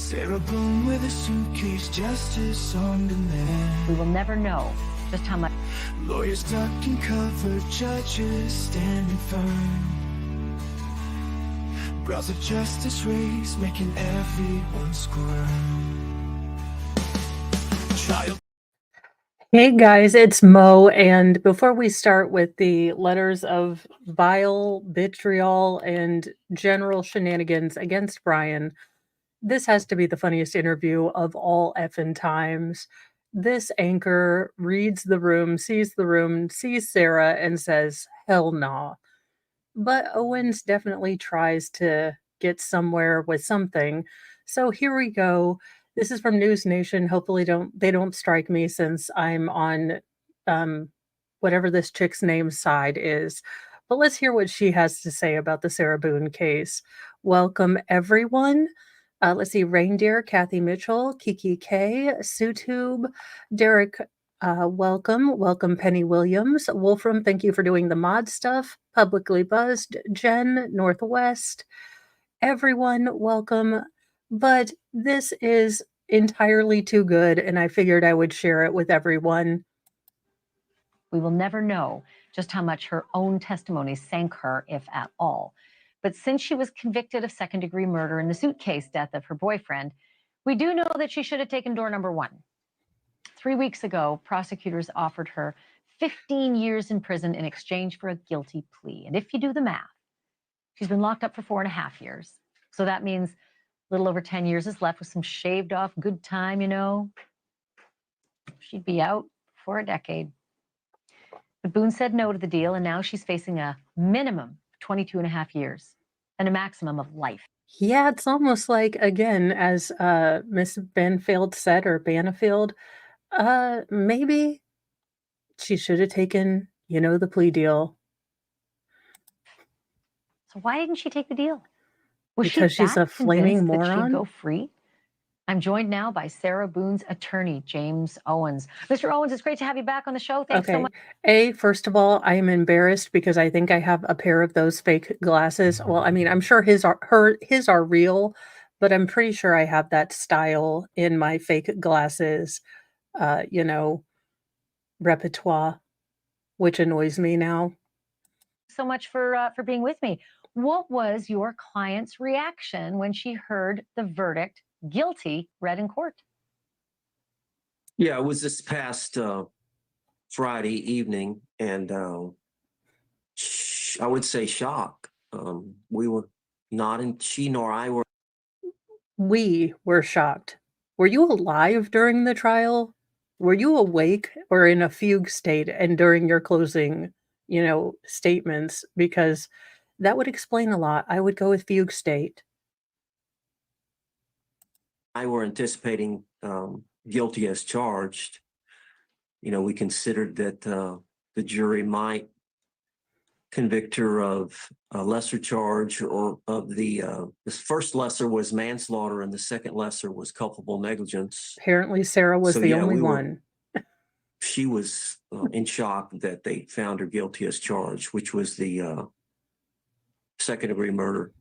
Sarah Boone with a suitcase, justice on demand. We will never know just how much. Lawyers ducked and covered, judges standing firm. Brows of justice raised, making everyone squirm. Trial. Hey guys, it's Mo, and before we start with the letters of vile vitriol and general shenanigans against Brian, this has to be the funniest interview of all effing times. This anchor reads the room, sees Sarah, and says, hell nah. But Owens definitely tries to get somewhere with something. So here we go. This is from News Nation. Hopefully they don't strike me since I'm on whatever this chick's name side is. But let's hear what she has to say about the Sarah Boone case. Welcome everyone. Let's see, Reindeer, Kathy Mitchell, Kiki K, SueTube, Derek, welcome, Penny Williams, Wolfram, thank you for doing the mod stuff, Publicly Buzzed, Jen, Northwest, everyone, welcome. But this is entirely too good, and I figured I would share it with everyone. We will never know just how much her own testimony sank her, if at all. But since she was convicted of second-degree murder in the suitcase death of her boyfriend, we do know that she should have taken door number one. 3 weeks ago, prosecutors offered her 15 years in prison in exchange for a guilty plea. And if you do the math, she's been locked up for 4.5 years. So that means a little over 10 years is left with some shaved off good time, you know. She'd be out for a decade. But Boone said no to the deal, and now she's facing a minimum of 22.5 years and a maximum of life. Yeah, it's almost like, again, as Miss Banfield said, or Banfield, maybe she should have taken, the plea deal. So why didn't she take the deal? Was because she she's a flaming moron? That she'd go free? I'm joined now by Sarah Boone's attorney, James Owens. Mr. Owens, it's great to have you back on the show. Thanks so much. First of all, I am embarrassed because I think I have a pair of those fake glasses. Well, I mean, I'm sure his are real, but I'm pretty sure I have that style in my fake glasses, repertoire, which annoys me now. So much for being with me. What was your client's reaction when she heard the verdict, guilty, read in court? Yeah, it was this past Friday evening, and I would say shock. We were not in, she nor I were. We were shocked. Were you alive during the trial? Were you awake or in a fugue state and during your closing, statements? Because that would explain a lot. I would go with fugue state. I were anticipating guilty as charged. We considered that the jury might convict her of a lesser charge, or of the first lesser was manslaughter and the second lesser was culpable negligence. Apparently Sarah was the only one. She was in shock that they found her guilty as charged, which was the second-degree murder.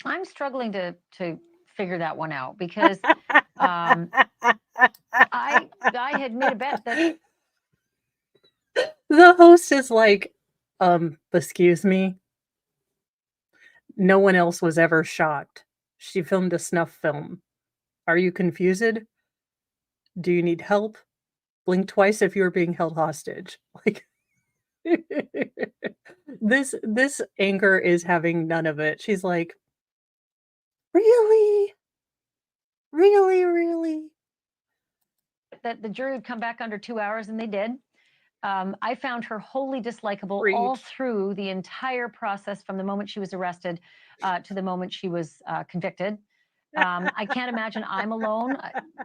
I'm struggling to figure that one out because I had made a bet that the host is like, excuse me. No one else was ever shocked. She filmed a snuff film. Are you confused? Do you need help? Blink twice if you're being held hostage. Like this anchor is having none of it. She's like, really? That the jury would come back under 2 hours, and they did. I found her wholly dislikable all through the entire process, from the moment she was arrested to the moment she was convicted. I can't imagine I'm alone.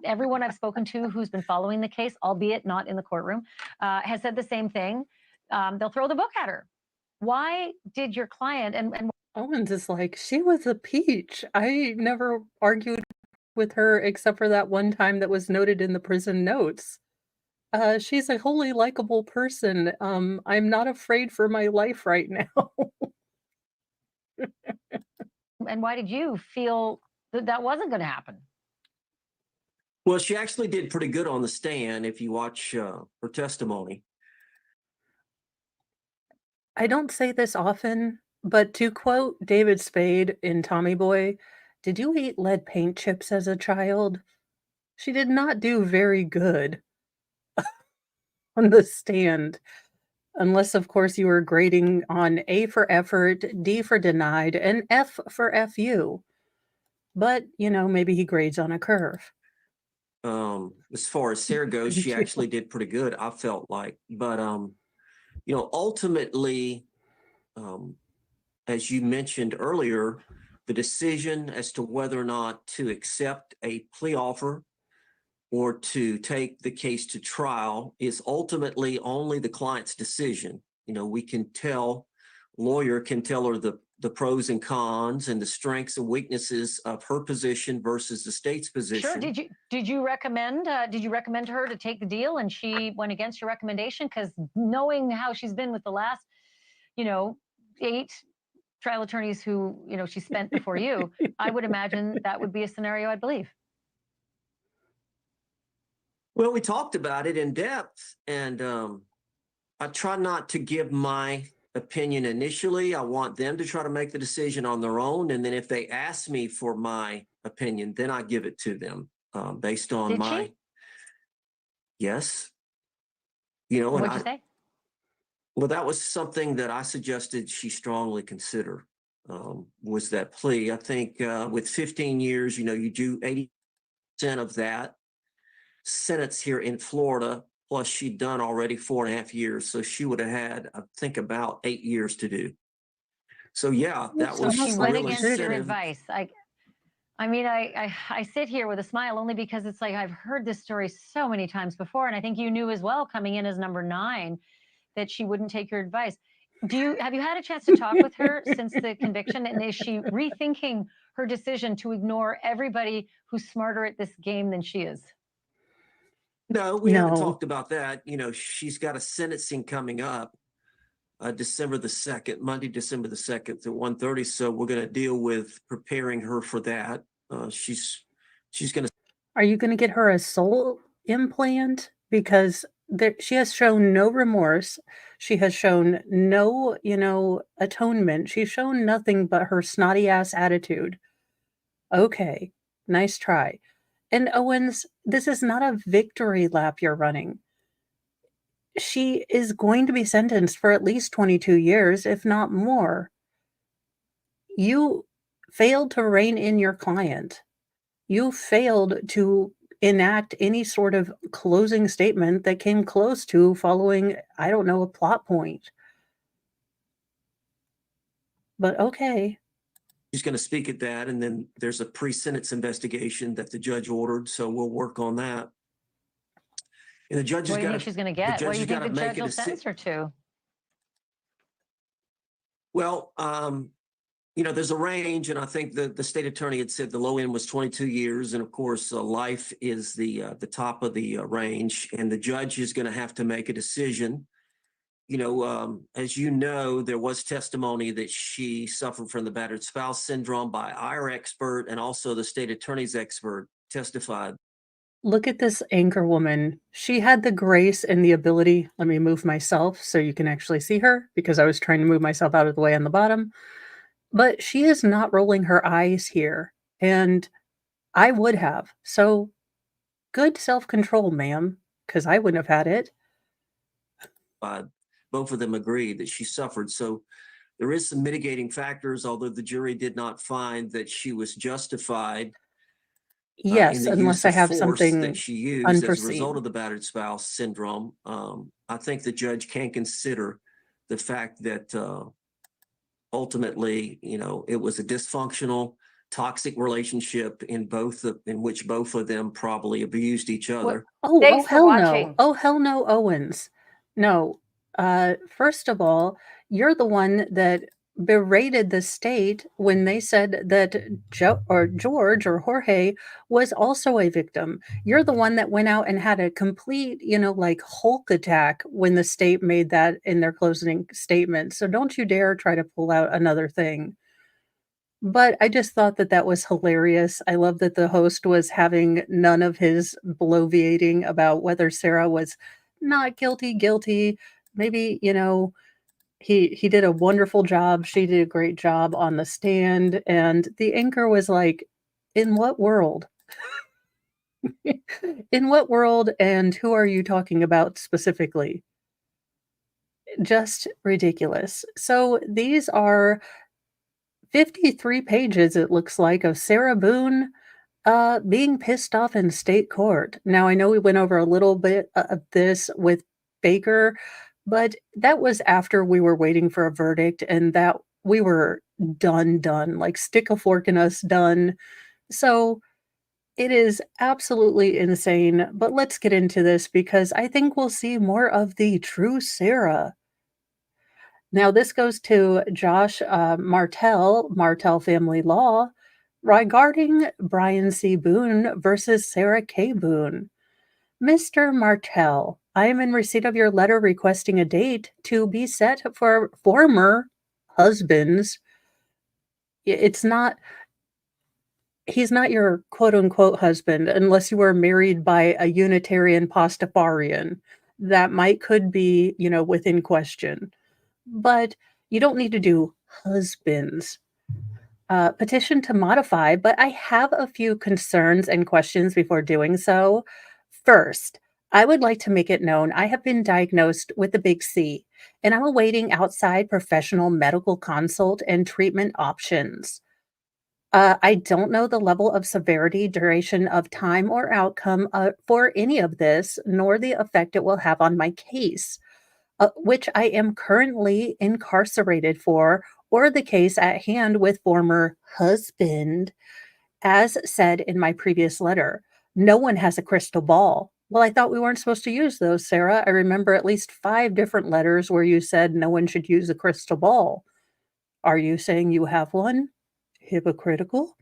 Everyone I've spoken to who's been following the case, albeit not in the courtroom, has said the same thing. They'll throw the book at her. Why did your client and Owens is like, she was a peach. I never argued with her except for that one time that was noted in the prison notes. She's a wholly likable person. I'm not afraid for my life right now. and why did you feel that wasn't going to happen. Well, she actually did pretty good on the stand if you watch her testimony. I don't say this often, but to quote David Spade in Tommy Boy, "Did you eat lead paint chips as a child?" She did not do very good on the stand, unless, of course, you were grading on A for effort, D for denied, and F for FU. But, maybe he grades on a curve. As far as Sarah goes, she Thank you. actually did pretty good, I felt like. But ultimately, as you mentioned earlier, the decision as to whether or not to accept a plea offer or to take the case to trial is ultimately only the client's decision. We can tell, lawyer can tell her the pros and cons and the strengths and weaknesses of her position versus the state's position. Sure. Did you recommend her to take the deal and she went against your recommendation? Because knowing how she's been with the last, 8 trial attorneys who, she spent before you, I would imagine that would be a scenario I'd believe. Well, we talked about it in depth, and I try not to give my opinion initially. I want them to try to make the decision on their own, and then if they ask me for my opinion, then I give it to them based on Did my. she? Yes. What'd you say? Well, that was something that I suggested she strongly consider, was that plea. I think with 15 years, you do 80% of that sentence here in Florida, plus she'd done already 4.5 years. So she would have had, I think, about 8 years to do. So yeah, that So was She almost went like against your incentive. advice. I mean, I sit here with a smile only because it's like I've heard this story so many times before, and I think you knew as well coming in as number 9 that she wouldn't take your advice. Have you had a chance to talk with her since the conviction, and is she rethinking her decision to ignore everybody who's smarter at this game than she is? No, we haven't No. talked about that. She's got a sentencing coming up December the 2nd, Monday, December the 2nd at 1:30. So we're going to deal with preparing her for that. She's going to. Are you going to get her a soul implant? Because she has shown no remorse. She has shown no, atonement. She's shown nothing but her snotty ass attitude. Okay, nice try. And Owens, this is not a victory lap you're running. She is going to be sentenced for at least 22 years, if not more. You failed to rein in your client. You failed to enact any sort of closing statement that came close to following, I don't know, a plot point. But okay. She's going to speak at that, and then there's a pre-sentence investigation that the judge ordered, so we'll work on that. And the judge What has do you got think to. she's going to get? What do you think the judge will decision. sentence her to? Well, there's a range, and I think the state attorney had said the low end was 22 years, and of course, life is the top of the range, and the judge is going to have to make a decision. As you know, there was testimony that she suffered from the battered spouse syndrome by our expert, and also the state attorney's expert testified. Look at this anchor woman. She had the grace and the ability. Let me move myself so you can actually see her because I was trying to move myself out of the way on the bottom. But she is not rolling her eyes here. And I would have. So good self-control, ma'am, because I wouldn't have had it. Both of them agreed that she suffered. So there is some mitigating factors, although the jury did not find that she was justified. Yes, in the unless use I of have force something that she used as a result unforeseen. of the battered spouse syndrome. I think the judge can consider the fact that ultimately, it was a dysfunctional, toxic relationship in which both of them probably abused each other. Oh Thanks for hell no. watching. Oh hell no, Owens. No. First of all, you're the one that berated the state when they said that George or Jorge was also a victim. You're the one that went out and had a complete, like Hulk attack when the state made that in their closing statement. So don't you dare try to pull out another thing. But I just thought that that was hilarious. I love that the host was having none of his bloviating about whether Sarah was not guilty, guilty. Maybe, he did a wonderful job. She did a great job on the stand. And the anchor was like, in what world? In what world and who are you talking about specifically? Just ridiculous. So these are 53 pages, it looks like, of Sarah Boone being pissed off in state court. Now, I know we went over a little bit of this with Baker, but that was after we were waiting for a verdict and that we were done, like stick a fork in us, done. So it is absolutely insane. But let's get into this because I think we'll see more of the true Sarah. Now, this goes to Josh Martell Family Law, regarding Brian C. Boone versus Sarah K. Boone. Mr. Martell, I am in receipt of your letter requesting a date to be set for former husbands. It's not, he's not your quote unquote husband unless you were married by a Unitarian Pastafarian. That might could be, within question. But you don't need to do husbands. Petition to modify, but I have a few concerns and questions before doing so. First, I would like to make it known I have been diagnosed with the big C, and I'm awaiting outside professional medical consult and treatment options. I don't know the level of severity, duration of time, or outcome for any of this, nor the effect it will have on my case, which I am currently incarcerated for, or the case at hand with former husband, as said in my previous letter. No one has a crystal ball. Well, I thought we weren't supposed to use those, Sarah. I remember at least 5 different letters where you said no one should use a crystal ball. Are you saying you have one? Hypocritical.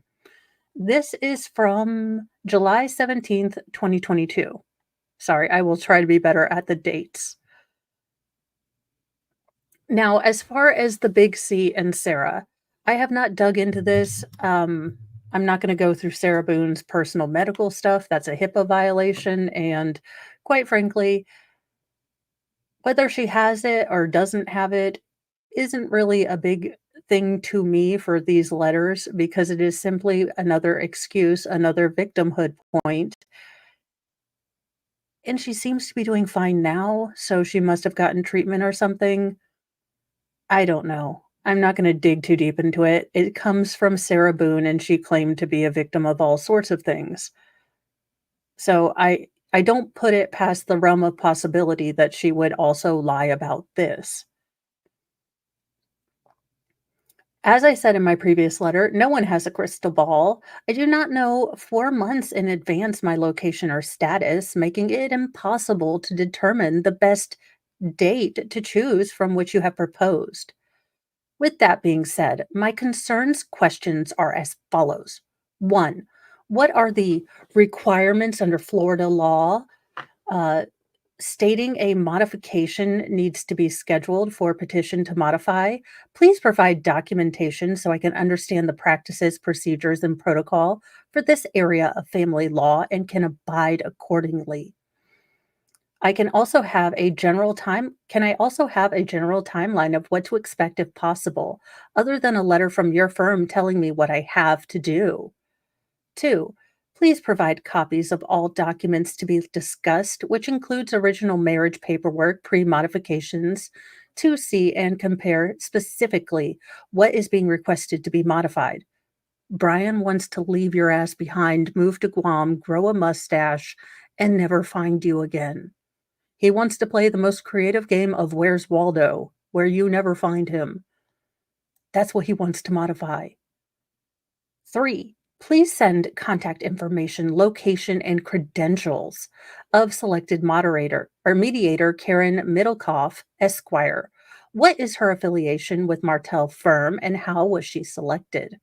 This is from July 17th, 2022. Sorry, I will try to be better at the dates. Now, as far as the big C and Sarah, I have not dug into this. I'm not going to go through Sarah Boone's personal medical stuff. That's a HIPAA violation. And quite frankly, whether she has it or doesn't have it isn't really a big thing to me for these letters because it is simply another excuse, another victimhood point. And she seems to be doing fine now. So she must have gotten treatment or something. I don't know. I'm not gonna dig too deep into it. It comes from Sarah Boone, and she claimed to be a victim of all sorts of things. So I don't put it past the realm of possibility that she would also lie about this. As I said in my previous letter, no one has a crystal ball. I do not know 4 months in advance my location or status, making it impossible to determine the best date to choose from which you have proposed. With that being said, my questions are as follows. One, what are the requirements under Florida law uh, stating a modification needs to be scheduled for petition to modify? Please provide documentation so I can understand the practices, procedures, and protocol for this area of family law and can abide accordingly. Can I also have a general timeline of what to expect if possible, other than a letter from your firm telling me what I have to do? 2, please provide copies of all documents to be discussed, which includes original marriage paperwork, pre-modifications, to see and compare specifically what is being requested to be modified. Brian wants to leave your ass behind, move to Guam, grow a mustache, and never find you again. He wants to play the most creative game of Where's Waldo, where you never find him. That's what he wants to modify. 3, please send contact information, location, and credentials of selected moderator or mediator Karen Middlecoff, Esquire. What is her affiliation with Martell Firm and how was she selected?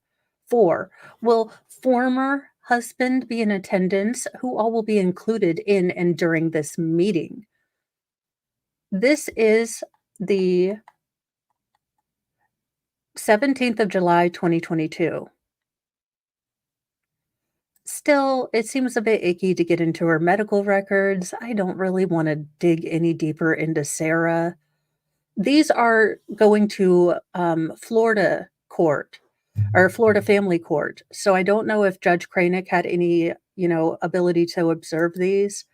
4, will former husband be in attendance? Who all will be included in and during this meeting? This is the 17th of July, 2022. Still, it seems a bit icky to get into her medical records. I don't really want to dig any deeper into Sarah. These are going to Florida court or Florida family court. So I don't know if Judge Kranick had any, ability to observe these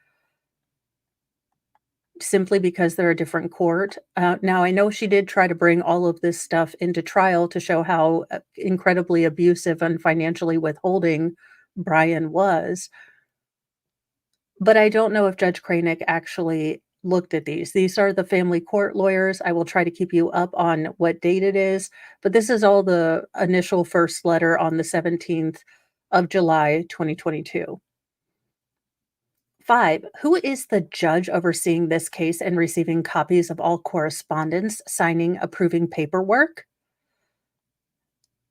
simply because they're a different court. Now, I know she did try to bring all of this stuff into trial to show how incredibly abusive and financially withholding Brian was. But I don't know if Judge Kranick actually looked at these. These are the family court lawyers. I will try to keep you up on what date it is, but this is all the initial first letter on the 17th of July, 2022. 5. Who is the judge overseeing this case and receiving copies of all correspondence, signing, approving paperwork?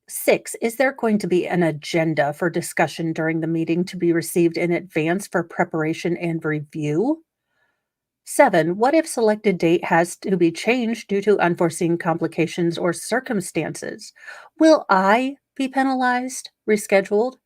6. Is there going to be an agenda for discussion during the meeting to be received in advance for preparation and review? 7. What if selected date has to be changed due to unforeseen complications or circumstances? Will I be penalized, rescheduled?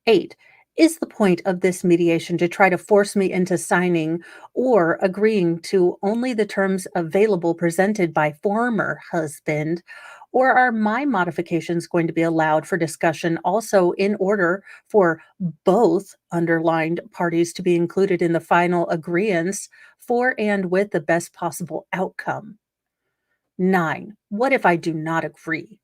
8. Is the point of this mediation to try to force me into signing or agreeing to only the terms available presented by former husband? Or are my modifications going to be allowed for discussion also in order for both underlined parties to be included in the final agreements for and with the best possible outcome? 9. What if I do not agree?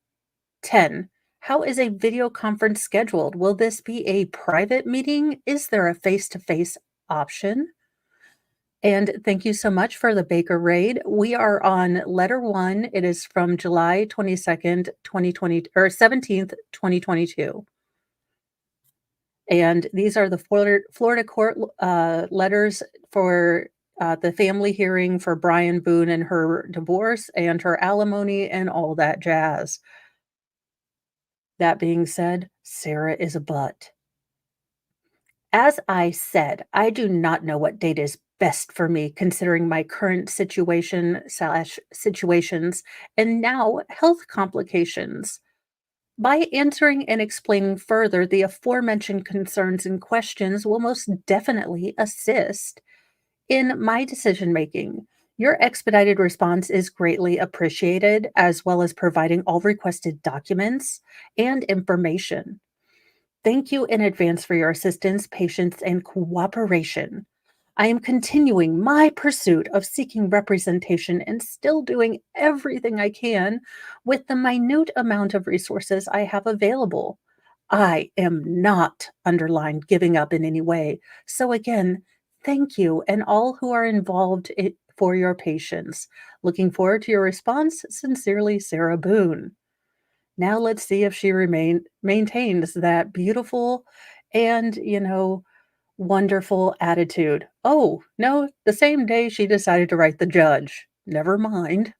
10. How is a video conference scheduled? Will this be a private meeting? Is there a face-to-face option? And thank you so much for the Baker raid. We are on letter 1. It is from July 22nd, 2020 or 17th, 2022. And these are the Florida court letters for the family hearing for Brian Boone and her divorce and her alimony and all that jazz. That being said, Sarah is a butt. As I said, I do not know what date is best for me considering my current situation/situations and now health complications. By answering and explaining further, the aforementioned concerns and questions will most definitely assist in my decision making. Your expedited response is greatly appreciated, as well as providing all requested documents and information. Thank you in advance for your assistance, patience, and cooperation. I am continuing my pursuit of seeking representation and still doing everything I can with the minute amount of resources I have available. I am not underlined giving up in any way. So again, thank you and all who are involved for your patience. Looking forward to your response. Sincerely, Sarah Boone. Now let's see if she maintains that beautiful and, wonderful attitude. Oh, no, the same day she decided to write the judge. Never mind.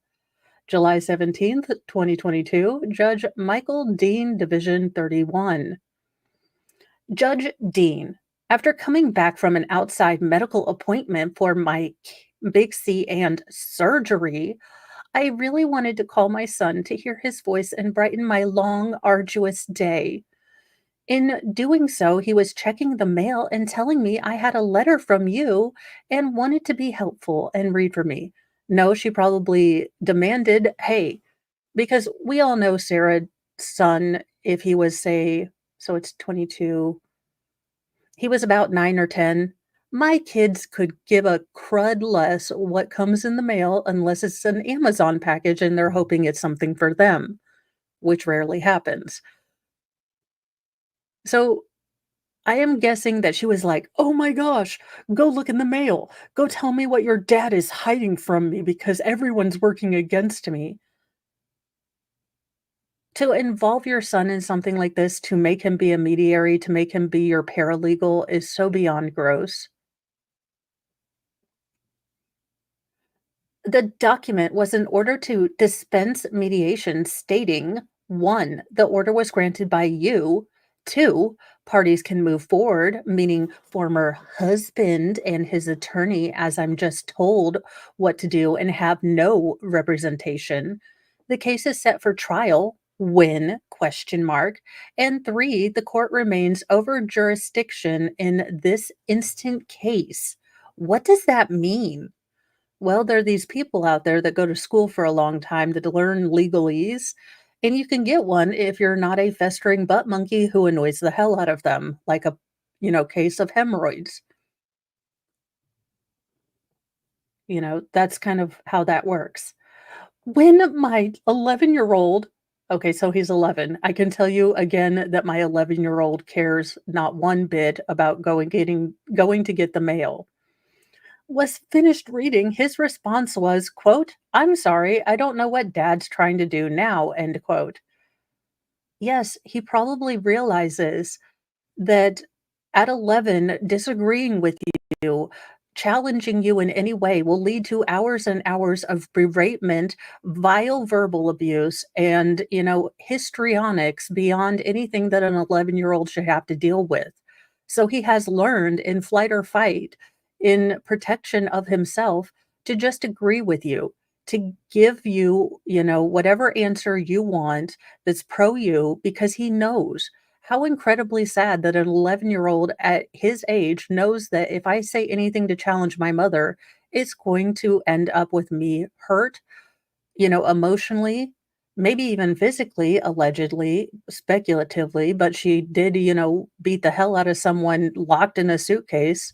July 17th, 2022, Judge Michael Dean, Division 31. Judge Dean, after coming back from an outside medical appointment for my big C and surgery, I really wanted to call my son to hear his voice and brighten my long, arduous day. In doing so, he was checking the mail and telling me I had a letter from you and wanted to be helpful and read for me. No, she probably demanded, hey, because we all know Sarah's son, if he was, say, so it's 22, he was about 9 or 10. My kids could give a crud less what comes in the mail unless it's an Amazon package and they're hoping it's something for them, which rarely happens. So I am guessing that she was like, "Oh my gosh, go look in the mail. Go tell me what your dad is hiding from me because everyone's working against me." To involve your son in something like this, to make him be a mediary, to make him be your paralegal is so beyond gross. The document was an order to dispense mediation stating 1. The order was granted by you. 2. Parties can move forward, meaning former husband and his attorney, as I'm just told what to do, and have no representation. The case is set for trial When? Question mark. And 3, the court remains over jurisdiction in this instant case. What does that mean? Well, there are these people out there that go to school for a long time to learn legalese, and you can get one if you're not a festering butt monkey who annoys the hell out of them, like a, case of hemorrhoids. That's kind of how that works. When my 11-year-old, okay, so he's 11. I can tell you again that my 11-year-old cares not one bit about going to get the mail. Was finished reading, his response was, quote, "I'm sorry, I don't know what dad's trying to do now," end quote. Yes, he probably realizes that at 11, disagreeing with you, challenging you in any way will lead to hours and hours of beratement, vile verbal abuse, and, histrionics beyond anything that an 11-year-old should have to deal with. So he has learned in flight or fight, in protection of himself, to just agree with you, to give you, whatever answer you want that's pro you because he knows. How incredibly sad that an 11-year-old at his age knows that if I say anything to challenge my mother, it's going to end up with me hurt, emotionally, maybe even physically, allegedly, speculatively, but she did, beat the hell out of someone locked in a suitcase.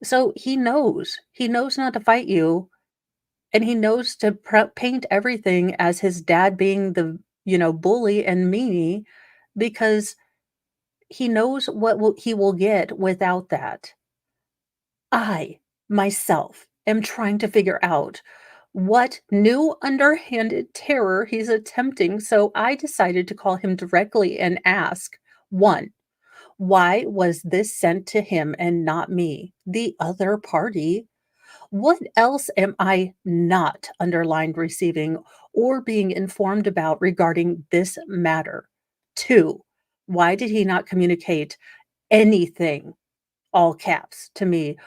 So he knows. He knows not to fight you, and he knows to paint everything as his dad being the, bully and meanie because he knows he will get without that. I, myself, am trying to figure out what new underhanded terror he's attempting, so I decided to call him directly and ask, 1, why was this sent to him and not me, the other party? What else am I not underlined receiving or being informed about regarding this matter? 2, why did he not communicate anything, all caps, to me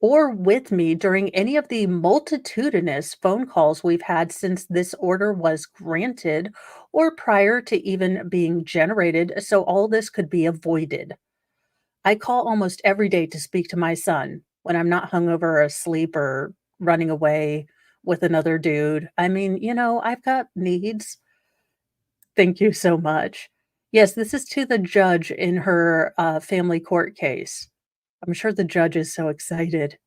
or with me during any of the multitudinous phone calls we've had since this order was granted or prior to even being generated so all this could be avoided? I call almost every day to speak to my son when I'm not hungover or asleep or running away with another dude. I mean, I've got needs. Thank you so much. Yes, this is to the judge in her family court case. I'm sure the judge is so excited.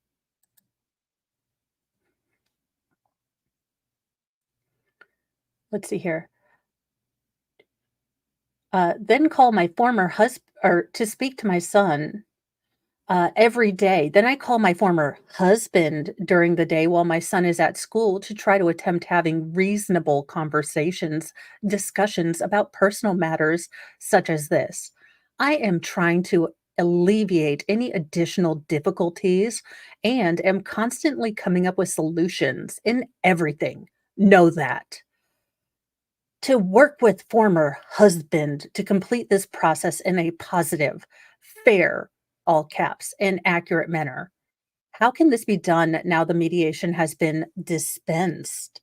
Let's see here. Then call my former husband or to speak to my son every day. Then I call my former husband during the day while my son is at school to try to attempt having reasonable conversations, discussions about personal matters such as this. I am trying to alleviate any additional difficulties and am constantly coming up with solutions in everything. Know that. To work with former husband to complete this process in a positive, fair, all caps, and accurate manner. How can this be done now the mediation has been dispensed?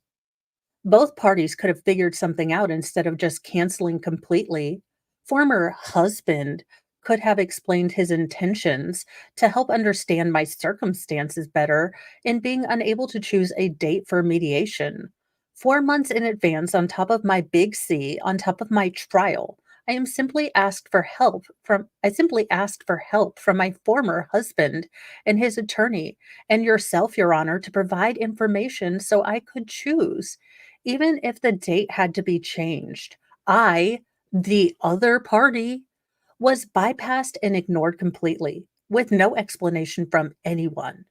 Both parties could have figured something out instead of just canceling completely. Former husband could have explained his intentions to help understand my circumstances better in being unable to choose a date for mediation. 4 months in advance, on top of my big C, on top of my trial, I simply asked for help from my former husband and his attorney and yourself, Your Honor, to provide information so I could choose even if the date had to be changed. I, the other party, was bypassed and ignored completely, with no explanation from anyone.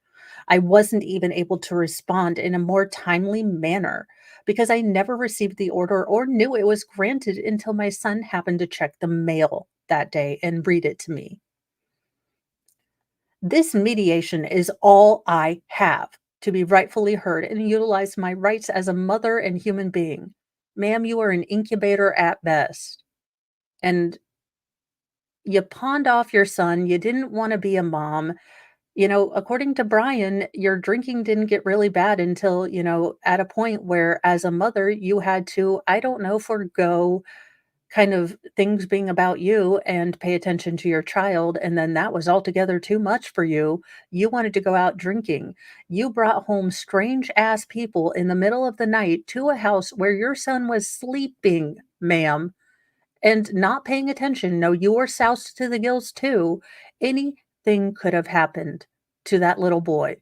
I wasn't even able to respond in a more timely manner because I never received the order or knew it was granted until my son happened to check the mail that day and read it to me. This mediation is all I have to be rightfully heard and utilize my rights as a mother and human being. Ma'am, you are an incubator at best. And you pawned off your son. You didn't want to be a mom. According to Brian, your drinking didn't get really bad until, at a point where as a mother, you had to, I don't know, forgo kind of things being about you and pay attention to your child. And then that was altogether too much for you. You wanted to go out drinking. You brought home strange ass people in the middle of the night to a house where your son was sleeping, ma'am, and not paying attention. No, you were soused to the gills too. Anything could have happened to that little boy,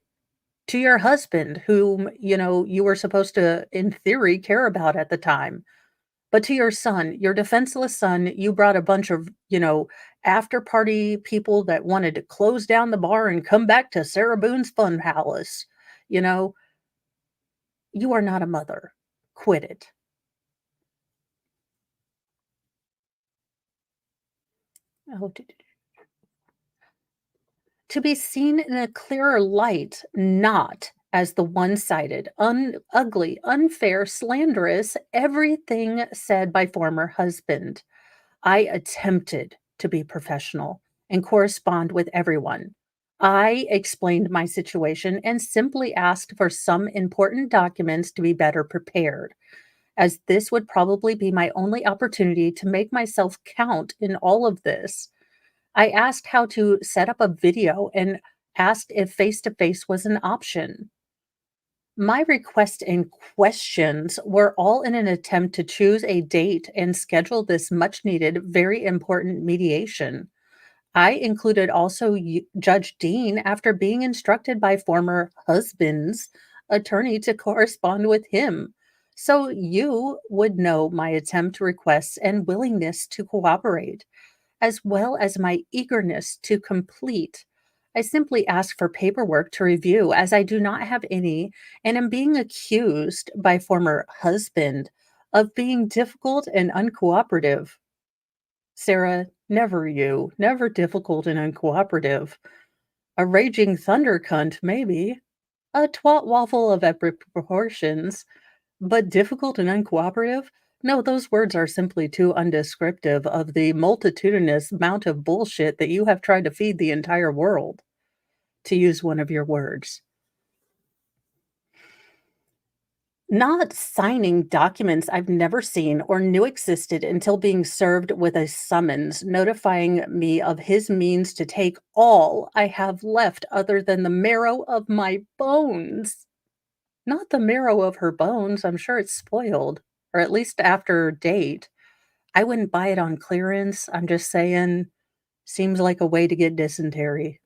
to your husband, whom, you were supposed to, in theory, care about at the time. But to your son, your defenseless son, you brought a bunch of, after party people that wanted to close down the bar and come back to Sarah Boone's fun palace. You know, you are not a mother. Quit it. Oh, to be seen in a clearer light, not as the one-sided, ugly, unfair, slanderous, everything said by former husband. I attempted to be professional and correspond with everyone. I explained my situation and simply asked for some important documents to be better prepared, as this would probably be my only opportunity to make myself count in all of this. I asked how to set up a video and asked if face to face was an option. My requests and questions were all in an attempt to choose a date and schedule this much needed, very important mediation. I included also Judge Dean after being instructed by former husband's attorney to correspond with him. So you would know my attempt, requests, and willingness to cooperate, as well as my eagerness to complete. I simply ask for paperwork to review as I do not have any and am being accused by former husband of being difficult and uncooperative. Sarah, never you, never difficult and uncooperative. A raging thunder cunt, maybe. A twat waffle of epic proportions. But difficult and uncooperative? No, those words are simply too undescriptive of the multitudinous amount of bullshit that you have tried to feed the entire world, to use one of your words. Not signing documents I've never seen or knew existed until being served with a summons notifying me of his means to take all I have left other than the marrow of my bones. Not the marrow of her bones. I'm sure it's spoiled, or at least after date. I wouldn't buy it on clearance. I'm just saying, seems like a way to get dysentery.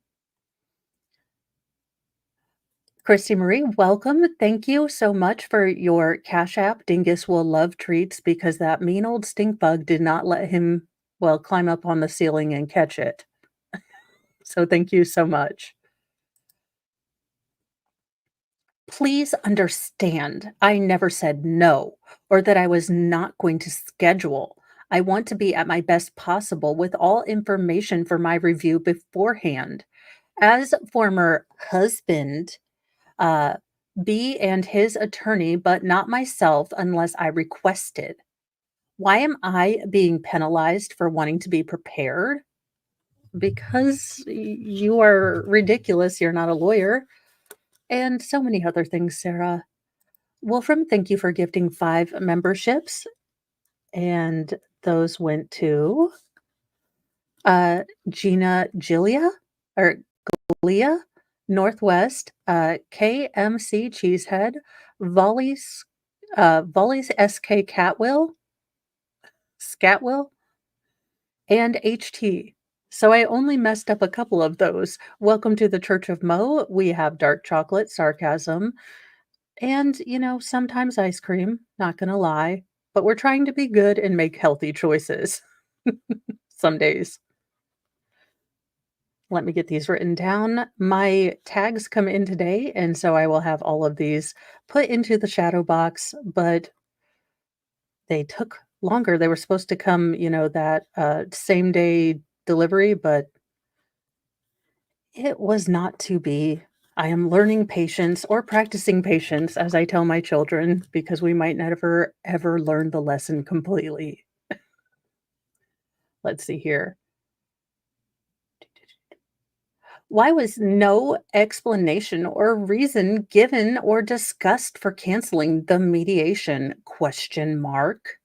Christy Marie, welcome. Thank you so much for your Cash App. Dingus will love treats because that mean old stink bug did not let him, well, climb up on the ceiling and catch it. So thank you so much. Please understand, I never said no or that I was not going to schedule. I want to be at my best possible with all information for my review beforehand. As former husband, uh, B and his attorney, but not myself unless I requested. Why am I being penalized for wanting to be prepared? Because you are ridiculous. You're not a lawyer. And so many other things, Sarah. Wolfram, thank you for gifting 5 memberships. And those went to Gina Gilia or Leah, Northwest, KMC Cheesehead, Volleys, Volleys SK Scatwill, and HT. So I only messed up a couple of those. Welcome to the Church of Mo. We have dark chocolate, sarcasm, and, sometimes ice cream, not gonna lie. But we're trying to be good and make healthy choices. Some days. Let me get these written down. My tags come in today, and so I will have all of these put into the shadow box, but they took longer. They were supposed to come, that same day delivery, but it was not to be. I am learning patience or practicing patience, as I tell my children, because we might never, ever learn the lesson completely. Let's see here. Why was no explanation or reason given or discussed for canceling the mediation? Question mark.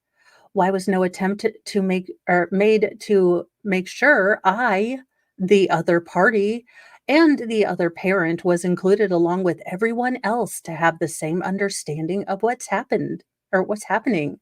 Why was no attempt to make or made to make sure I, the other party, and the other parent was included along with everyone else to have the same understanding of what's happened or what's happening?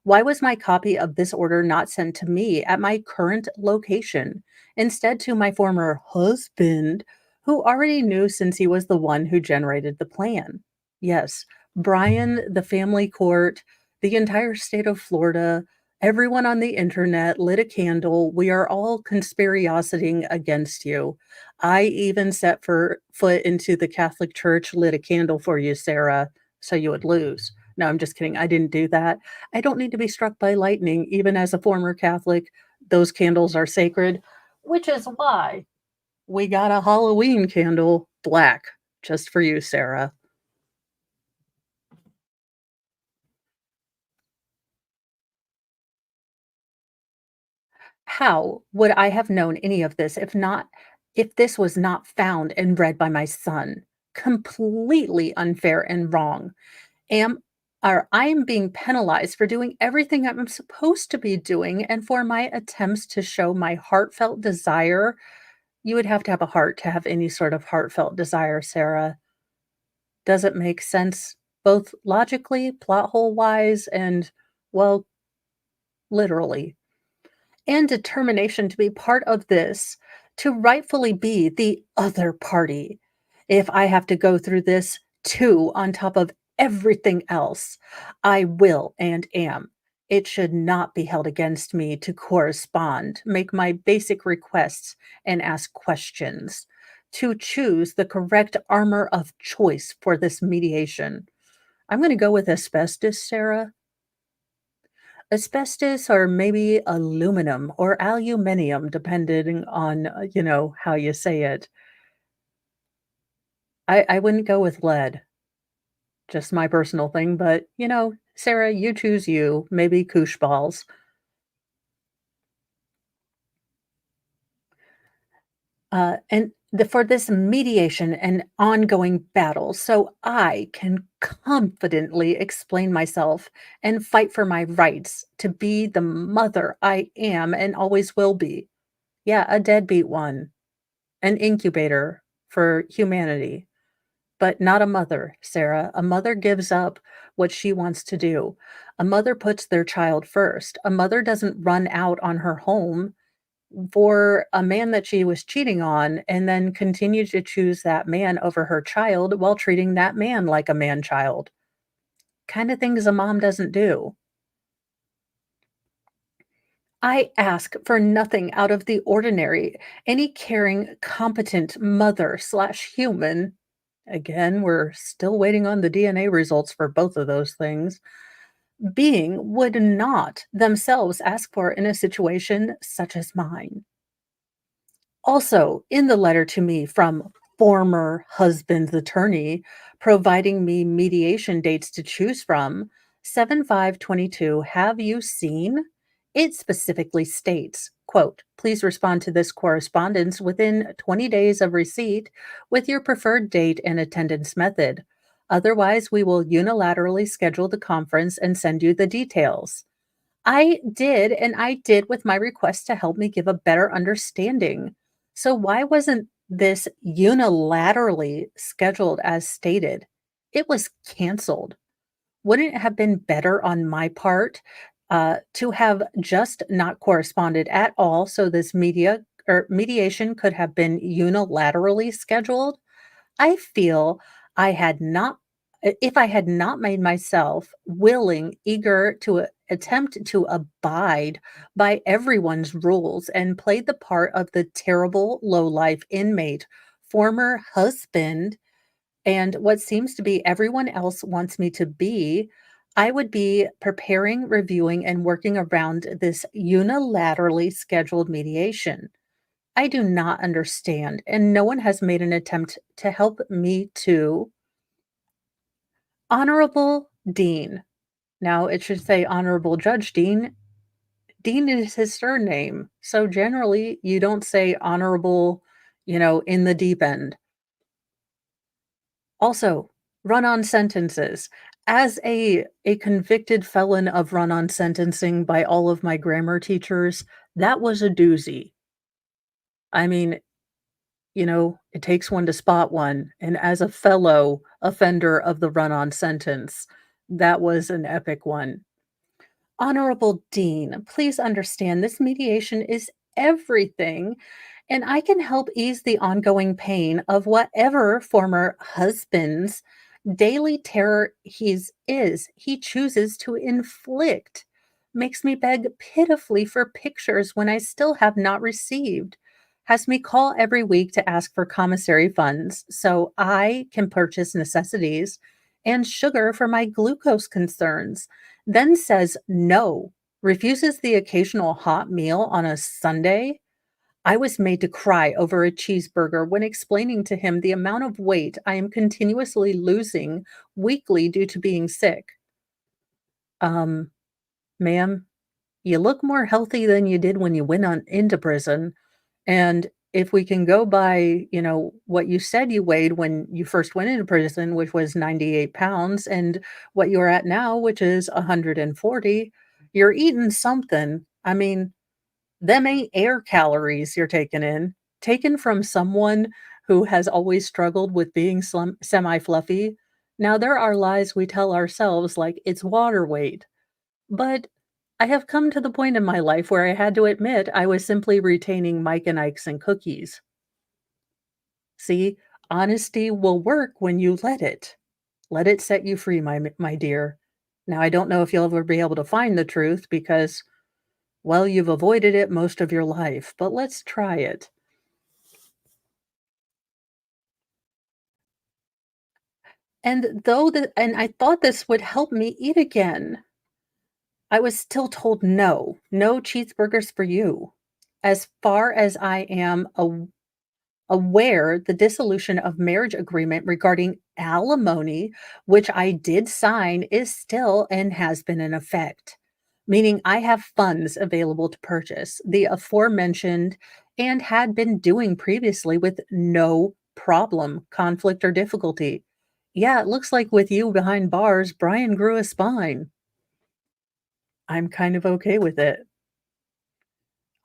Why was my copy of this order not sent to me at my current location, instead to my former husband, who already knew since he was the one who generated the plan? Yes, Brian, the family court, the entire state of Florida, everyone on the internet lit a candle. We are all conspiraciting against you. I even set foot into the Catholic Church, lit a candle for you, Sarah, so you would lose. No, I'm just kidding. I didn't do that. I don't need to be struck by lightning, even as a former Catholic. Those candles are sacred, which is why we got a Halloween candle, black, just for you, Sarah. How would I have known any of this if this was not found and read by my son? Completely unfair and wrong. Am or I am being penalized for doing everything I'm supposed to be doing and for my attempts to show my heartfelt desire. You would have to have a heart to have any sort of heartfelt desire, Sarah. Does it make sense both logically, plot hole wise, and, well, literally? And determination to be part of this, to rightfully be the other party. If I have to go through this too, on top of everything else, I will and am. It should not be held against me to correspond, make my basic requests, and ask questions, to choose the correct armor of choice for this mediation. I'm going to go with asbestos, Sarah. Asbestos or maybe aluminum or aluminium, depending on, how you say it. I wouldn't go with lead, just my personal thing, but, Sarah, you choose you, maybe koosh balls. For this mediation and ongoing battle, so I can confidently explain myself and fight for my rights to be the mother I am and always will be. Yeah, a deadbeat one. An incubator for humanity, but not a mother, Sarah. A mother gives up what she wants to do. A mother puts their child first. A mother doesn't run out on her home for a man that she was cheating on and then continue to choose that man over her child while treating that man like a man child. Kind of things a mom doesn't do. I ask for nothing out of the ordinary. Any caring, competent mother/human, again, we're still waiting on the DNA results for both of those things, being would not themselves ask for in a situation such as mine. Also, in the letter to me from former husband's attorney, providing me mediation dates to choose from, 7/5/22, have you seen? It specifically states, quote, please respond to this correspondence within 20 days of receipt with your preferred date and attendance method. Otherwise, we will unilaterally schedule the conference and send you the details. I did, and I did with my request to help me give a better understanding. So why wasn't this unilaterally scheduled as stated? It was canceled. Wouldn't it have been better on my part to have just not corresponded at all so this mediation could have been unilaterally scheduled? I feel I had not if I had not made myself willing, eager to attempt to abide by everyone's rules and played the part of the terrible low-life inmate, former husband, and what seems to be everyone else wants me to be, I would be preparing, reviewing, and working around this unilaterally scheduled mediation. I do not understand, and no one has made an attempt to help me to Honorable Dean. Now, it should say Honorable Judge Dean. Dean is his surname. So generally, you don't say Honorable, in the deep end. Also, run-on sentences. As a convicted felon of run-on sentencing by all of my grammar teachers, that was a doozy. I mean, it takes one to spot one, and as a fellow offender of the run-on sentence, that was an epic one. Honorable Dean, please understand this mediation is everything, and I can help ease the ongoing pain of whatever former husband's daily terror he chooses to inflict. Makes me beg pitifully for pictures when I still have not received. Has me call every week to ask for commissary funds so I can purchase necessities and sugar for my glucose concerns, then says no, refuses the occasional hot meal on a Sunday. I was made to cry over a cheeseburger when explaining to him the amount of weight I am continuously losing weekly due to being sick. Um, ma'am, you look more healthy than you did when you went on into prison. And if we can go by, what you said you weighed when you first went into prison, which was 98 pounds, and what you're at now, which is 140, you're eating something. I mean, them ain't air calories you're taking in. Taken from someone who has always struggled with being semi-fluffy. Now, there are lies we tell ourselves like it's water weight. But I have come to the point in my life where I had to admit I was simply retaining Mike and Ike's and cookies. See, honesty will work when you let it. Let it set you free, my dear. Now, I don't know if you'll ever be able to find the truth because, well, you've avoided it most of your life, but let's try it. And I thought this would help me eat again, I was still told no, no cheeseburgers for you. As far as I am aware, the dissolution of marriage agreement regarding alimony, which I did sign, is still and has been in effect, meaning I have funds available to purchase the aforementioned and had been doing previously with no problem, conflict, or difficulty. Yeah, it looks like with you behind bars, Brian grew a spine. I'm kind of okay with it.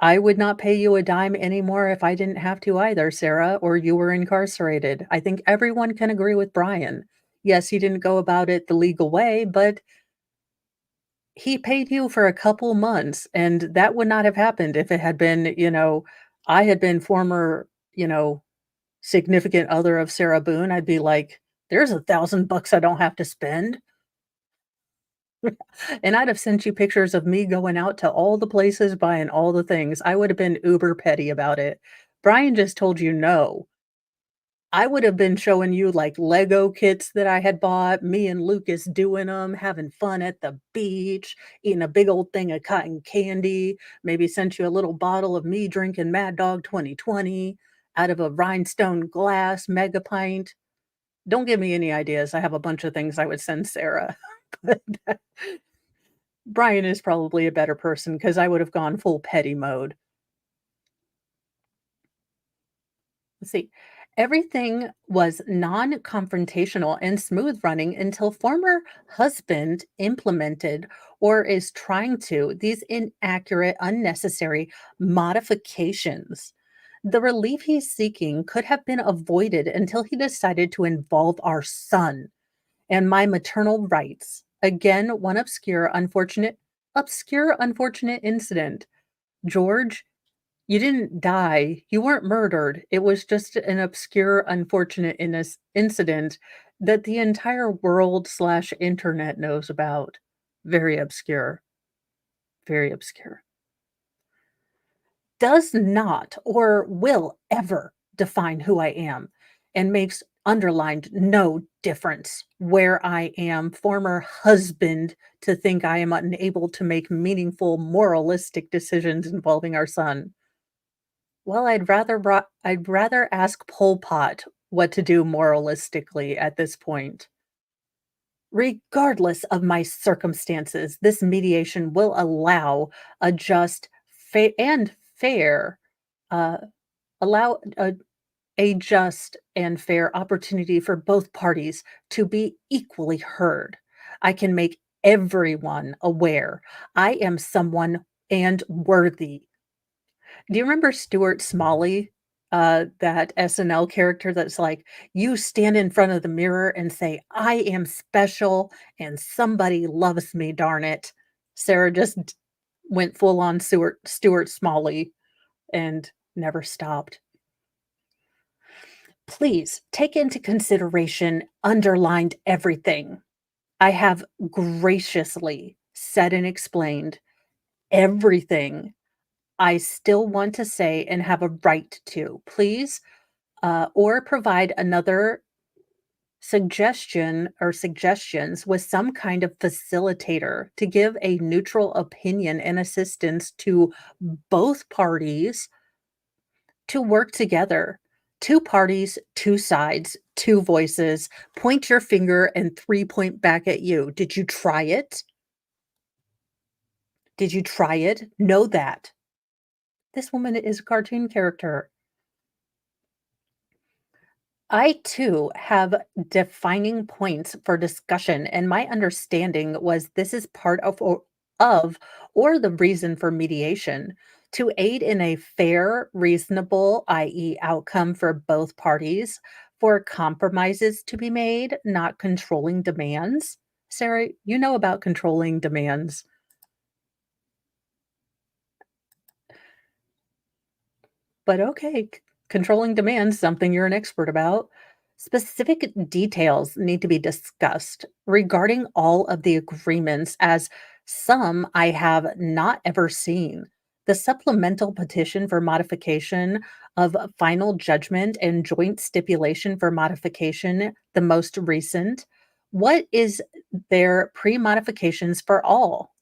I would not pay you a dime anymore if I didn't have to either, Sarah, or you were incarcerated. I think everyone can agree with Brian. Yes, he didn't go about it the legal way, but he paid you for a couple months, and that would not have happened if it had been, I had been former, significant other of Sarah Boone. I'd be like, there's $1,000 I don't have to spend. And I'd have sent you pictures of me going out to all the places, buying all the things. I would have been uber petty about it. Brian just told you no. I would have been showing you, like, Lego kits that I had bought, me and Lucas doing them, having fun at the beach, eating a big old thing of cotton candy, maybe sent you a little bottle of me drinking Mad Dog 2020 out of a rhinestone glass mega pint. Don't give me any ideas. I have a bunch of things I would send Sarah. But Brian is probably a better person because I would have gone full petty mode. Let's see. Everything was non-confrontational and smooth running until former husband implemented or is trying to these inaccurate, unnecessary modifications. The relief he's seeking could have been avoided until he decided to involve our son and my maternal rights. Again, one obscure, unfortunate incident. George, you didn't die. You weren't murdered. It was just an obscure, unfortunate incident that the entire world slash internet knows about. Very obscure. Very obscure. Does not or will ever define who I am and makes underlined no difference where I am former husband to think I am unable to make meaningful moralistic decisions involving our son. Well, I'd rather ask Pol Pot what to do moralistically at this point. Regardless of my circumstances, this mediation will allow a just and fair uh, allow a just and fair opportunity for both parties to be equally heard. I can make everyone aware I am someone and worthy. Do you remember Stuart Smalley, that SNL character that's like, "You stand in front of the mirror and say, 'I am special and somebody loves me, darn it.'" Sarah just went full on Stuart Smalley and never stopped. Please take into consideration underlined everything. I have graciously said and explained everything I still want to say and have a right to. Please, or provide another suggestion or suggestions with some kind of facilitator to give a neutral opinion and assistance to both parties to work together. Two parties, two sides, two voices. Point your finger and three point back at you. Did you try it? Did you try it? Know that. This woman is a cartoon character. I too have defining points for discussion, and my understanding was this is part of or the reason for mediation to aid in a fair, reasonable, i.e., outcome for both parties, for compromises to be made, not controlling demands. Sarah, you know about controlling demands. But okay, controlling demands, something you're an expert about. Specific details need to be discussed regarding all of the agreements, as some I have not ever seen. The supplemental petition for modification of final judgment and joint stipulation for modification, the most recent. What is their pre modifications for all?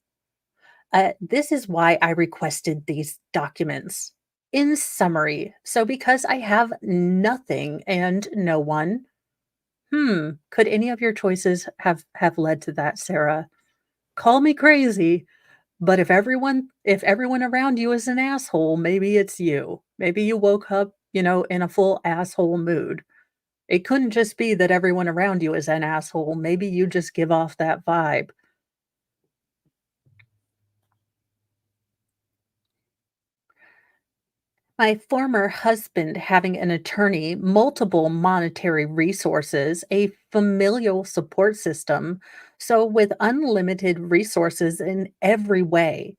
This is why I requested these documents. In summary, so because I have nothing and no one, could any of your choices have led to that, Sarah? Call me crazy, but if everyone around you is an asshole, maybe it's you. Maybe you woke up, in a full asshole mood. It couldn't just be that everyone around you is an asshole. Maybe you just give off that vibe. My former husband having an attorney, multiple monetary resources, a familial support system. So, with unlimited resources in every way,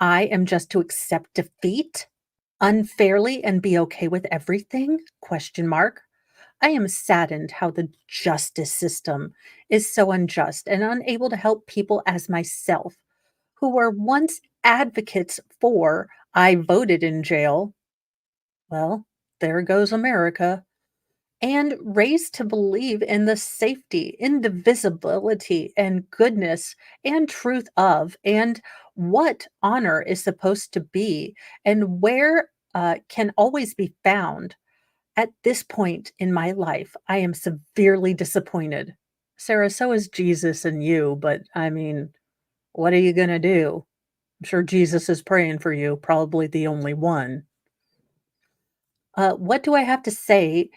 I am just to accept defeat unfairly and be okay with everything? Question mark. I am saddened how the justice system is so unjust and unable to help people as myself who were once advocates for I voted in jail. Well, there goes America. And raised to believe in the safety, indivisibility, and goodness and truth of, and what honor is supposed to be, and where can always be found. At this point in my life, I am severely disappointed. Sarah, so is Jesus and you, but I mean, what are you going to do? I'm sure Jesus is praying for you, probably the only one. What do I have to say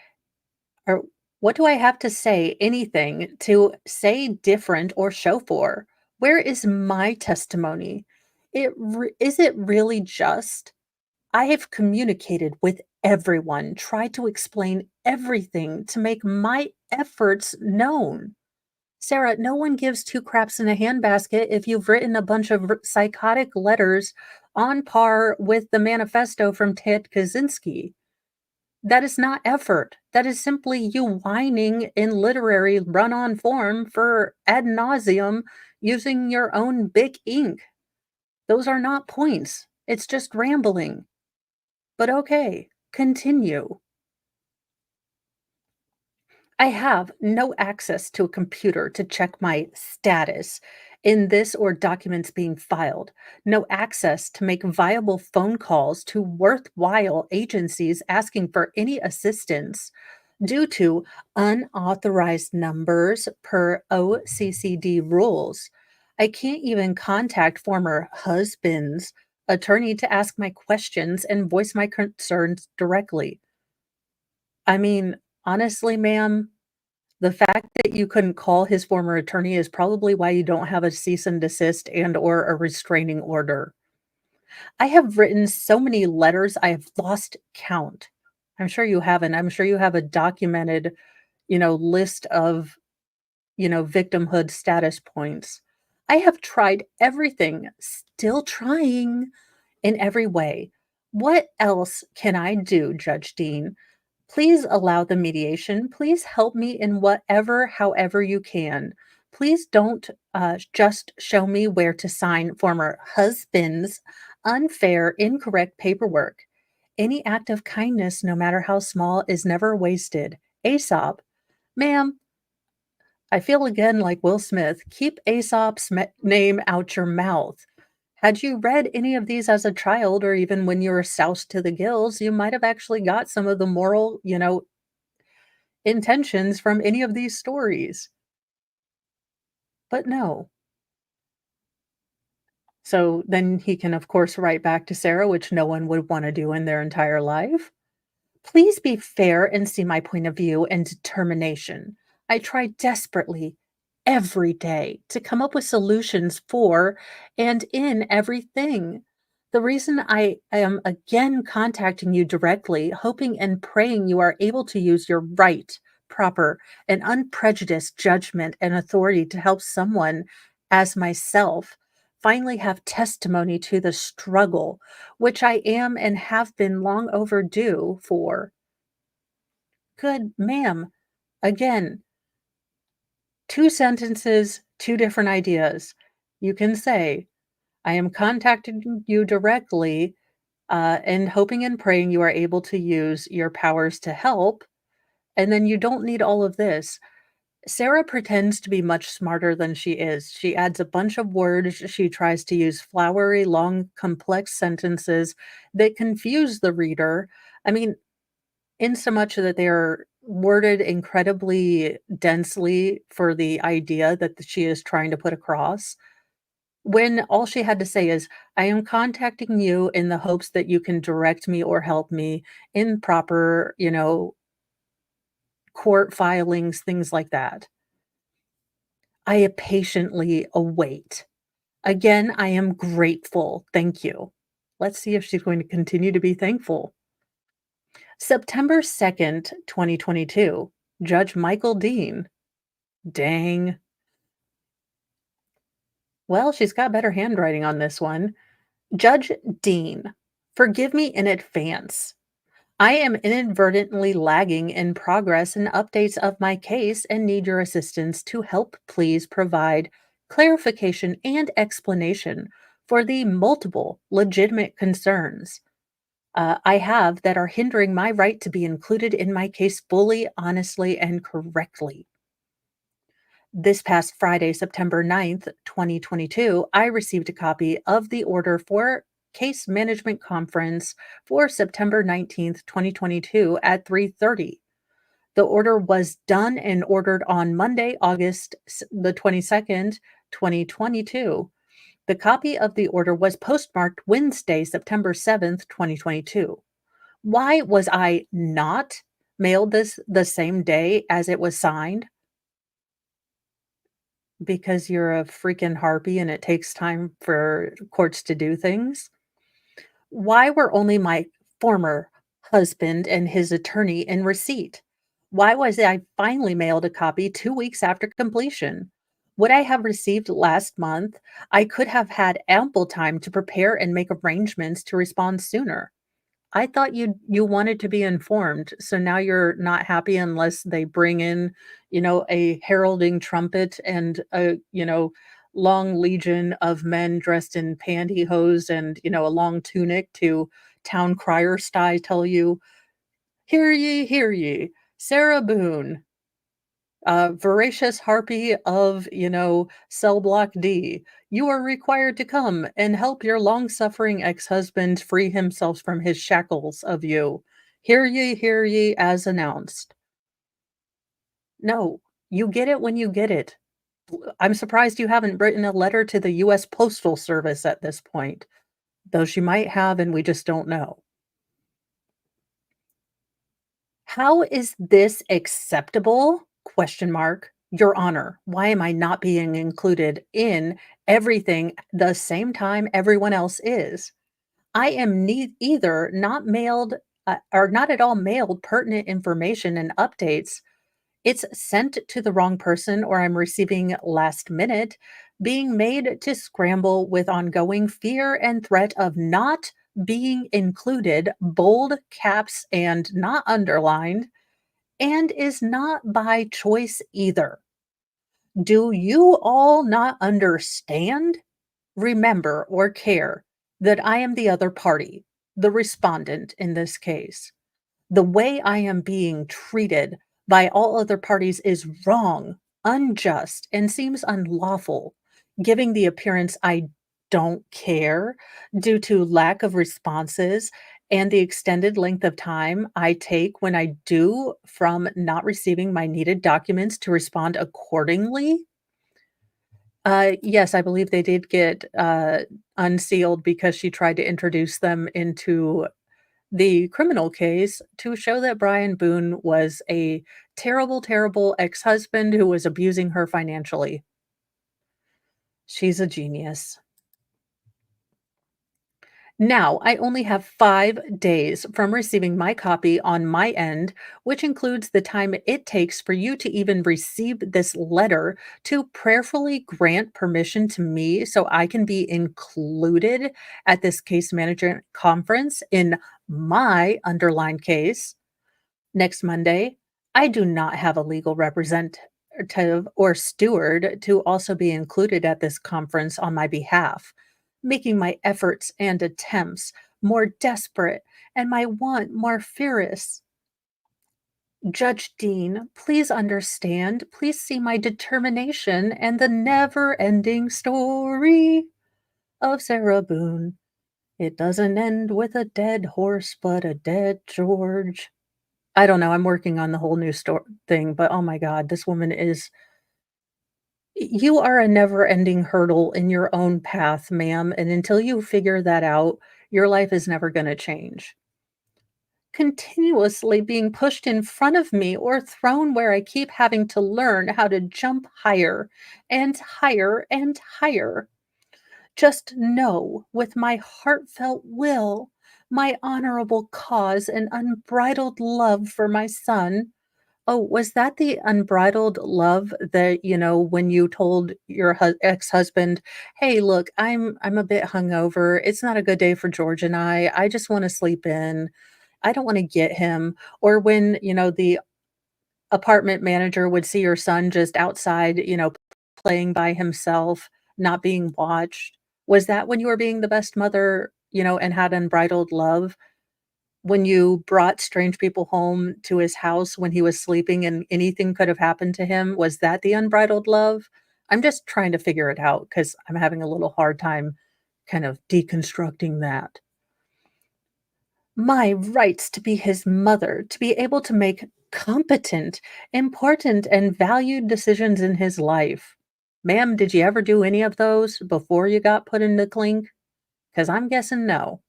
or what do I have to say anything to say different or show for? Where is my testimony? Is it really just? I have communicated with everyone, tried to explain everything to make my efforts known. Sarah, no one gives two craps in a handbasket if you've written a bunch of psychotic letters on par with the manifesto from Ted Kaczynski. That is not effort. That is simply you whining in literary run on form for ad nauseum using your own big ink. Those are not points. It's just rambling. But okay, continue. I have no access to a computer to check my status in this or documents being filed, no access to make viable phone calls to worthwhile agencies asking for any assistance due to unauthorized numbers per OCCD rules. I can't even contact former husband's attorney to ask my questions and voice my concerns directly. I mean, honestly, ma'am, the fact that you couldn't call his former attorney is probably why you don't have a cease and desist and or a restraining order. I have written so many letters, I have lost count. I'm sure you haven't. I'm sure you have a documented, list of, victimhood status points. I have tried everything, still trying in every way. What else can I do, Judge Dean? Please allow the mediation. Please help me in however you can. Please don't just show me where to sign former husband's unfair, incorrect paperwork. Any act of kindness, no matter how small, is never wasted. Aesop, ma'am, I feel again like Will Smith. Keep Aesop's name out your mouth. Had you read any of these as a child, or even when you were soused to the gills, you might have actually got some of the moral, intentions from any of these stories. But no. So then he can, of course, write back to Sarah, which no one would want to do in their entire life. Please be fair and see my point of view and determination. I try desperately every day to come up with solutions for and in everything. The reason I am again contacting you directly, hoping and praying you are able to use your right, proper, and unprejudiced judgment and authority to help someone as myself finally have testimony to the struggle, which I am and have been long overdue for. Good ma'am. Again, 2 sentences, 2 different ideas. You can say, "I am contacting you directly, and hoping and praying you are able to use your powers to help," and then you don't need all of this. Sarah pretends to be much smarter than she is. She adds a bunch of words, she tries to use flowery, long, complex sentences that confuse the reader. I mean, in so much that they're worded incredibly densely for the idea that she is trying to put across, when all she had to say is, "I am contacting you in the hopes that you can direct me or help me in proper, court filings," things like that. I patiently await. Again, I am grateful. Thank you. Let's see if she's going to continue to be thankful. September 2nd, 2022. Judge Michael Dean. Dang. Well, she's got better handwriting on this one. Judge Dean, forgive me in advance. I am inadvertently lagging in progress and updates of my case and need your assistance to help please provide clarification and explanation for the multiple legitimate concerns I have that are hindering my right to be included in my case fully, honestly, and correctly. This past Friday, September 9th, 2022, I received a copy of the order for case management conference for September 19th, 2022 at 3:30. The order was done and ordered on Monday, August the 22nd, 2022. The copy of the order was postmarked Wednesday, September 7th, 2022. Why was I not mailed this the same day as it was signed? Because you're a freaking harpy and it takes time for courts to do things? Why were only my former husband and his attorney in receipt? Why was I finally mailed a copy 2 weeks after completion? Would I have received last month? I could have had ample time to prepare and make arrangements to respond sooner. I thought you wanted to be informed, so now you're not happy unless they bring in, a heralding trumpet and a, long legion of men dressed in pantyhose and, a long tunic to town crier style tell you, hear ye, Sarah Boone, voracious harpy of, cell block D. You are required to come and help your long-suffering ex-husband free himself from his shackles of you. Hear ye, as announced. No, you get it when you get it. I'm surprised you haven't written a letter to the US Postal Service at this point, though she might have and we just don't know. How is this acceptable? Question mark. Your Honor, why am I not being included in everything the same time everyone else is? I am either not mailed or not at all mailed pertinent information and updates. It's sent to the wrong person, or I'm receiving last minute, being made to scramble with ongoing fear and threat of not being included, bold caps and not underlined, and is not by choice either. Do you all not understand, remember, or care that I am the other party, the respondent in this case? The way I am being treated by all other parties is wrong, unjust, and seems unlawful, giving the appearance I don't care due to lack of responses and the extended length of time I take when I do from not receiving my needed documents to respond accordingly. Yes, I believe they did get unsealed because she tried to introduce them into the criminal case to show that Brian Boone was a terrible, terrible ex-husband who was abusing her financially. She's a genius. Now, I only have 5 days from receiving my copy on my end, which includes the time it takes for you to even receive this letter to prayerfully grant permission to me so I can be included at this case management conference in my underlying case next Monday. I do not have a legal representative or steward to also be included at this conference on my behalf, making my efforts and attempts more desperate and my want more furious. Judge Dean, please understand. Please see my determination and the never ending story of Sarah Boone. It doesn't end with a dead horse, but a dead George. I don't know, I'm working on the whole new thing, but oh my god, this woman is you are a never-ending hurdle in your own path, ma'am, and until you figure that out, your life is never gonna change. Continuously being pushed in front of me or thrown where I keep having to learn how to jump higher and higher and higher. Just know with my heartfelt will, my honorable cause, and unbridled love for my son. Oh, was that the unbridled love that, when you told your ex-husband, "Hey, look, I'm a bit hungover. It's not a good day for George and I just wanna sleep in. I don't wanna get him." Or when, the apartment manager would see your son just outside, playing by himself, not being watched. Was that when you were being the best mother, and had unbridled love? When you brought strange people home to his house when he was sleeping and anything could have happened to him, was that the unbridled love? I'm just trying to figure it out because 'cause I'm having a little hard time kind of deconstructing that. My rights to be his mother, to be able to make competent, important, and valued decisions in his life. Ma'am, did you ever do any of those before you got put in the clink? Because I'm guessing no.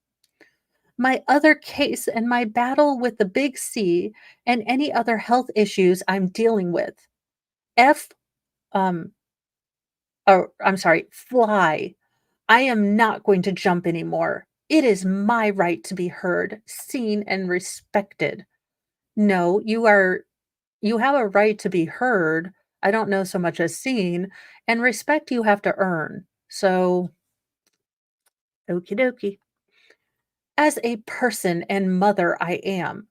My other case and my battle with the big C and any other health issues I'm dealing with. F, um, or I'm sorry, fly. I am not going to jump anymore. It is my right to be heard, seen, and respected. No, you have a right to be heard. I don't know so much as seen, and respect you have to earn. So, okie dokie. As a person and mother I am,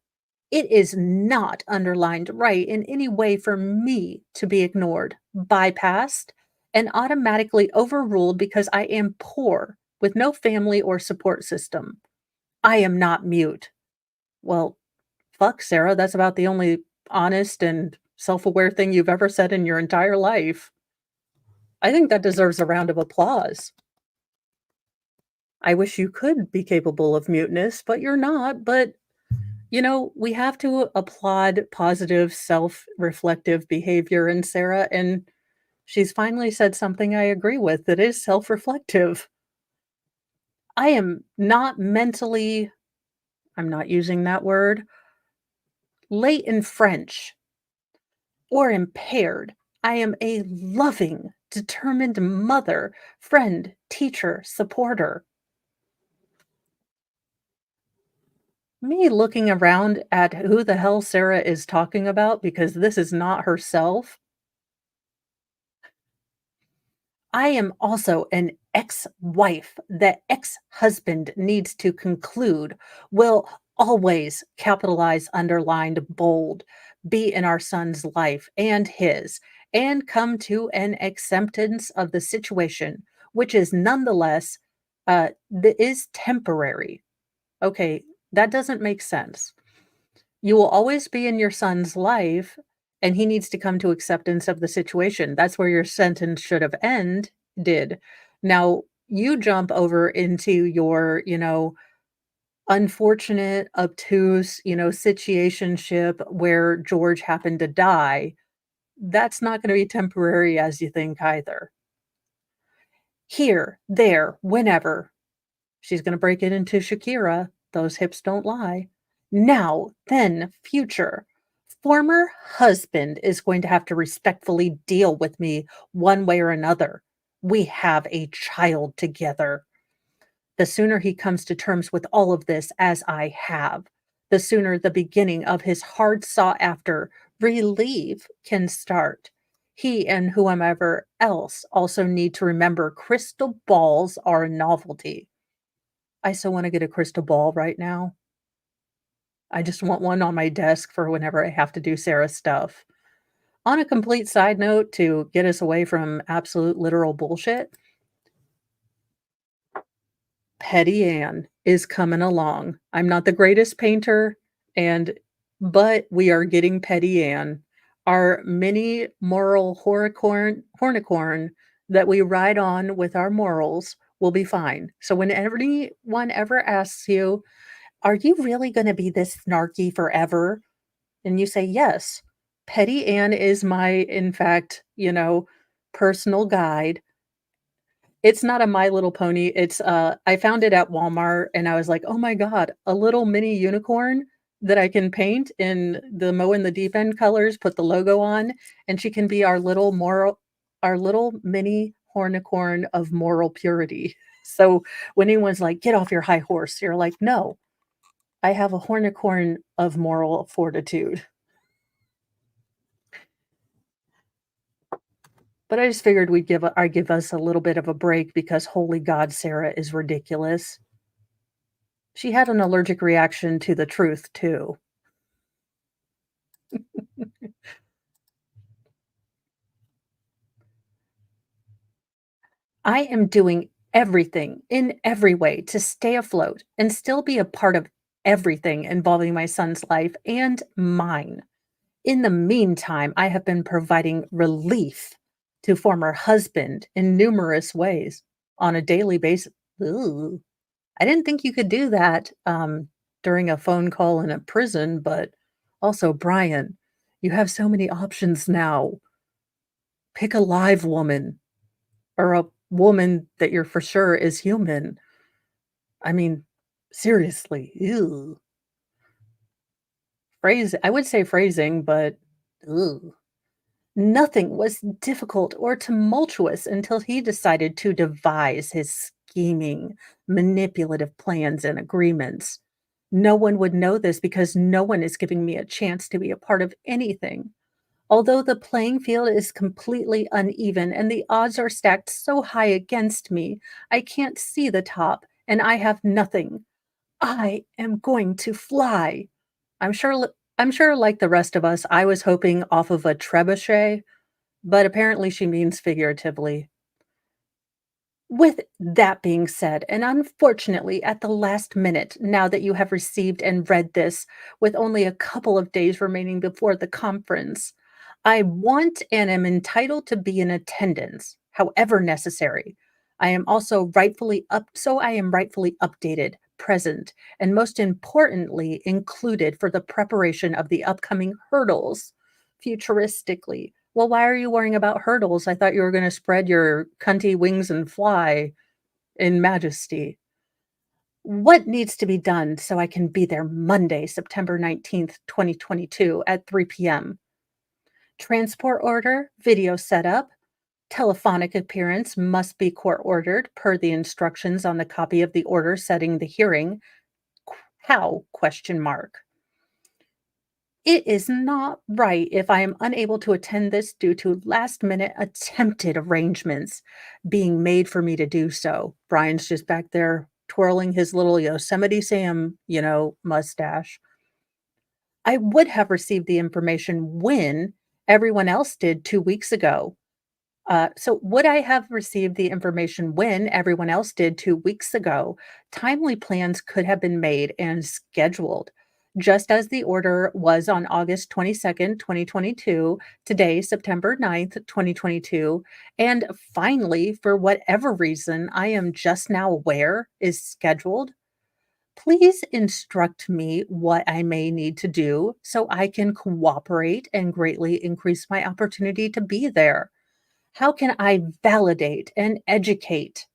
it is not underlined right in any way for me to be ignored, bypassed, and automatically overruled because I am poor with no family or support system. I am not mute. Well, fuck, Sarah, that's about the only honest and self-aware thing you've ever said in your entire life. I think that deserves a round of applause. I wish you could be capable of muteness, but you're not. But, we have to applaud positive self-reflective behavior in Sarah, and she's finally said something I agree with that is self-reflective. I am not mentally I'm not using that word. late in French, or impaired. I am a loving, determined mother, friend, teacher, supporter. Me looking around at who the hell Sarah is talking about because this is not herself. I am also an ex-wife. The ex-husband needs to conclude, will always capitalize, underlined, bold, be in our son's life and his, and come to an acceptance of the situation, which is nonetheless is temporary. Okay, that doesn't make sense. You will always be in your son's life, and he needs to come to acceptance of the situation. That's where your sentence should have ended. Now, you jump over into your, unfortunate, obtuse, situationship where George happened to die. That's not gonna be temporary as you think either. Here, there, whenever. She's gonna break it into Shakira. Those hips don't lie. Now, then, future. Former husband is going to have to respectfully deal with me one way or another. We have a child together. The sooner he comes to terms with all of this, as I have, the sooner the beginning of his hard sought after relief can start. He and whomever else also need to remember crystal balls are a novelty. I so want to get a crystal ball right now. I just want one on my desk for whenever I have to do Sarah's stuff. On a complete side note, to get us away from absolute literal bullshit, Petty Ann is coming along. I'm not the greatest painter, but we are getting Petty Ann, our mini moral hornicorn that we ride on with our morals will be fine. So when anyone ever asks you, "Are you really gonna be this snarky forever?" And you say, "Yes." Petty Ann is my, in fact, personal guide. It's not a My Little Pony, I found it at Walmart and I was like, "Oh my god, a little mini unicorn that I can paint in the Mow in the Deep End colors, put the logo on, and she can be our little mini hornicorn of moral purity." So when anyone's like, "Get off your high horse," you're like, "No, I have a hornicorn of moral fortitude." But I just figured I'd give us a little bit of a break because holy god, Sarah is ridiculous. She had an allergic reaction to the truth too. I am doing everything in every way to stay afloat and still be a part of everything involving my son's life and mine. In the meantime, I have been providing relief to former husband in numerous ways on a daily basis. Ooh, I didn't think you could do that during a phone call in a prison, but also, Brian, you have so many options now. Pick a live woman or a woman that you're for sure is human. I mean, seriously, ew. I would say phrasing, but ew. Nothing was difficult or tumultuous until he decided to devise his scheming, manipulative plans and agreements. No one would know this because no one is giving me a chance to be a part of anything. Although the playing field is completely uneven and the odds are stacked so high against me, I can't see the top and I have nothing. I am going to fly. I'm sure like the rest of us, I was hoping off of a trebuchet, but apparently she means figuratively. With that being said, and unfortunately at the last minute, now that you have received and read this with only a couple of days remaining before the conference, I want and am entitled to be in attendance, however necessary. I am rightfully updated, present, and most importantly, included for the preparation of the upcoming hurdles futuristically. Well, why are you worrying about hurdles? I thought you were going to spread your cunty wings and fly in majesty. What needs to be done so I can be there Monday, September 19th, 2022 at 3 p.m.? Transport order, video setup, telephonic appearance must be court ordered per the instructions on the copy of the order setting the hearing. How? Question mark. It is not right if I am unable to attend this due to last-minute attempted arrangements being made for me to do so. Brian's just back there twirling his little Yosemite Sam, mustache. I would have received the information when everyone else did 2 weeks ago. So would I have received the information when everyone else did 2 weeks ago? Timely plans could have been made and scheduled. Just as the order was on August 22nd, 2022, today, September 9th, 2022, and finally, for whatever reason I am just now aware is scheduled, please instruct me what I may need to do so I can cooperate and greatly increase my opportunity to be there. How can I validate and educate?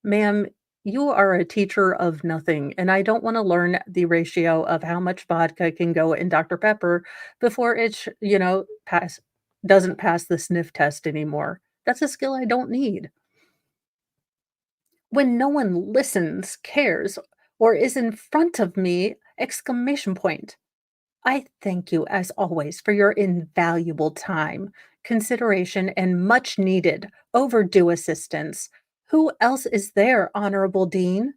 Ma'am, you are a teacher of nothing, and I don't want to learn the ratio of how much vodka can go in Dr. Pepper before doesn't pass the sniff test anymore. That's a skill I don't need. When no one listens, cares, or is in front of me, exclamation point. I thank you, as always, for your invaluable time, consideration, and much needed, overdue assistance. Who else is there, Honorable Dean?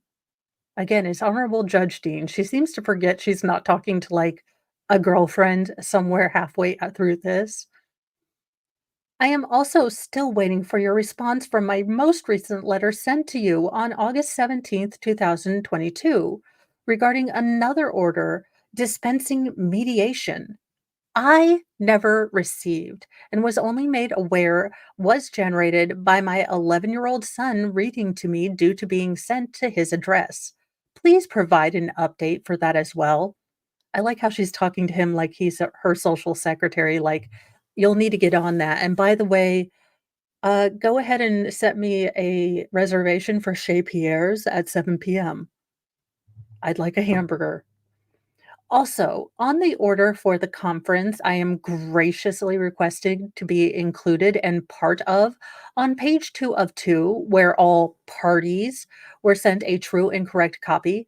Again, it's Honorable Judge Dean. She seems to forget she's not talking to like a girlfriend somewhere halfway through this. I am also still waiting for your response from my most recent letter sent to you on August 17th, 2022, regarding another order dispensing mediation. I never received and was only made aware was generated by my 11-year-old son reading to me due to being sent to his address. Please provide an update for that as well. I like how she's talking to him like he's her social secretary, like, you'll need to get on that. And by the way, go ahead and set me a reservation for Chez Pierre's at 7 p.m. I'd like a hamburger. Also, on the order for the conference, I am graciously requesting to be included and part of on page 2 of 2, where all parties were sent a true and correct copy.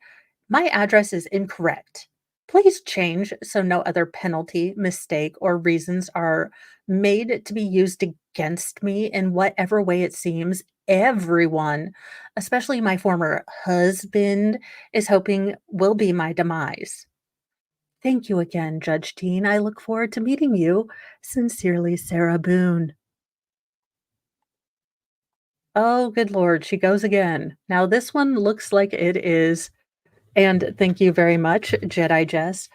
My address is incorrect. Please change so no other penalty, mistake, or reasons are made to be used against me in whatever way it seems. Everyone, especially my former husband, is hoping will be my demise. Thank you again, Judge Dean. I look forward to meeting you. Sincerely, Sarah Boone. Oh, good Lord, she goes again. Now, this one looks like it is, and thank you very much, Jedi Jess.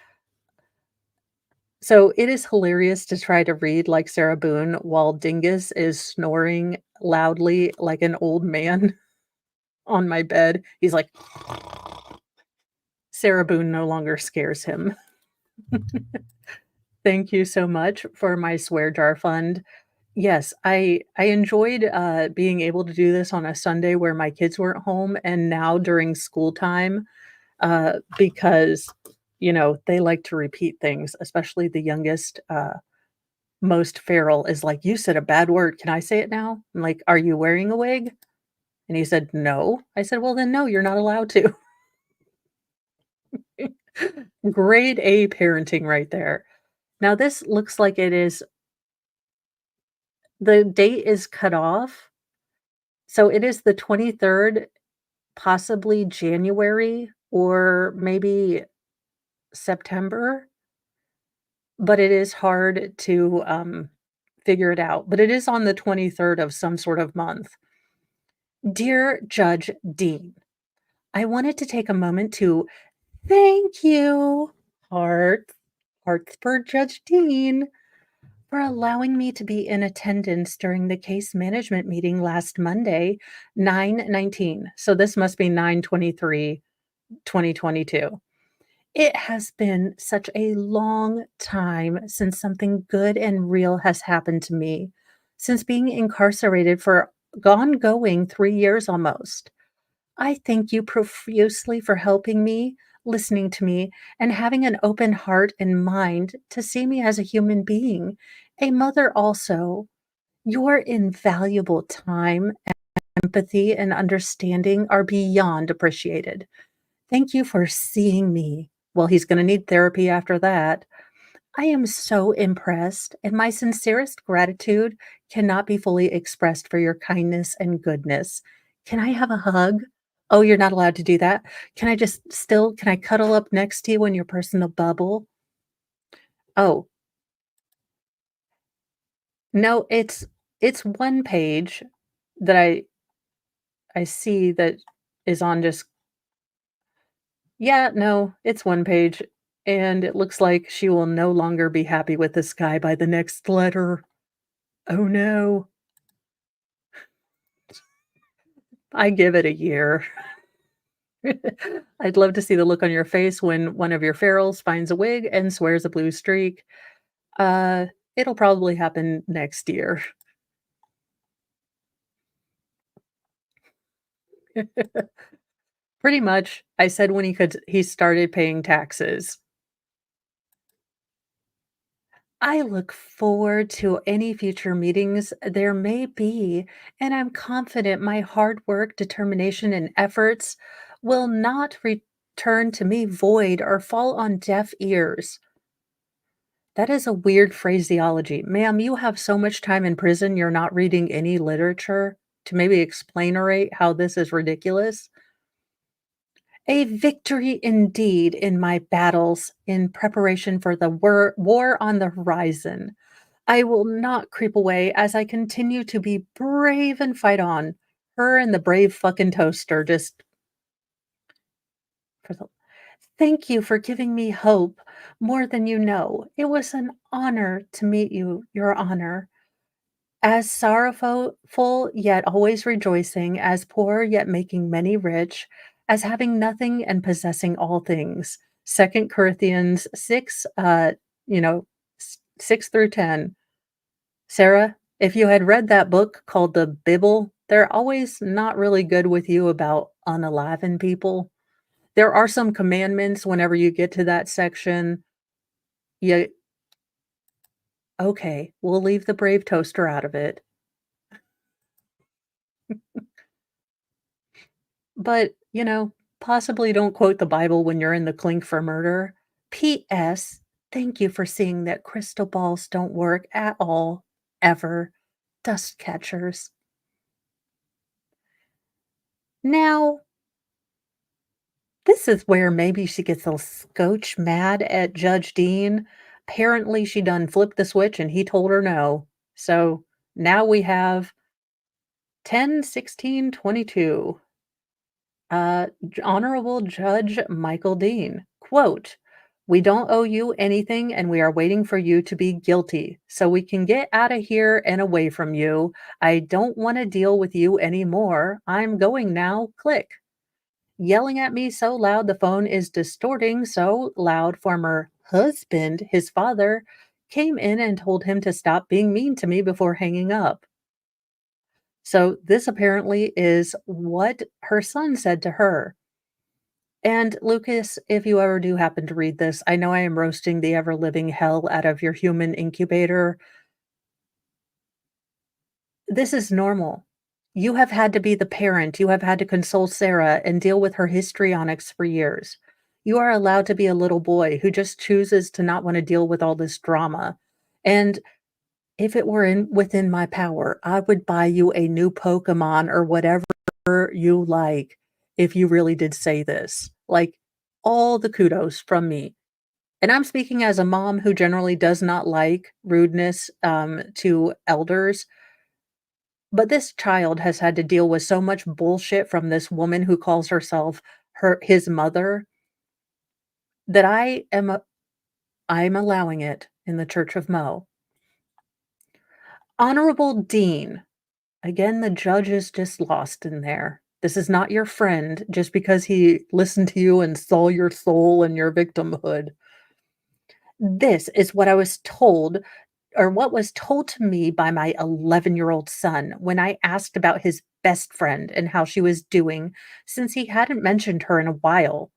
So it is hilarious to try to read like Sarah Boone while Dingus is snoring loudly like an old man on my bed. He's like, Sarah Boone no longer scares him. Thank you so much for my swear jar fund. Yes, I enjoyed, being able to do this on a Sunday where my kids weren't home, and now during school time, because, they like to repeat things, especially the youngest, most feral is like, "You said a bad word, can I say it now?" I'm like, "Are you wearing a wig?" And he said, "No." I said, "Well, then no, you're not allowed to." Grade A parenting right there. Now this looks like it is the date is cut off, so it is the 23rd, possibly January or maybe September, but it is hard to, figure it out, but it is on the 23rd of some sort of month. Dear Judge Dean, I wanted to take a moment to thank you, hearts for Judge Dean, for allowing me to be in attendance during the case management meeting last Monday, 9/19. So this must be 9/23, 2022. It has been such a long time since something good and real has happened to me, since being incarcerated for ongoing 3 years almost. I thank you profusely for helping me, listening to me, and having an open heart and mind to see me as a human being, a mother also. Your invaluable time, empathy, and understanding are beyond appreciated. Thank you for seeing me. Well, he's going to need therapy after that. I am so impressed, and my sincerest gratitude cannot be fully expressed for your kindness and goodness. Can I have a hug? Oh, you're not allowed to do that. Can I cuddle up next to you in your personal bubble? Oh, no, it's one page that I see that is on just yeah, no, it's one page, and it looks like she will no longer be happy with this guy by the next letter. Oh, no. I give it a year. I'd love to see the look on your face when one of your ferals finds a wig and swears a blue streak. Uh, it'll probably happen next year. Pretty much, I said when he started paying taxes. I look forward to any future meetings there may be, and I'm confident my hard work, determination, and efforts will not return to me void or fall on deaf ears. That is a weird phraseology. Ma'am, you have so much time in prison, you're not reading any literature to maybe explanate how this is ridiculous? A victory indeed in my battles in preparation for the war on the horizon. I will not creep away as I continue to be brave and fight on. Her and the brave fucking toaster just for the thank you for giving me hope more than you know. It was an honor to meet you, Your Honor. As sorrowful yet always rejoicing, as poor yet making many rich, as having nothing and possessing all things. Second Corinthians 6, 6 through 10. Sarah, if you had read that book called the Bible, they're always not really good with you about unaliven people. There are some commandments whenever you get to that section. You okay, we'll leave the brave toaster out of it. But, possibly don't quote the Bible when you're in the clink for murder. P.S. Thank you for seeing that crystal balls don't work at all, ever. Dust catchers. Now, this is where maybe she gets a scotch mad at Judge Dean. Apparently, she done flipped the switch and he told her no. So now we have 10-16-22. Honorable Judge Michael Dean, quote, "We don't owe you anything and we are waiting for you to be guilty so we can get out of here and away from you. I don't want to deal with you anymore. I'm going now. Click. Yelling at me so loud the phone is distorting so loud former husband, his father, came in and told him to stop being mean to me before hanging up." So this apparently is what her son said to her. And Lucas, if you ever do happen to read this, I know I am roasting the ever living hell out of your human incubator. This is normal. You have had to be the parent. You have had to console Sarah and deal with her histrionics for years. You are allowed to be a little boy who just chooses to not want to deal with all this drama. And if it were within my power, I would buy you a new Pokemon or whatever you like if you really did say this. Like, all the kudos from me. And I'm speaking as a mom who generally does not like rudeness to elders. But this child has had to deal with so much bullshit from this woman who calls herself his mother that I'm allowing it in the Church of Mo. Honorable Dean. Again, the judge is just lost in there. This is not your friend just because he listened to you and saw your soul and your victimhood. This is what I was told, or what was told to me by my 11-year-old son when I asked about his best friend and how she was doing since he hadn't mentioned her in a while.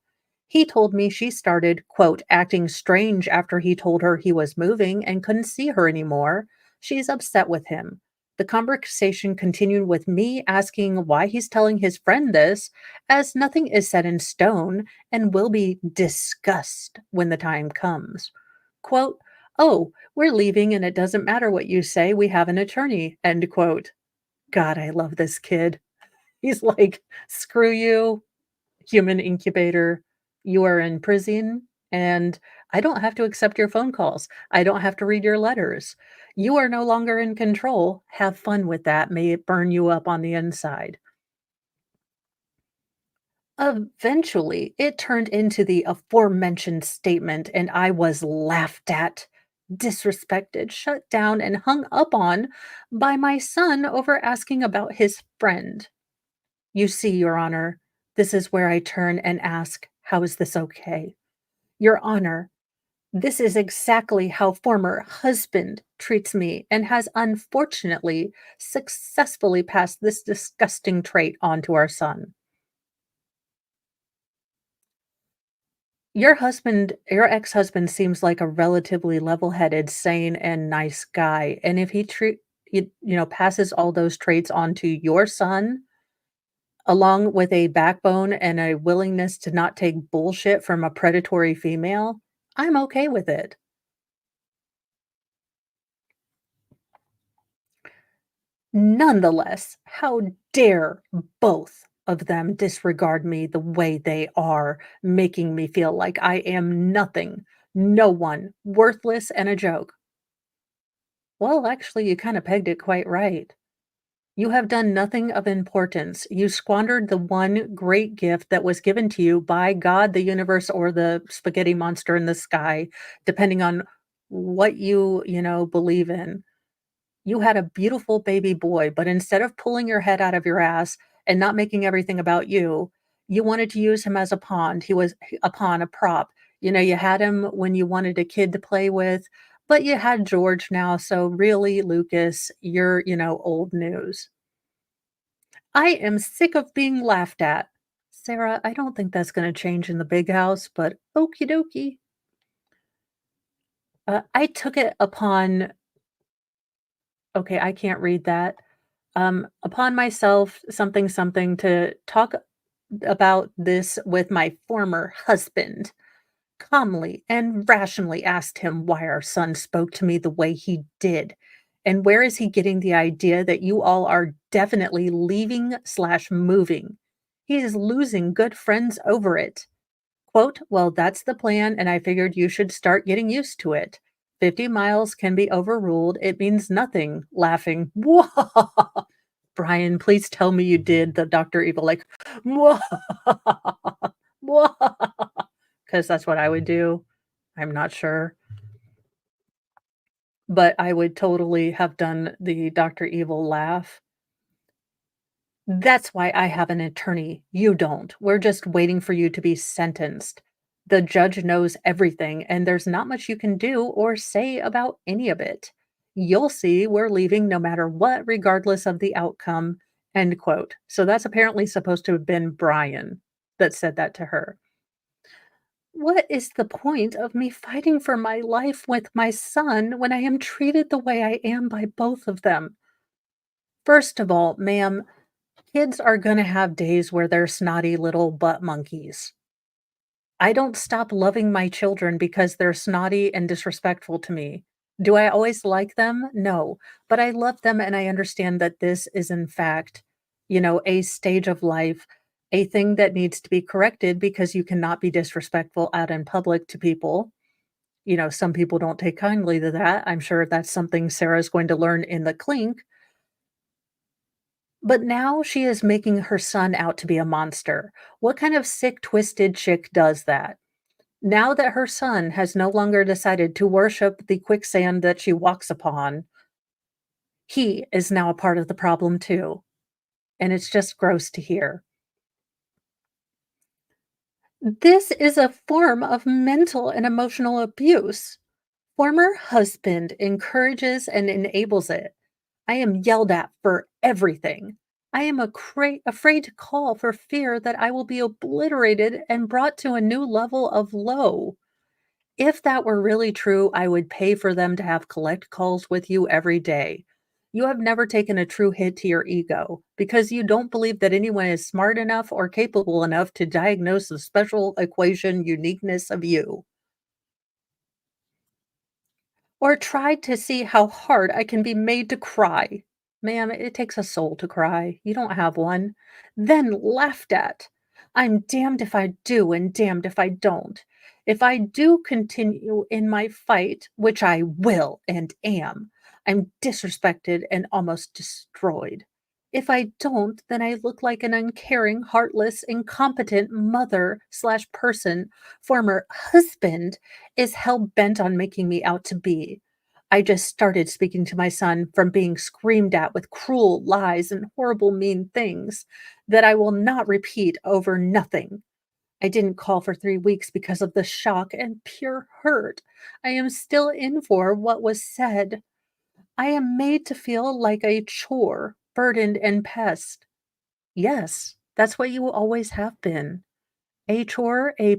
He told me she started, quote, acting strange after he told her he was moving and couldn't see her anymore. She's upset with him. The conversation continued with me asking why he's telling his friend this, as nothing is set in stone and will be discussed when the time comes. Quote, "Oh, we're leaving and it doesn't matter what you say, we have an attorney," end quote. God, I love this kid. He's like, screw you, human incubator. You are in prison, and I don't have to accept your phone calls. I don't have to read your letters. You are no longer in control. Have fun with that. May it burn you up on the inside. Eventually, it turned into the aforementioned statement, and I was laughed at, disrespected, shut down, and hung up on by my son over asking about his friend. You see, Your Honor, this is where I turn and ask, how is this okay? Your Honor, this is exactly how former husband treats me and has unfortunately successfully passed this disgusting trait on to our son. Your ex-husband seems like a relatively level-headed, sane, and nice guy, and if he passes all those traits on to your son, along with a backbone and a willingness to not take bullshit from a predatory female, I'm okay with it. Nonetheless, how dare both of them disregard me the way they are, making me feel like I am nothing, no one, worthless, and a joke. Well, actually, you kind of pegged it quite right. You have done nothing of importance. You squandered the one great gift that was given to you by God, the universe, or the spaghetti monster in the sky, depending on what you believe in. You had a beautiful baby boy, but instead of pulling your head out of your ass and not making everything about you, you wanted to use him as a pawn. He was a pawn, a prop. You had him when you wanted a kid to play with, but you had George now. So really, Lucas, you're old news. I am sick of being laughed at. Sarah, I don't think that's going to change in the big house, but okie dokie. I took it upon, okay, I can't read that. Upon myself, something, something, to talk about this with my former husband, calmly and rationally asked him why our son spoke to me the way he did. And where is he getting the idea that you all are definitely leaving/moving? He is losing good friends over it. Quote, "Well, that's the plan, and I figured you should start getting used to it. 50 miles can be overruled. It means nothing." Laughing. Brian, please tell me you did the Dr. Evil, like, because that's what I would do. I'm not sure. But I would totally have done the Dr. Evil laugh. That's why I have an attorney. You don't. We're just waiting for you to be sentenced. The judge knows everything, and there's not much you can do or say about any of it. You'll see we're leaving no matter what, regardless of the outcome. End quote. So that's apparently supposed to have been Brian that said that to her. What is the point of me fighting for my life with my son when I am treated the way I am by both of them? First of all, ma'am, kids are gonna have days where they're snotty little butt monkeys. I don't stop loving my children because they're snotty and disrespectful to me. Do I always like them? No, but I love them and I understand that this is in fact, a stage of life, a thing that needs to be corrected because you cannot be disrespectful out in public to people. Some people don't take kindly to that. I'm sure that's something Sarah's going to learn in the clink. But now she is making her son out to be a monster. What kind of sick, twisted chick does that? Now that her son has no longer decided to worship the quicksand that she walks upon, he is now a part of the problem too. And it's just gross to hear. This is a form of mental and emotional abuse. Former husband encourages and enables it. I am yelled at for everything. I am afraid to call for fear that I will be obliterated and brought to a new level of low. If that were really true, I would pay for them to have collect calls with you every day. You have never taken a true hit to your ego because you don't believe that anyone is smart enough or capable enough to diagnose the special equation uniqueness of you. Or tried to see how hard I can be made to cry. Ma'am, it takes a soul to cry. You don't have one. Then laughed at. I'm damned if I do and damned if I don't. If I do continue in my fight, which I will and am, I'm disrespected and almost destroyed. If I don't, then I look like an uncaring, heartless, incompetent mother slash person, former husband is hell bent on making me out to be. I just started speaking to my son from being screamed at with cruel lies and horrible, mean things that I will not repeat over nothing. I didn't call for 3 weeks because of the shock and pure hurt I am still in for what was said. I am made to feel like a chore, burdened, and pest. Yes, that's what you always have been. A chore, a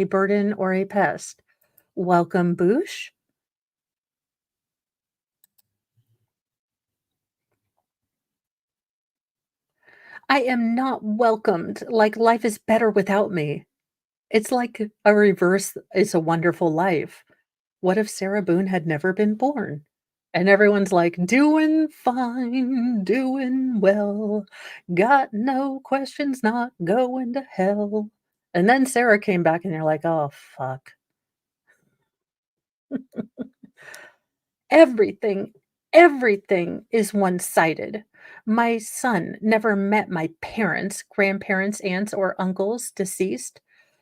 burden, or a pest. Welcome, Boosh. I am not welcomed, like life is better without me. It's like a reverse It's a Wonderful Life. What if Sarah Boone had never been born? And everyone's like, doing fine, doing well, got no questions, not going to hell. And then Sarah came back and you're like, oh, fuck. Everything, everything is one-sided. My son never met my parents, grandparents, aunts, or uncles, deceased.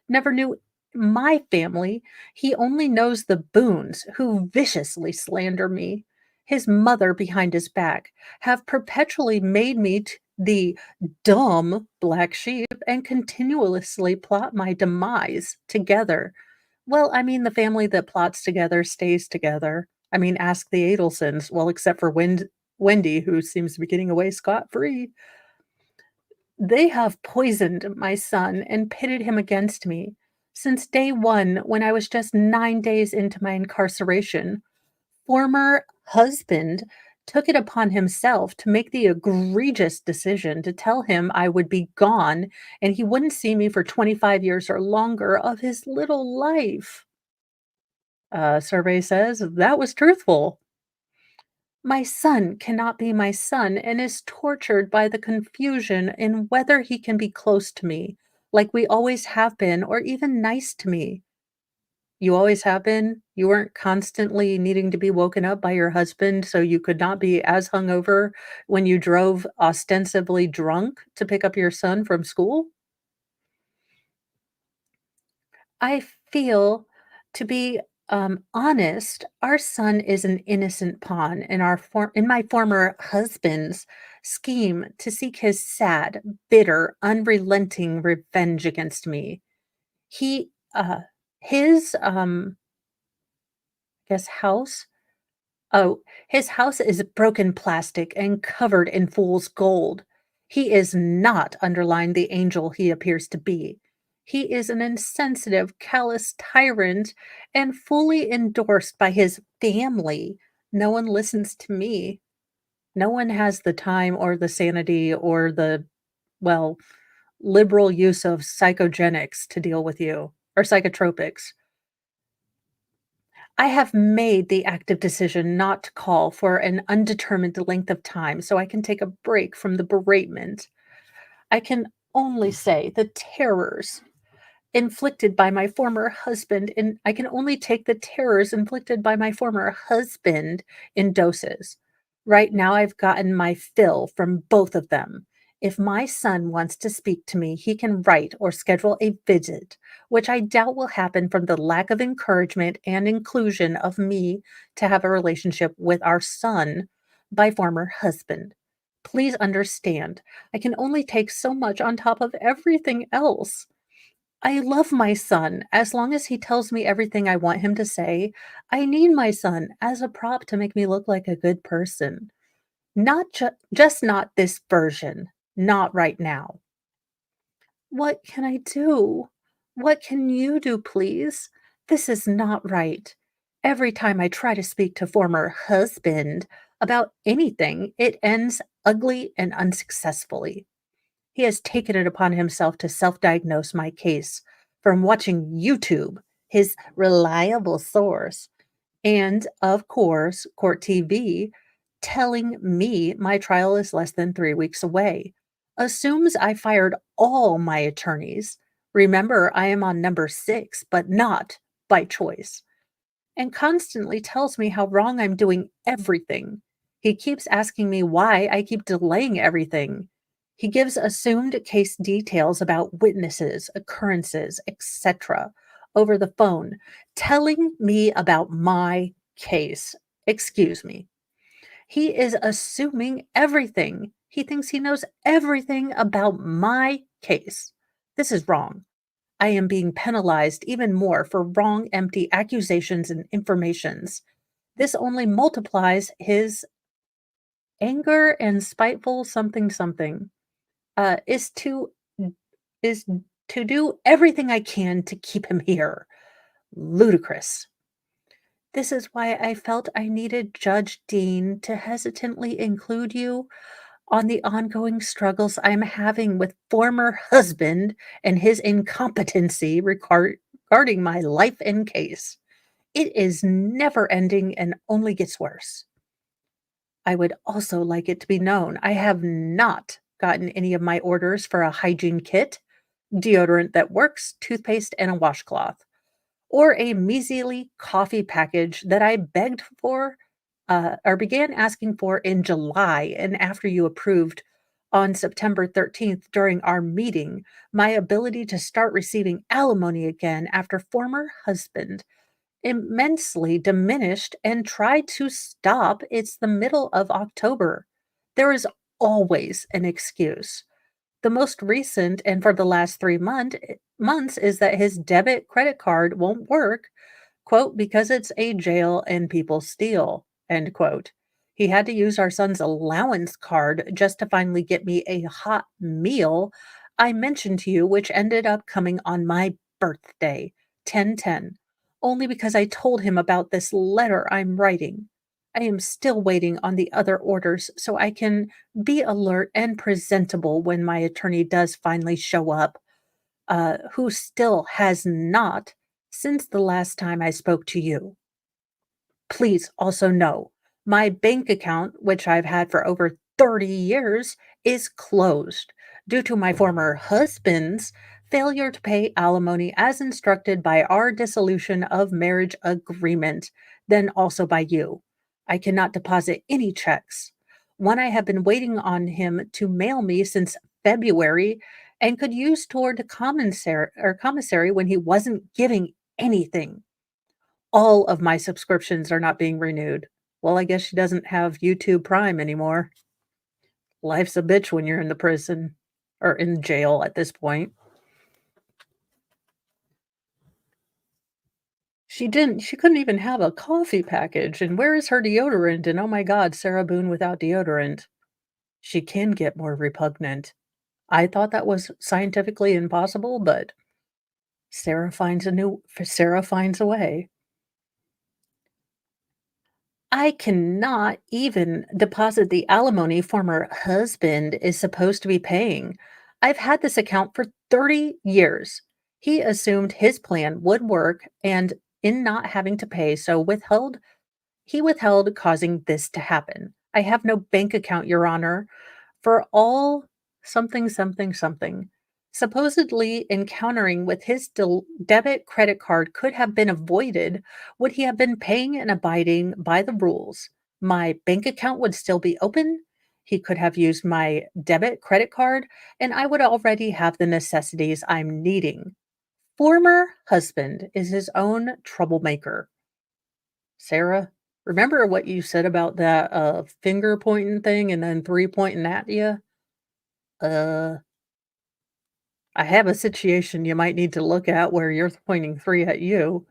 Never knew my family. He only knows the Boones, who viciously slander me. His mother behind his back have perpetually made me the dumb black sheep and continuously plot my demise together. Well, I mean, the family that plots together stays together. I mean, ask the Adelsons. Well, except for Wendy, who seems to be getting away scot-free. They have poisoned my son and pitted him against me. Since day one, when I was just 9 days into my incarceration, former husband took it upon himself to make the egregious decision to tell him I would be gone and he wouldn't see me for 25 years or longer of his little life. Survey says that was truthful. My son cannot be my son and is tortured by the confusion in whether he can be close to me, like we always have been, or even nice to me. You always have been? You weren't constantly needing to be woken up by your husband so you could not be as hungover when you drove ostensibly drunk to pick up your son from school? I feel, to be, honest, our son is an innocent pawn in my former husband's scheme to seek his sad, bitter, unrelenting revenge against me. He, his, I guess house Oh, his house is broken plastic and covered in fool's gold. He is not underlined the angel he appears to be. He is an insensitive, callous tyrant and fully endorsed by his family. No one listens to me. No one has the time or the sanity or the, well, liberal use of psychogenics to deal with you or psychotropics. I have made the active decision not to call for an undetermined length of time so I can take a break from the beratement. I can only say the terrors inflicted by my former husband, and I can only take the terrors inflicted by my former husband in doses. Right now, I've gotten my fill from both of them. If my son wants to speak to me, he can write or schedule a visit, which I doubt will happen from the lack of encouragement and inclusion of me to have a relationship with our son by former husband. Please understand, I can only take so much on top of everything else. I love my son as long as he tells me everything I want him to say. I need my son as a prop to make me look like a good person. Just not this version. Not right now. What can I do? What can you do, please? This is not right. Every time I try to speak to former husband about anything, it ends ugly and unsuccessfully. He has taken it upon himself to self diagnose my case from watching YouTube, his reliable source, and of course, Court TV, telling me my trial is less than 3 weeks away. Assumes I fired all my attorneys. Remember, I am on number 6, but not by choice, and constantly tells me how wrong I'm doing everything. He keeps asking me why I keep delaying everything. He gives assumed case details about witnesses, occurrences, etc. over the phone, telling me about my case. Excuse me. He is assuming everything. He thinks he knows everything about my case. This is wrong. I am being penalized even more for wrong, empty accusations and informations. This only multiplies his anger and spiteful something something. Is to do everything I can to keep him here. Ludicrous. This is why I felt I needed Judge Dean to hesitantly include you on the ongoing struggles I'm having with former husband and his incompetency regarding my life and case. It is never ending and only gets worse. I would also like it to be known I have not gotten any of my orders for a hygiene kit, deodorant that works, toothpaste, and a washcloth, or a measly coffee package that I begged for or began asking for in July and after you approved on September 13th during our meeting my ability to start receiving alimony again after former husband immensely diminished and tried to stop. It's the middle of October. There is always an excuse. The most recent and for the last 3 months is that his debit credit card won't work, quote, because it's a jail and people steal, end quote. He had to use our son's allowance card just to finally get me a hot meal I mentioned to you, which ended up coming on my birthday, 10/10, only because I told him about this letter I'm writing. I am still waiting on the other orders so I can be alert and presentable when my attorney does finally show up, who still has not since the last time I spoke to you. Please also know my bank account, which I've had for over 30 years, is closed due to my former husband's failure to pay alimony as instructed by our dissolution of marriage agreement, then also by you. I cannot deposit any checks. One I have been waiting on him to mail me since February and could use toward the commissary when he wasn't giving anything. All of my subscriptions are not being renewed. Well, I guess she doesn't have YouTube Prime anymore. Life's a bitch when you're in the prison or in jail at this point. She couldn't even have a coffee package. And where is her deodorant? And oh my God, Sarah Boone without deodorant. She can get more repugnant. I thought that was scientifically impossible, but Sarah finds a way. I cannot even deposit the alimony former husband is supposed to be paying. I've had this account for 30 years. He assumed his plan would work and in not having to pay, so he withheld causing this to happen. I have no bank account, Your Honor, for all something, something, something. Supposedly encountering with his debit credit card could have been avoided would he have been paying and abiding by the rules. My bank account would still be open. He could have used my debit credit card, and I would already have the necessities I'm needing. Former husband is his own troublemaker. Sarah, remember what you said about that finger pointing thing and then 3 pointing at you? Uh, I have a situation you might need to look at where you're pointing 3 at you.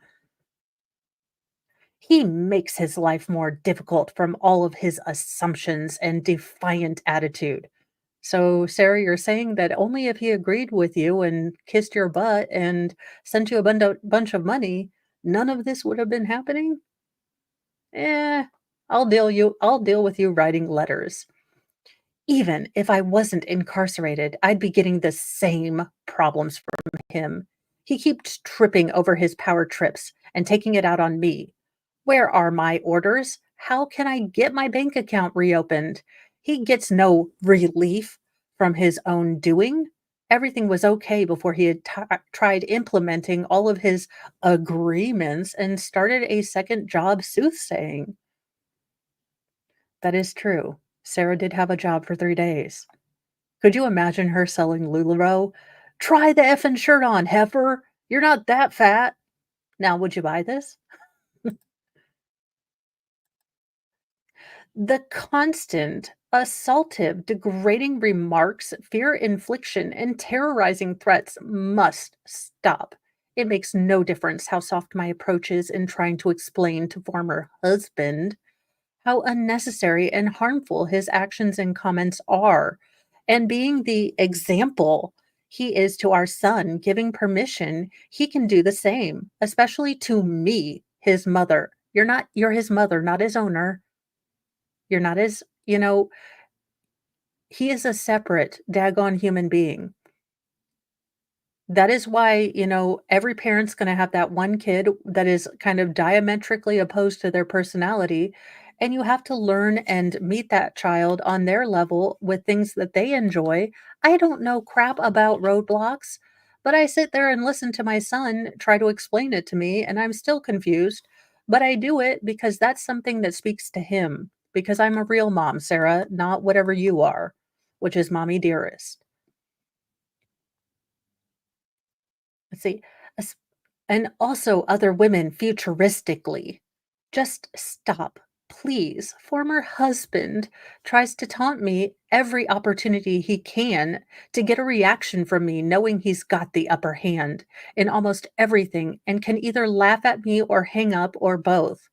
He makes his life more difficult from all of his assumptions and defiant attitude. So, Sarah, you're saying that only if he agreed with you and kissed your butt and sent you a bunch of money, none of this would have been happening? Eh, I'll deal with you writing letters. Even if I wasn't incarcerated, I'd be getting the same problems from him. He keeps tripping over his power trips and taking it out on me. Where are my orders? How can I get my bank account reopened? He gets no relief from his own doing. Everything was okay before he had tried implementing all of his agreements and started a second job soothsaying. That is true. Sarah did have a job for 3 days. Could you imagine her selling LuLaRoe? "Try the effing shirt on, heifer. You're not that fat." Now, would you buy this? The constant, assaultive, degrading remarks, fear infliction, and terrorizing threats must stop. It makes no difference how soft my approach is in trying to explain to former husband how unnecessary and harmful his actions and comments are. And being the example he is to our son, giving permission, he can do the same, especially to me, his mother. You're his mother, not his owner. You're not his, he is a separate, daggone human being. That is why, every parent's gonna have that one kid that is kind of diametrically opposed to their personality, and you have to learn and meet that child on their level with things that they enjoy. I don't know crap about roadblocks, but I sit there and listen to my son try to explain it to me, and I'm still confused, but I do it because that's something that speaks to him, because I'm a real mom, Sarah, not whatever you are, which is mommy dearest. Let's see. as- And also other women futuristically. Just stop, please. Former husband tries to taunt me every opportunity he can to get a reaction from me, knowing he's got the upper hand in almost everything and can either laugh at me or hang up or both.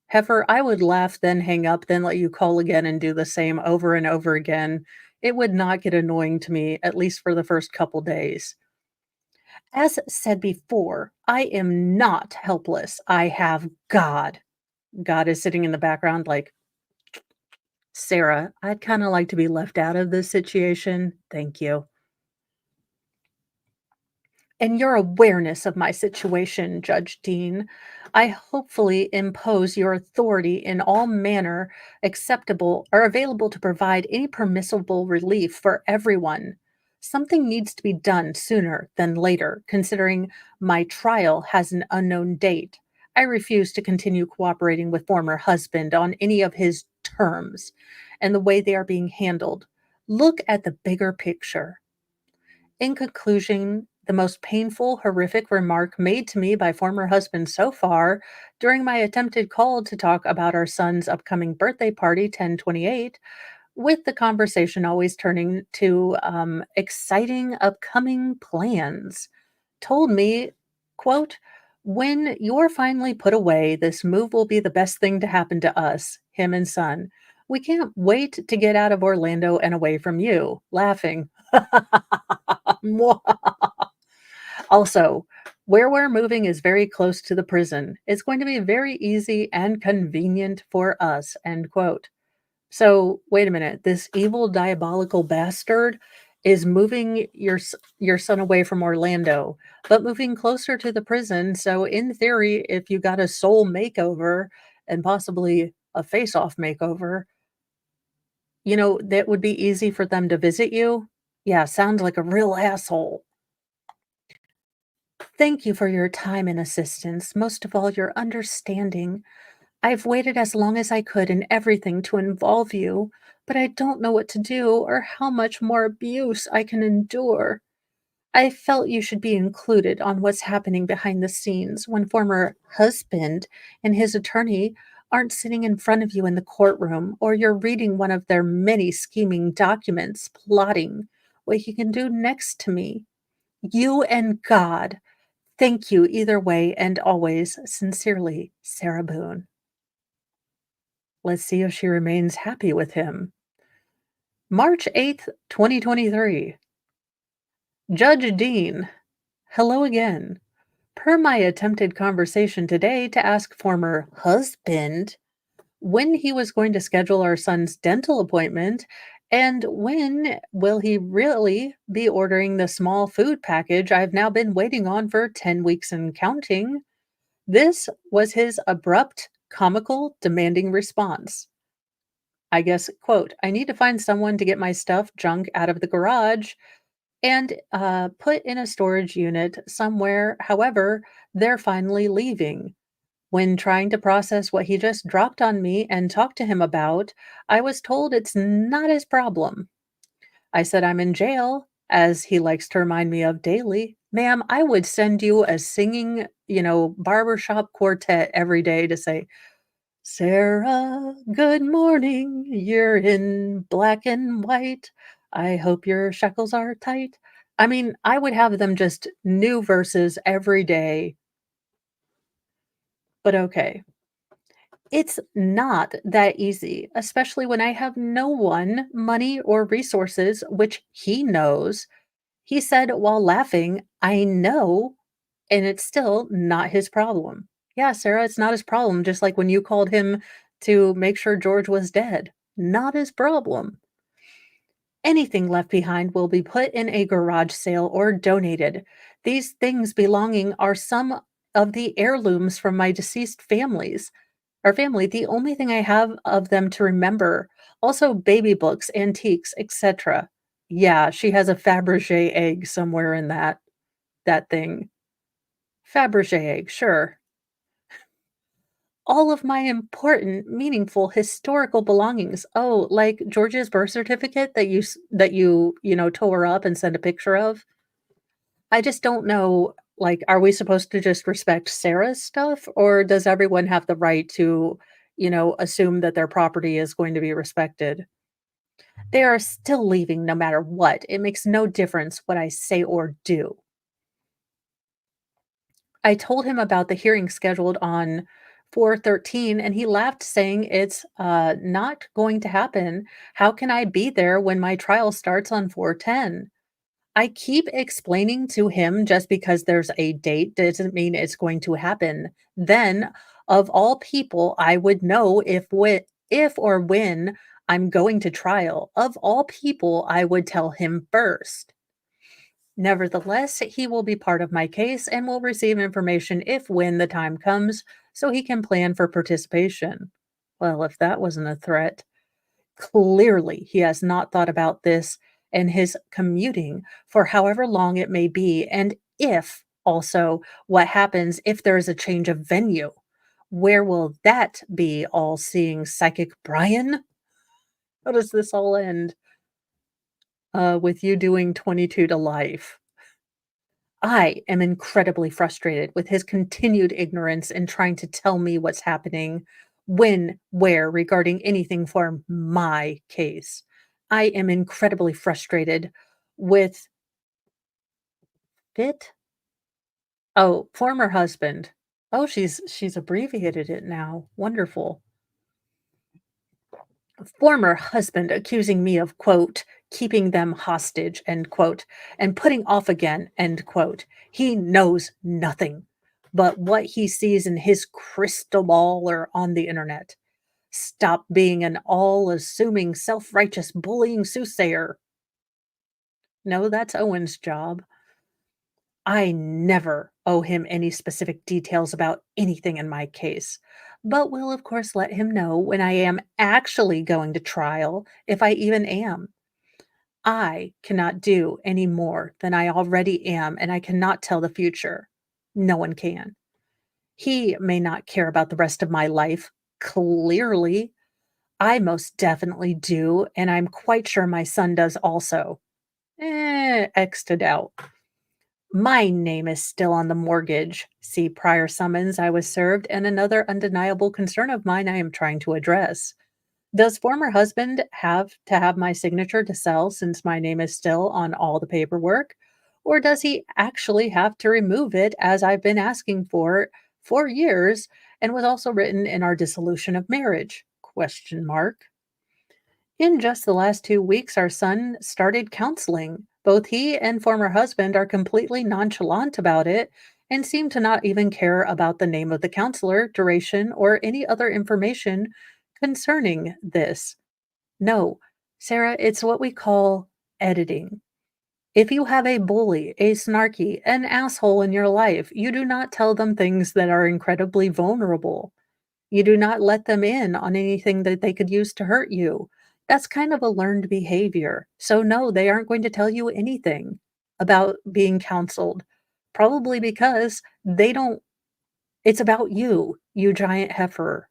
Heifer, I would laugh, then hang up, then let you call again and do the same over and over again. It would not get annoying to me, at least for the first couple days. As said before, I am not helpless. I have God. God is sitting in the background like, Sarah, I'd kind of like to be left out of this situation. Thank you. And your awareness of my situation, Judge Dean, I hopefully impose your authority in all manner acceptable or available to provide any permissible relief for everyone. Something needs to be done sooner than later, considering my trial has an unknown date. I refuse to continue cooperating with former husband on any of his terms and the way they are being handled. Look at the bigger picture. In conclusion, the most painful, horrific remark made to me by former husband so far during my attempted call to talk about our son's upcoming birthday party, 10/28, with the conversation always turning to exciting upcoming plans, told me, quote, "When you're finally put away, this move will be the best thing to happen to us, him and son. We can't wait to get out of Orlando and away from you," laughing. Also, where we're moving is very close to the prison. It's going to be very easy and convenient for us, end quote. So, wait a minute. This evil, diabolical bastard is moving your son away from Orlando, but moving closer to the prison. So, in theory, if you got a soul makeover and possibly a face-off makeover, that would be easy for them to visit you. Yeah, sounds like a real asshole. Thank you for your time and assistance, most of all, your understanding. I've waited as long as I could in everything to involve you, but I don't know what to do or how much more abuse I can endure. I felt you should be included on what's happening behind the scenes when former husband and his attorney aren't sitting in front of you in the courtroom or you're reading one of their many scheming documents plotting what he can do next to me. You and God Thank you either way and always, sincerely, Sarah Boone. Let's see if she remains happy with him. March 8th, 2023. Judge Dean, hello again. Per my attempted conversation today to ask former husband when he was going to schedule our son's dental appointment and when will he really be ordering the small food package I've now been waiting on for 10 weeks and counting, this was his abrupt, comical, demanding response. I guess, quote, I need to find someone to get my stuff junk out of the garage and put in a storage unit somewhere. However, they're finally leaving. When trying to process what he just dropped on me and talk to him about, I was told it's not his problem. I said I'm in jail, as he likes to remind me of daily. Ma'am, I would send you a singing, barbershop quartet every day to say, Sarah, good morning. You're in black and white. I hope your shackles are tight. I mean, I would have them just new verses every day. But okay. It's not that easy, especially when I have no one, money, or resources, which he knows. He said while laughing, I know, and it's still not his problem. Yeah, Sarah, it's not his problem, just like when you called him to make sure George was dead. Not his problem. Anything left behind will be put in a garage sale or donated. These things belonging are some of the heirlooms from my deceased family, the only thing I have of them to remember. Also baby books, antiques, etc. Yeah, she has a Fabergé egg somewhere in that thing. Fabergé egg, sure. All of my important, meaningful, historical belongings. Oh, like George's birth certificate that you tore up and sent a picture of. I just don't know, like, are we supposed to just respect Sarah's stuff, or does everyone have the right to, assume that their property is going to be respected? They are still leaving no matter what. It makes no difference what I say or do. I told him about the hearing scheduled on 4/13, and he laughed, saying it's not going to happen. How can I be there when my trial starts on 4/10? I keep explaining to him just because there's a date doesn't mean it's going to happen. Then, of all people, I would know if or when I'm going to trial. Of all people, I would tell him first. Nevertheless, he will be part of my case and will receive information if when the time comes so he can plan for participation. Well, if that wasn't a threat. Clearly, he has not thought about this and his commuting for however long it may be, and if also what happens if there is a change of venue. Where will that be, all seeing psychic Brian? How does this all end? With you doing 22 to life. I am incredibly frustrated with his continued ignorance in trying to tell me what's happening, when, where, regarding anything for my case. I am incredibly frustrated with Fit. Oh, former husband. Oh, she's abbreviated it now. Wonderful. Former husband accusing me of, quote, keeping them hostage, end quote, and putting off again, end quote. He knows nothing but what he sees in his crystal ball or on the internet. Stop being an all assuming, self righteous, bullying soothsayer. No, that's Owens' job. I never owe him any specific details about anything in my case, but will, of course, let him know when I am actually going to trial, if I even am. I cannot do any more than I already am, and I cannot tell the future. No one can. He may not care about the rest of my life. Clearly, I most definitely do, and I'm quite sure my son does also. X to doubt. My name is still on the mortgage. See prior summons I was served, and another undeniable concern of mine I am trying to address. Does former husband have to have my signature to sell since my name is still on all the paperwork? Or does he actually have to remove it as I've been asking for years and was also written in our dissolution of marriage? Question mark. In just the last 2 weeks, our son started counseling. Both he and former husband are completely nonchalant about it and seem to not even care about the name of the counselor, duration, or any other information concerning this. No, Sarah, it's what we call editing. If you have a bully, a snarky, an asshole in your life, you do not tell them things that are incredibly vulnerable. You do not let them in on anything that they could use to hurt you. That's kind of a learned behavior. So, no, they aren't going to tell you anything about being counseled, probably because they don't, it's about you, you giant heifer.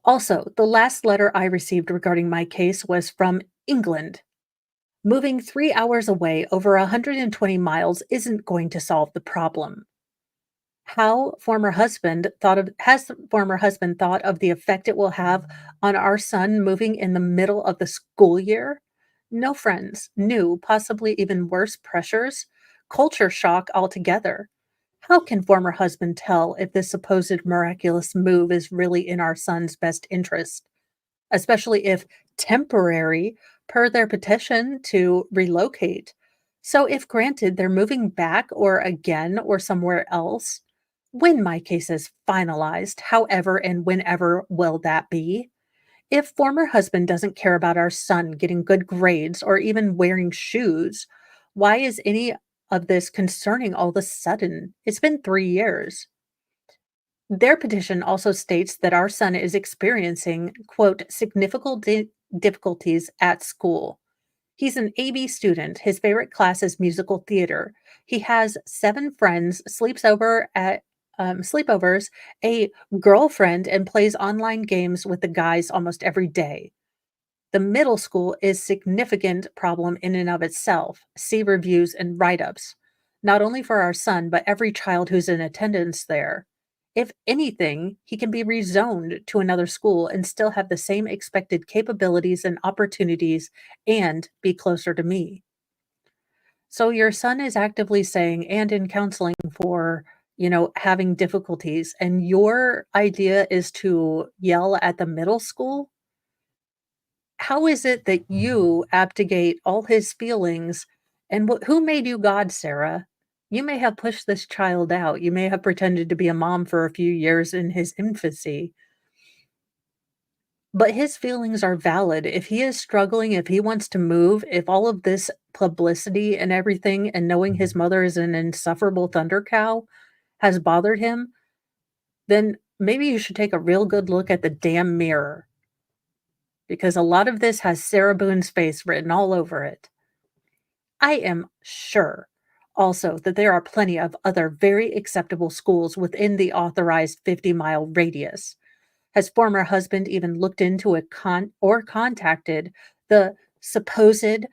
Also, the last letter I received regarding my case was from England. Moving 3 hours away over 120 miles isn't going to solve the problem. Has the former husband thought of the effect it will have on our son moving in the middle of the school year? No friends, new, possibly even worse pressures, culture shock altogether. How can former husband tell if this supposed miraculous move is really in our son's best interest, especially if temporary per their petition to relocate? So, if granted they're moving back or again or somewhere else, when my case is finalized, however and whenever will that be? If former husband doesn't care about our son getting good grades or even wearing shoes, why is any of this concerning all of a sudden? It's been 3 years. Their petition also states that our son is experiencing, quote, significant difficulties at school. He's an AB student. His favorite class is musical theater. He has 7 friends, sleepovers, a girlfriend, and plays online games with the guys almost every day. The middle school is significant problem in and of itself. See reviews and write-ups, not only for our son, but every child who's in attendance there. If anything, he can be rezoned to another school and still have the same expected capabilities and opportunities and be closer to me. So your son is actively saying and in counseling for, having difficulties, and your idea is to yell at the middle school? How is it that you abdicate all his feelings, and who made you God, Sarah? You may have pushed this child out. You may have pretended to be a mom for a few years in his infancy, but his feelings are valid. If he is struggling, if he wants to move, if all of this publicity and everything and knowing his mother is an insufferable thunder cow has bothered him, then maybe you should take a real good look at the damn mirror, because a lot of this has Sarah Boone's face written all over it. I am sure also that there are plenty of other very acceptable schools within the authorized 50-mile radius. Has former husband even looked into or contacted the supposed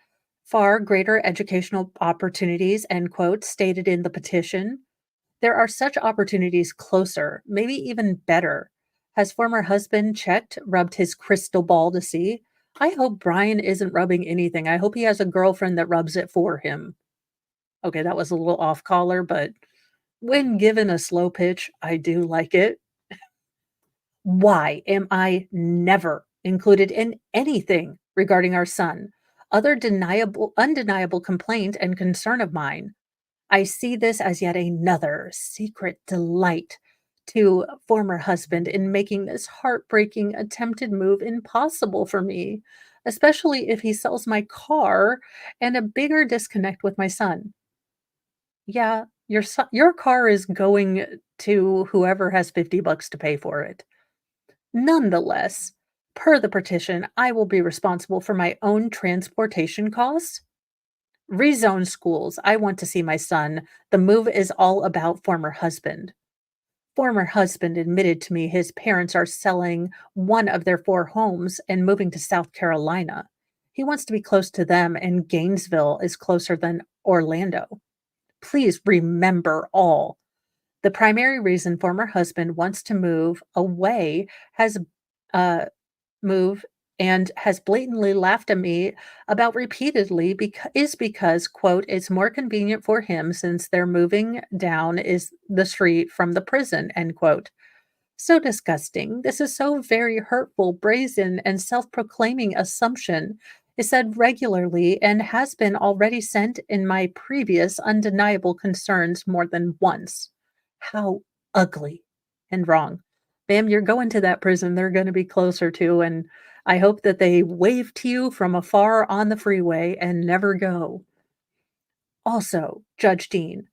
far greater educational opportunities, end quote, stated in the petition? There are such opportunities closer, maybe even better. Has former husband rubbed his crystal ball to see? I hope Brian isn't rubbing anything. I hope he has a girlfriend that rubs it for him. Okay, that was a little off color, but when given a slow pitch, I do like it. Why am I never included in anything regarding our son? Other undeniable complaint and concern of mine. I see this as yet another secret delight to former husband in making this heartbreaking attempted move impossible for me, especially if he sells my car and a bigger disconnect with my son. Yeah, your car is going to whoever has $50 to pay for it. Nonetheless, per the petition, I will be responsible for my own transportation costs. Rezone schools. I want to see my son. The move is all about former husband. Former husband admitted to me his parents are selling one of their 4 homes and moving to South Carolina. He wants to be close to them, and Gainesville is closer than Orlando. Please remember all. The primary reason former husband wants to move away has move and has blatantly laughed at me about repeatedly is because, quote, it's more convenient for him since they're moving down is the street from the prison, end quote. So disgusting. This is so very hurtful, brazen, and self proclaiming assumption is said regularly and has been already sent in my previous undeniable concerns more than once. How ugly and wrong. Ma'am, you're going to that prison they're going to be closer to, and I hope that they wave to you from afar on the freeway and never go. Also, Judge Dean,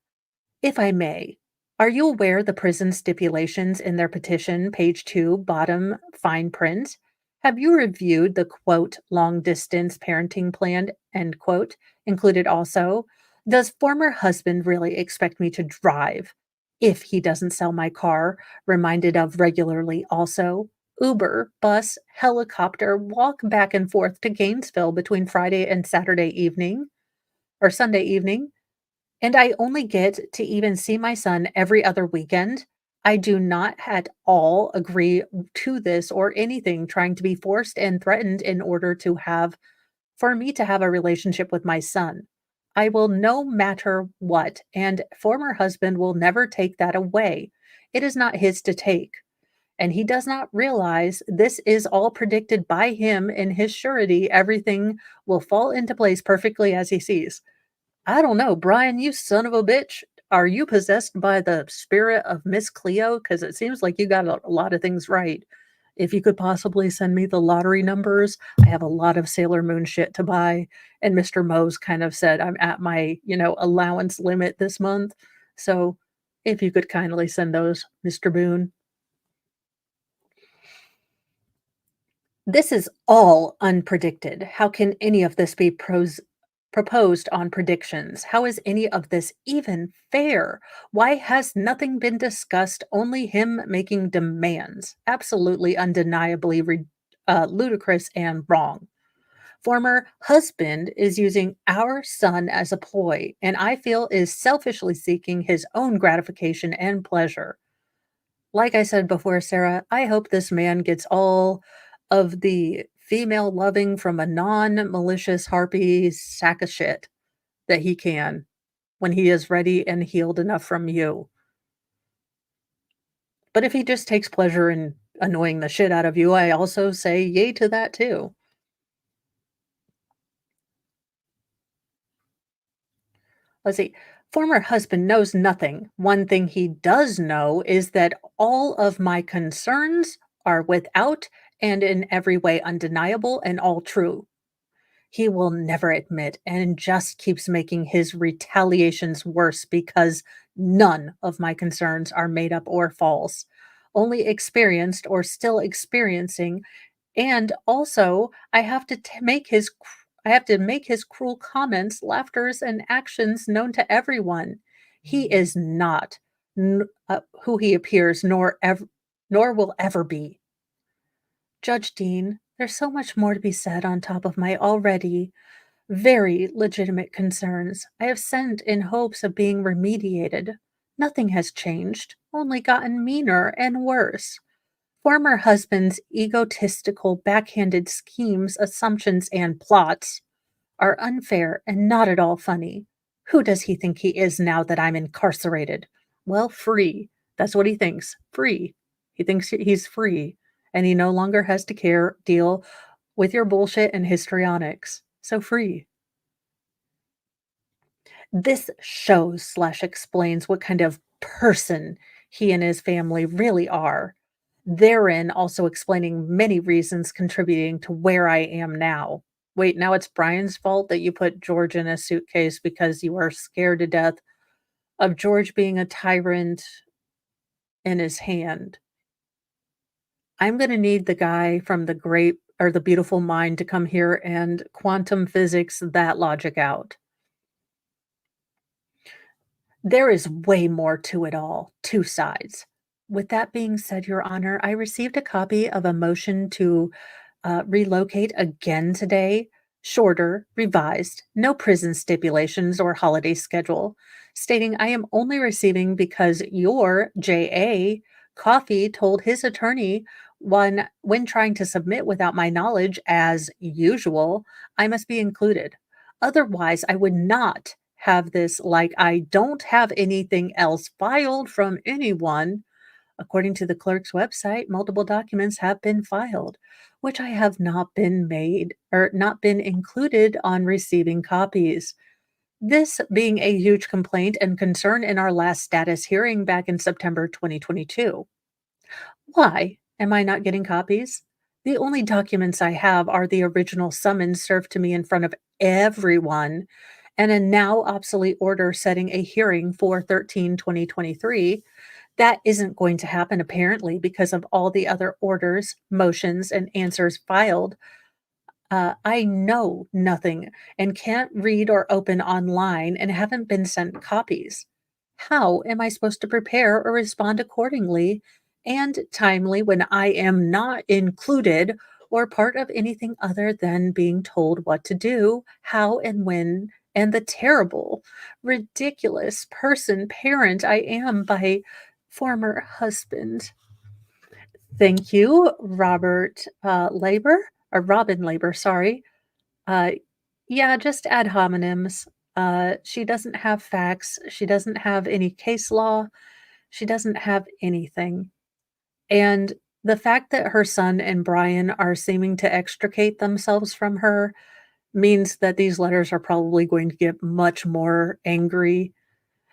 if I may, are you aware the prison stipulations in their petition, page 2, bottom fine print? Have you reviewed the quote long distance parenting plan, end quote, included also? Does former husband really expect me to drive if he doesn't sell my car? Reminded of regularly also. Uber, bus, helicopter, walk back and forth to Gainesville between Friday and Saturday evening or Sunday evening, and I only get to even see my son every other weekend. I do not at all agree to this or anything trying to be forced and threatened in order to have for me to have a relationship with my son. I will no matter what, and former husband will never take that away. It is not his to take. And he does not realize this is all predicted by him in his surety. Everything will fall into place perfectly as he sees. I don't know, Brian, you son of a bitch. Are you possessed by the spirit of Miss Cleo? Because it seems like you got a lot of things right. If you could possibly send me the lottery numbers, I have a lot of Sailor Moon shit to buy. And Mr. Mose kind of said I'm at my, allowance limit this month. So if you could kindly send those, Mr. Boone. This is all unpredicted. How can any of this be proposed on predictions? How is any of this even fair? Why has nothing been discussed? Only him making demands. Absolutely undeniably ludicrous and wrong. Former husband is using our son as a ploy, and I feel is selfishly seeking his own gratification and pleasure. Like I said before, Sarah, I hope this man gets all of the female loving from a non-malicious harpy sack of shit that he can when he is ready and healed enough from you. But if he just takes pleasure in annoying the shit out of you, I also say yay to that too. Let's see. Former husband knows nothing. One thing he does know is that all of my concerns are without and in every way undeniable and all true. He will never admit and just keeps making his retaliations worse because none of my concerns are made up or false, only experienced or still experiencing. And also, I have to make his cruel comments, laughters, and actions known to everyone. He is not who he appears, nor will ever be. Judge Dean, there's so much more to be said on top of my already very legitimate concerns. I have sent in hopes of being remediated. Nothing has changed, only gotten meaner and worse. Former husband's egotistical, backhanded schemes, assumptions, and plots are unfair and not at all funny. Who does he think he is now that I'm incarcerated? Well, free. That's what he thinks. Free. He thinks he's free, and he no longer has to deal with your bullshit and histrionics. So free. This shows/explains what kind of person he and his family really are. Therein also explaining many reasons contributing to where I am now. Wait, now it's Brian's fault that you put George in a suitcase because you are scared to death of George being a tyrant in his hand. I'm going to need the guy from the great or the beautiful mind to come here and quantum physics that logic out. There is way more to it all, two sides. With that being said, Your Honor, I received a copy of a motion to relocate again today, shorter, revised, no prison stipulations or holiday schedule, stating I am only receiving because your J.A. Coffee told his attorney When trying to submit without my knowledge, as usual, I must be included. Otherwise, I would not have this like I don't have anything else filed from anyone. According to the clerk's website, multiple documents have been filed, which I have not been made or not been included on receiving copies. This being a huge complaint and concern in our last status hearing back in September 2022. Why am I not getting copies? The only documents I have are the original summons served to me in front of everyone and a now obsolete order setting a hearing for 13/2023. That isn't going to happen apparently because of all the other orders, motions, and answers filed. I know nothing and can't read or open online and haven't been sent copies. How am I supposed to prepare or respond accordingly and timely when I am not included or part of anything other than being told what to do, how and when, and the terrible, ridiculous parent I am by former husband? Thank you, Robert Labor, or Robin Labor, sorry. Uh, yeah, just ad hominems. She doesn't have facts. She doesn't have any case law. She doesn't have anything. And the fact that her son and Brian are seeming to extricate themselves from her means that these letters are probably going to get much more angry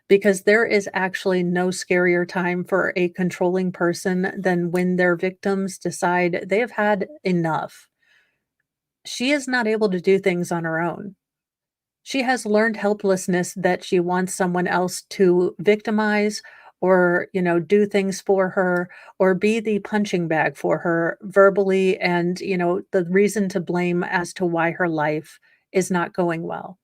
because there is actually no scarier time for a controlling person than when their victims decide they have had enough. She is not able to do things on her own. She has learned helplessness that she wants someone else to victimize or, do things for her or be the punching bag for her verbally and, the reason to blame as to why her life is not going well.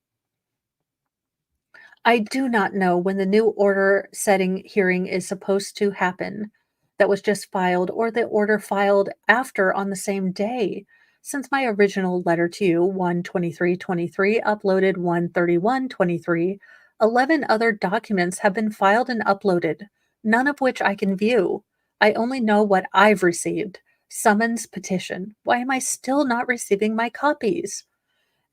I do not know when the new order setting hearing is supposed to happen that was just filed or the order filed after on the same day. Since my original letter to you, 1/23/23, uploaded 1/31/23, 11 other documents have been filed and uploaded, none of which I can view. I only know what I've received. Summons petition. Why am I still not receiving my copies?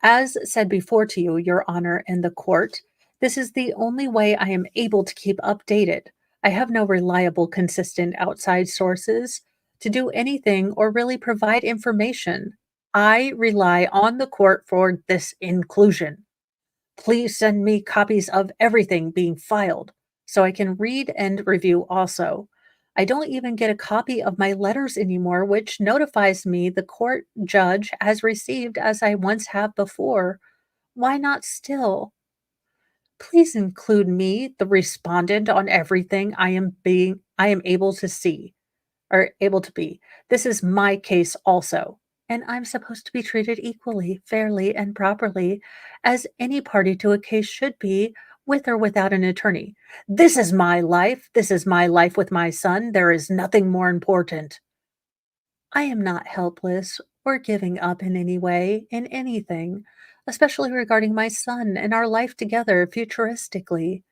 As said before to you, Your Honor, and the court, this is the only way I am able to keep updated. I have no reliable, consistent outside sources to do anything or really provide information. I rely on the court for this inclusion. Please send me copies of everything being filed so I can read and review also. I don't even get a copy of my letters anymore, which notifies me the court judge has received as I once have before. Why not still? Please include me, the respondent, on everything I am able to see or able to be. This is my case also, and I'm supposed to be treated equally, fairly, and properly as any party to a case should be, with or without an attorney. This is my life. This is my life with my son. There is nothing more important. I am not helpless or giving up in any way, in anything, especially regarding my son and our life together futuristically.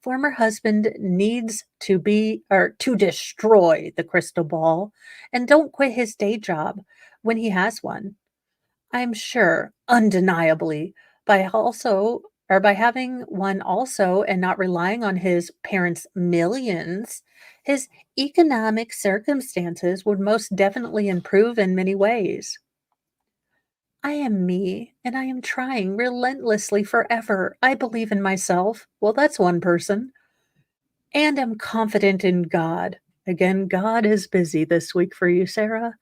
Former husband needs to be or to destroy the crystal ball and don't quit his day job when he has one. I'm sure, undeniably, by having one also and not relying on his parents' millions, his economic circumstances would most definitely improve in many ways. I am me, and I am trying relentlessly forever. I believe in myself. Well, that's one person. And am confident in God. Again, God is busy this week for you, Sarah.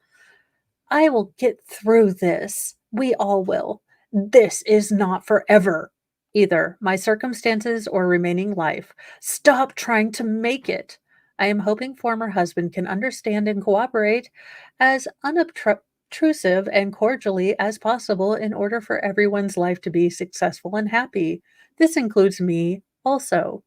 I will get through this. We all will. This is not forever, either my circumstances or remaining life. Stop trying to make it. I am hoping former husband can understand and cooperate as unobtrusive and cordially as possible in order for everyone's life to be successful and happy. This includes me also.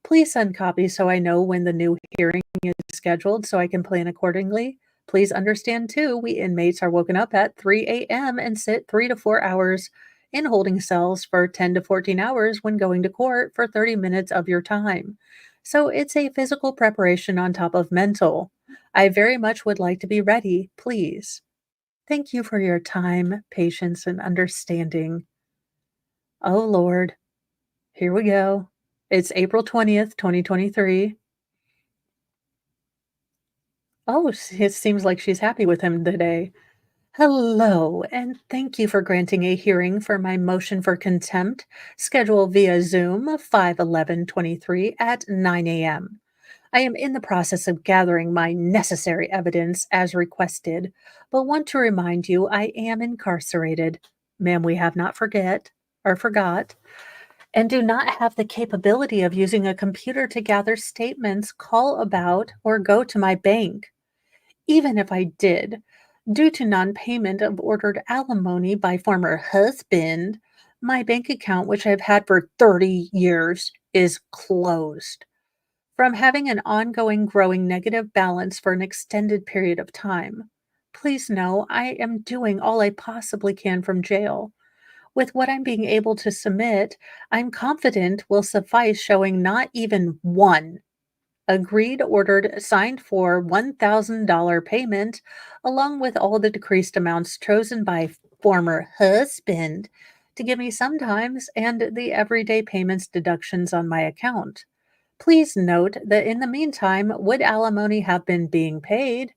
Please send copies so I know when the new hearing is scheduled so I can plan accordingly. Please understand, too, we inmates are woken up at 3 a.m. and sit 3 to 4 hours in holding cells for 10 to 14 hours when going to court for 30 minutes of your time. So it's a physical preparation on top of mental. I very much would like to be ready, please. Thank you for your time, patience, and understanding. Oh, Lord. Here we go. It's April 20th, 2023. Oh, it seems like she's happy with him today. Hello, and thank you for granting a hearing for my motion for contempt, scheduled via Zoom 5/11/23 at 9 a.m. I am in the process of gathering my necessary evidence as requested, but want to remind you I am incarcerated. Ma'am, we have not forgot, and do not have the capability of using a computer to gather statements, call about, or go to my bank. Even if I did, due to non-payment of ordered alimony by former husband, my bank account, which I've had for 30 years, is closed. From having an ongoing growing negative balance for an extended period of time. Please know I am doing all I possibly can from jail. With what I'm being able to submit, I'm confident will suffice, showing not even one agreed, ordered, signed for $1,000 payment, along with all the decreased amounts chosen by former husband to give me sometimes, and the everyday payments deductions on my account. Please note that in the meantime, would alimony have been being paid?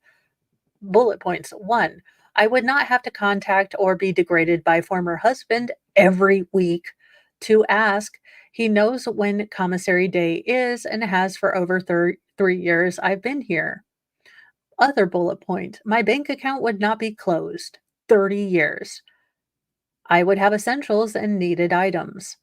Bullet points. 1. I would not have to contact or be degraded by former husband every week to ask. He knows when commissary day is and has for over 3 years I've been here. Other bullet point. My bank account would not be closed. 30 years. I would have essentials and needed items.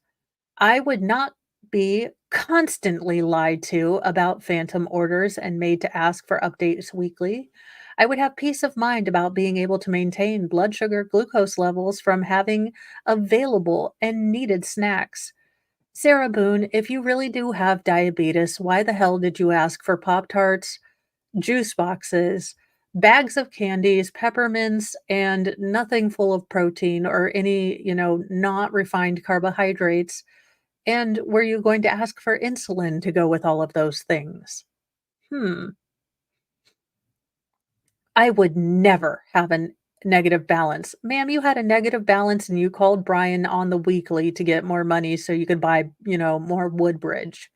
I would not be constantly lied to about phantom orders and made to ask for updates weekly. I would have peace of mind about being able to maintain blood sugar glucose levels from having available and needed snacks. Sarah Boone, if you really do have diabetes, why the hell did you ask for Pop Tarts, juice boxes, bags of candies, peppermints, and nothing full of protein or any, not refined carbohydrates? And were you going to ask for insulin to go with all of those things? I would never have a negative balance. Ma'am, you had a negative balance and you called Brian on the weekly to get more money so you could buy, more Woodbridge.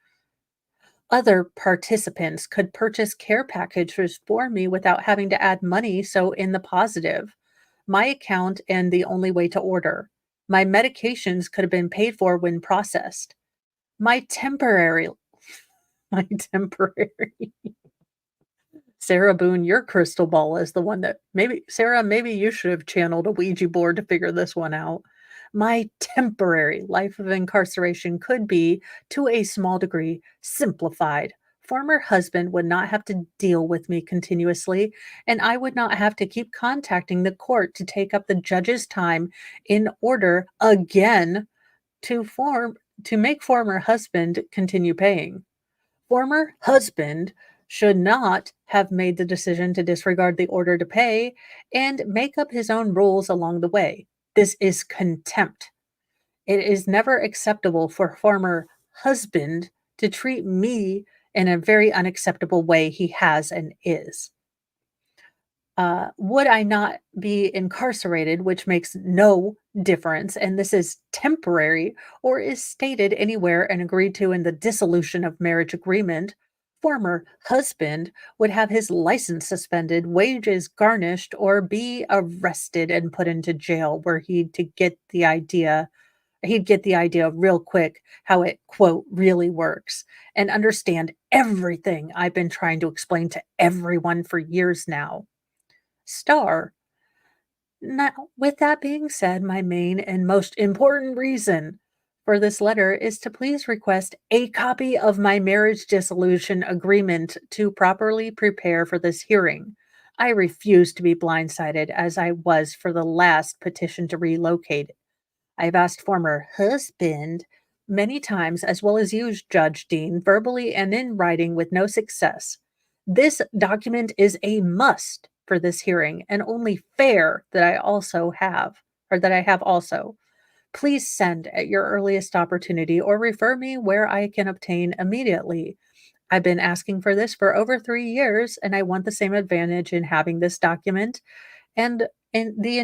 Other participants could purchase care packages for me without having to add money, so in the positive. My account and the only way to order. My medications could have been paid for when processed. My temporary my temporary Sarah Boone, your crystal ball is the one that maybe you should have channeled a Ouija board to figure this one out. My temporary life of incarceration could be, to a small degree, simplified. Former husband would not have to deal with me continuously, and I would not have to keep contacting the court to take up the judge's time in order again to make former husband continue paying. Former husband should not have made the decision to disregard the order to pay and make up his own rules along the way. This is contempt. It is never acceptable for former husband to treat me in a very unacceptable way he has and is. Would I not be incarcerated, which makes no difference, and this is temporary, or is stated anywhere and agreed to in the dissolution of marriage agreement, former husband would have his license suspended, wages garnished, or be arrested and put into jail where he'd get the idea real quick how it, quote, really works and understand everything I've been trying to explain to everyone for years now. Star. Now, with that being said, my main and most important reason for this letter is to please request a copy of my marriage dissolution agreement to properly prepare for this hearing. I refuse to be blindsided as I was for the last petition to relocate. I've asked former husband many times, as well as you, Judge Dean, verbally and in writing with no success. This document is a must for this hearing and only fair that I have also. Please send at your earliest opportunity or refer me where I can obtain immediately. I've been asking for this for over 3 years, and I want the same advantage in having this document. And and the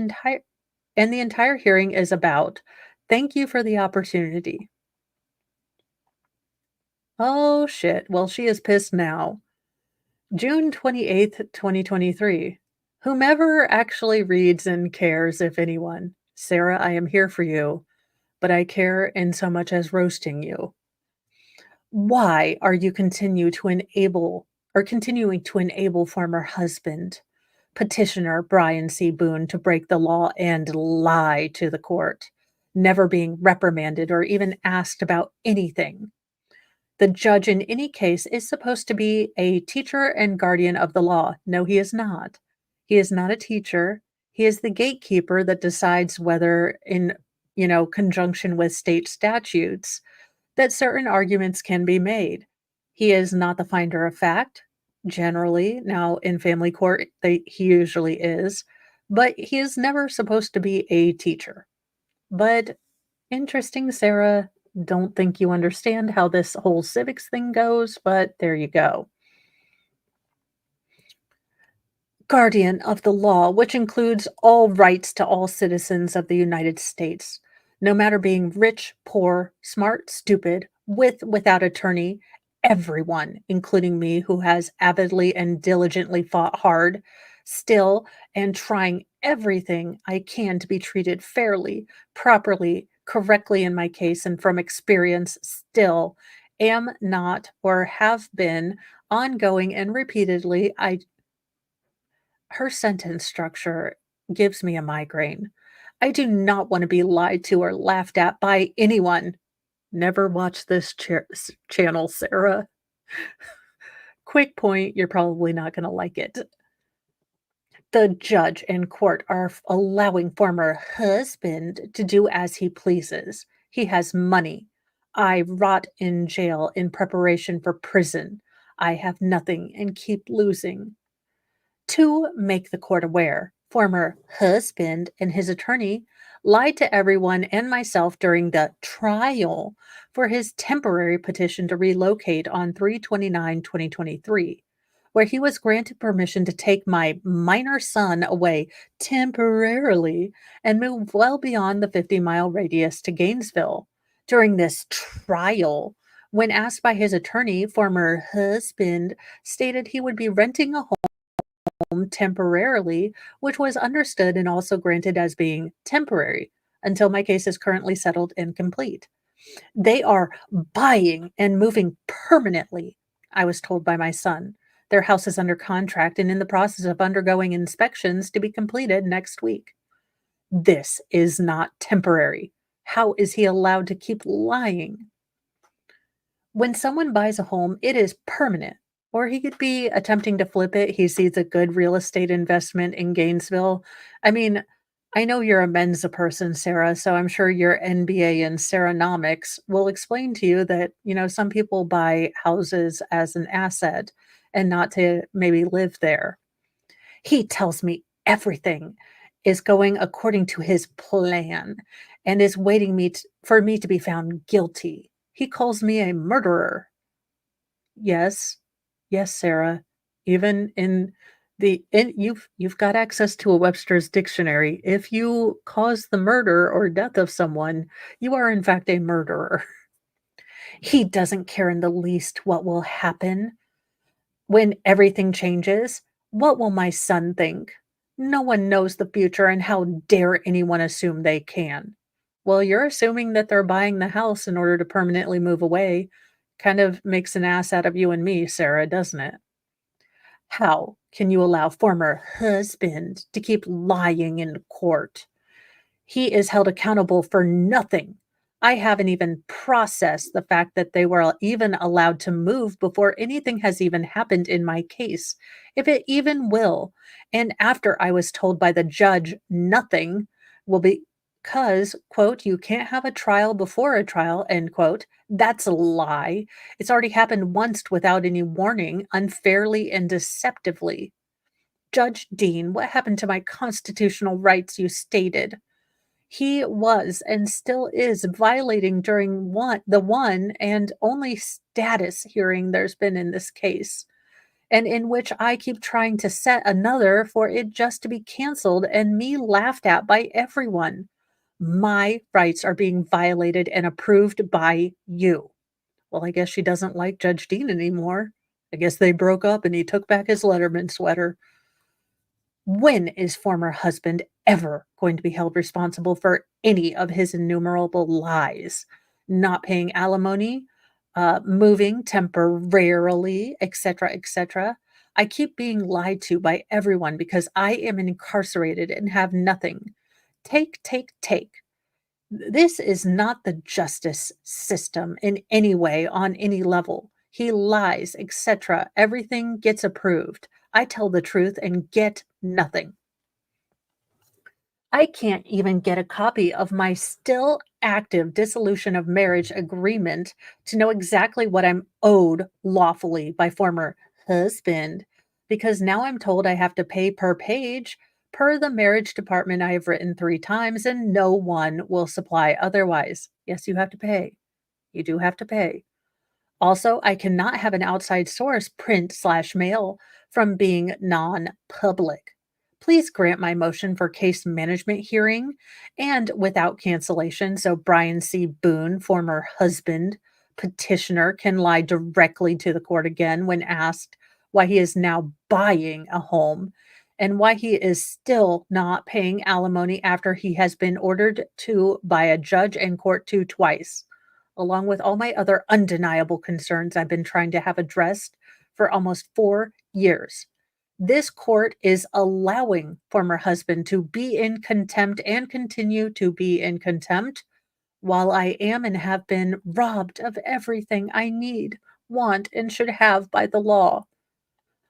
entire hearing is about, thank you for the opportunity. Oh shit. Well, she is pissed now. June 28th, 2023. Whomever actually reads and cares, if anyone. Sarah, I am here for you, but I care in so much as roasting you. Why are you continuing to enable former husband, petitioner Brian C. Boone, to break the law and lie to the court, never being reprimanded or even asked about anything? The judge in any case is supposed to be a teacher and guardian of the law. No, he is not. He is not a teacher. He is the gatekeeper that decides whether, in conjunction with state statutes, that certain arguments can be made. He is not the finder of fact, generally. Now, in family court, he usually is, but he is never supposed to be a teacher. But interesting, Sarah. Don't think you understand how this whole civics thing goes, but there you go. Guardian of the law, which includes all rights to all citizens of the United States, no matter being rich, poor, smart, stupid, without attorney, everyone, including me, who has avidly and diligently fought hard, still, and trying everything I can to be treated fairly, properly, correctly in my case, and from experience, still am not or have been ongoing and repeatedly. Her sentence structure gives me a migraine. I do not want to be lied to or laughed at by anyone. Never watch this channel, Sarah. Quick point, you're probably not going to like it. The judge and court are allowing former husband to do as he pleases. He has money. I rot in jail in preparation for prison. I have nothing and keep losing. To make the court aware, former husband and his attorney lied to everyone and myself during the trial for his temporary petition to relocate on 3/29/2023, where he was granted permission to take my minor son away temporarily and move well beyond the 50-mile radius to Gainesville. During this trial, when asked by his attorney, former husband stated he would be renting a home temporarily, which was understood and also granted as being temporary until my case is currently settled and complete. They are buying and moving permanently, I was told by my son. Their house is under contract and in the process of undergoing inspections to be completed next week. This is not temporary. How is he allowed to keep lying? When someone buys a home, it is permanent. Or he could be attempting to flip it. He sees a good real estate investment in Gainesville. I mean, I know you're a Mensa person, Sarah, so I'm sure your MBA in Saranomics will explain to you that, some people buy houses as an asset and not to maybe live there. He tells me everything is going according to his plan and is waiting for me to be found guilty. He calls me a murderer. Yes. Yes, Sarah. Even you've got access to a Webster's dictionary. If you cause the murder or death of someone, you are in fact a murderer. He doesn't care in the least what will happen when everything changes. What will my son think? No one knows the future, and how dare anyone assume they can? Well, you're assuming that they're buying the house in order to permanently move away. Kind of makes an ass out of you and me, Sarah, doesn't it? How can you allow former husband to keep lying in court? He is held accountable for nothing. I haven't even processed the fact that they were even allowed to move before anything has even happened in my case, if it even will. And after I was told by the judge nothing will be, because, quote, you can't have a trial before a trial, end quote. That's a lie. It's already happened once without any warning, unfairly and deceptively. Judge Dean, what happened to my constitutional rights you stated? He was and still is violating during the one and only status hearing there's been in this case, and in which I keep trying to set another for it just to be canceled and me laughed at by everyone. My rights are being violated and approved by you. Well, I guess she doesn't like Judge Dean anymore. I guess they broke up and he took back his Letterman sweater. When is former husband ever going to be held responsible for any of his innumerable lies? Not paying alimony, moving temporarily, etc., etc. I keep being lied to by everyone because I am incarcerated and have nothing. Take, take, take. This is not the justice system in any way on any level. He lies, etc. Everything gets approved. I tell the truth and get nothing. I can't even get a copy of my still active dissolution of marriage agreement to know exactly what I'm owed lawfully by former husband, because now I'm told I have to pay per page per the marriage department I have written 3 times, and no one will supply otherwise. Yes, you have to pay. You do have to pay. Also, I cannot have an outside source print/mail from being non-public. Please grant my motion for case management hearing and without cancellation so Brian C. Boone, former husband, petitioner, can lie directly to the court again when asked why he is now buying a home and why he is still not paying alimony after he has been ordered to by a judge and court to twice, along with all my other undeniable concerns I've been trying to have addressed for almost 4 years. This court is allowing former husband to be in contempt and continue to be in contempt while I am and have been robbed of everything I need, want, and should have by the law.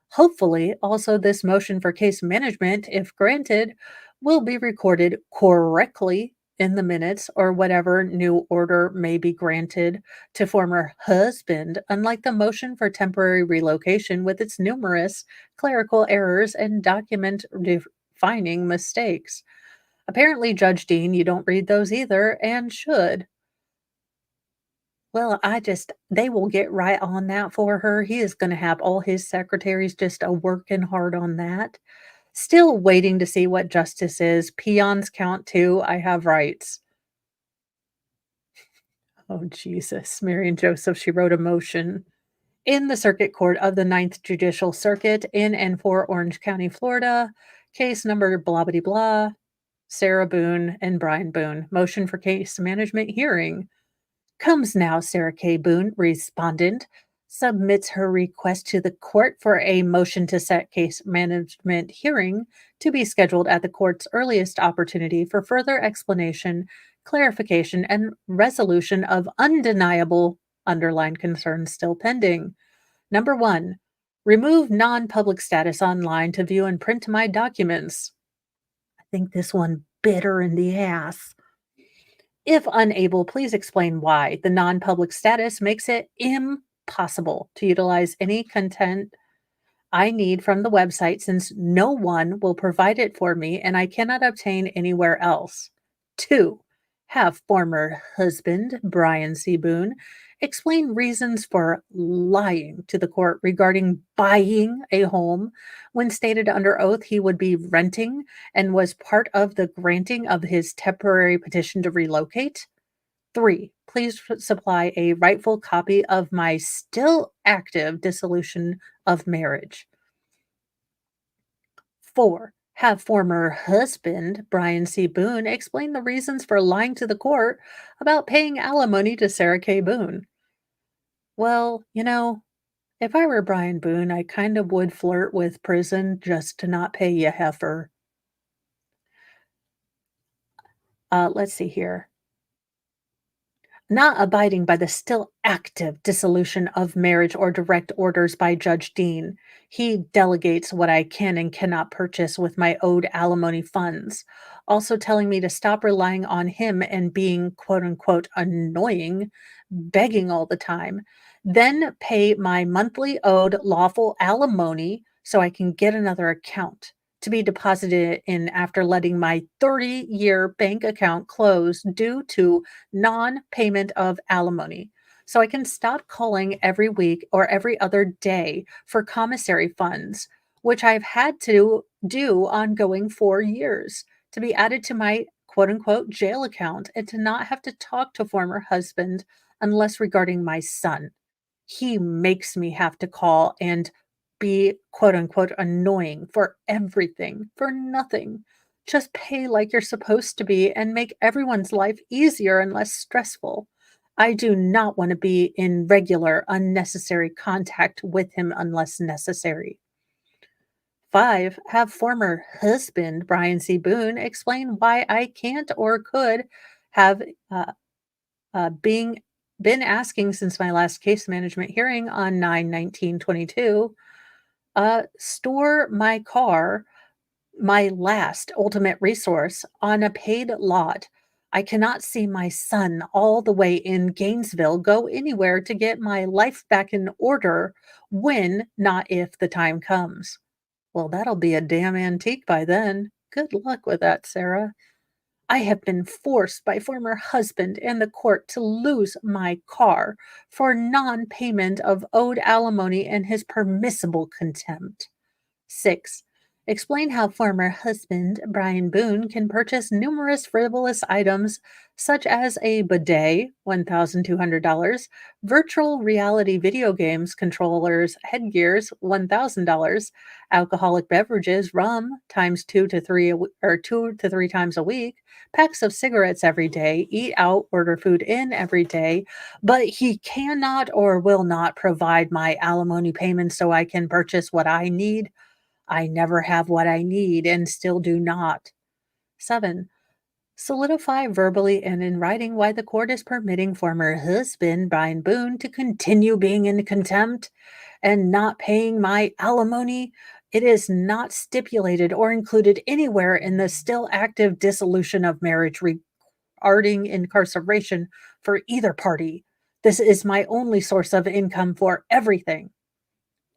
Hopefully, also, this motion for case management, if granted, will be recorded correctly in the minutes or whatever new order may be granted to former husband, unlike the motion for temporary relocation with its numerous clerical errors and document defining mistakes. Apparently, Judge Dean, you don't read those either and should. Well, they will get right on that for her. He is going to have all his secretaries just working hard on that. Still waiting to see what justice is. Peons count too. I have rights. Oh, Jesus. Mary and Joseph, she wrote a motion in the Circuit Court of the Ninth Judicial Circuit in and for Orange County, Florida. Case number blah, blah, blah. Sarah Boone and Brian Boone. Motion for case management hearing. Comes now, Sarah K. Boone, respondent, submits her request to the court for a motion to set case management hearing to be scheduled at the court's earliest opportunity for further explanation, clarification, and resolution of undeniable underlying concerns still pending. Number 1, remove non-public status online to view and print my documents. I think this one bit her in the ass. If unable, please explain why. The non-public status makes it impossible to utilize any content I need from the website since no one will provide it for me and I cannot obtain anywhere else. 2, have former husband, Brian C. Boone, explain reasons for lying to the court regarding buying a home when stated under oath he would be renting and was part of the granting of his temporary petition to relocate. 3, please supply a rightful copy of my still active dissolution of marriage. 4, have former husband, Brian C. Boone, explain the reasons for lying to the court about paying alimony to Sarah K. Boone. Well, if I were Brian Boone, I kind of would flirt with prison just to not pay you, heifer. Let's see here. Not abiding by the still active dissolution of marriage or direct orders by Judge Dean. He delegates what I can and cannot purchase with my owed alimony funds. Also telling me to stop relying on him and being quote unquote annoying, begging all the time. Then pay my monthly owed lawful alimony so I can get another account. to be deposited in after letting my 30-year bank account close due to non-payment of alimony. So I can stop calling every week or every other day for commissary funds, which I've had to do ongoing for years, to be added to my quote unquote jail account and to not have to talk to former husband unless regarding my son. He makes me have to call and be quote unquote annoying for everything, for nothing. Just pay like you're supposed to be and make everyone's life easier and less stressful. I do not want to be in regular, unnecessary contact with him unless necessary. 5. Have former husband Brian C. Boone explain why I can't or could have being been asking since my last case management hearing on 9/19/22, store my car, my last ultimate resource, on a paid lot. I cannot see my son all the way in Gainesville go anywhere to get my life back in order when, not if, the time comes. Well, that'll be a damn antique by then. Good luck with that, Sarah. I have been forced by former husband and the court to lose my car for non payment of owed alimony and his permissible contempt. 6. Explain how former husband Brian Boone can purchase numerous frivolous items such as a bidet, $1,200, virtual reality video games, controllers, headgears, $1,000, alcoholic beverages, rum times 2 to 3 times a week, packs of cigarettes every day, eat out, order food in every day, but he cannot or will not provide my alimony payments so I can purchase what I need. I never have what I need and still do not. 7. Solidify verbally and in writing why the court is permitting former husband Brian Boone to continue being in contempt and not paying my alimony. It is not stipulated or included anywhere in the still active dissolution of marriage regarding incarceration for either party. This is my only source of income for everything.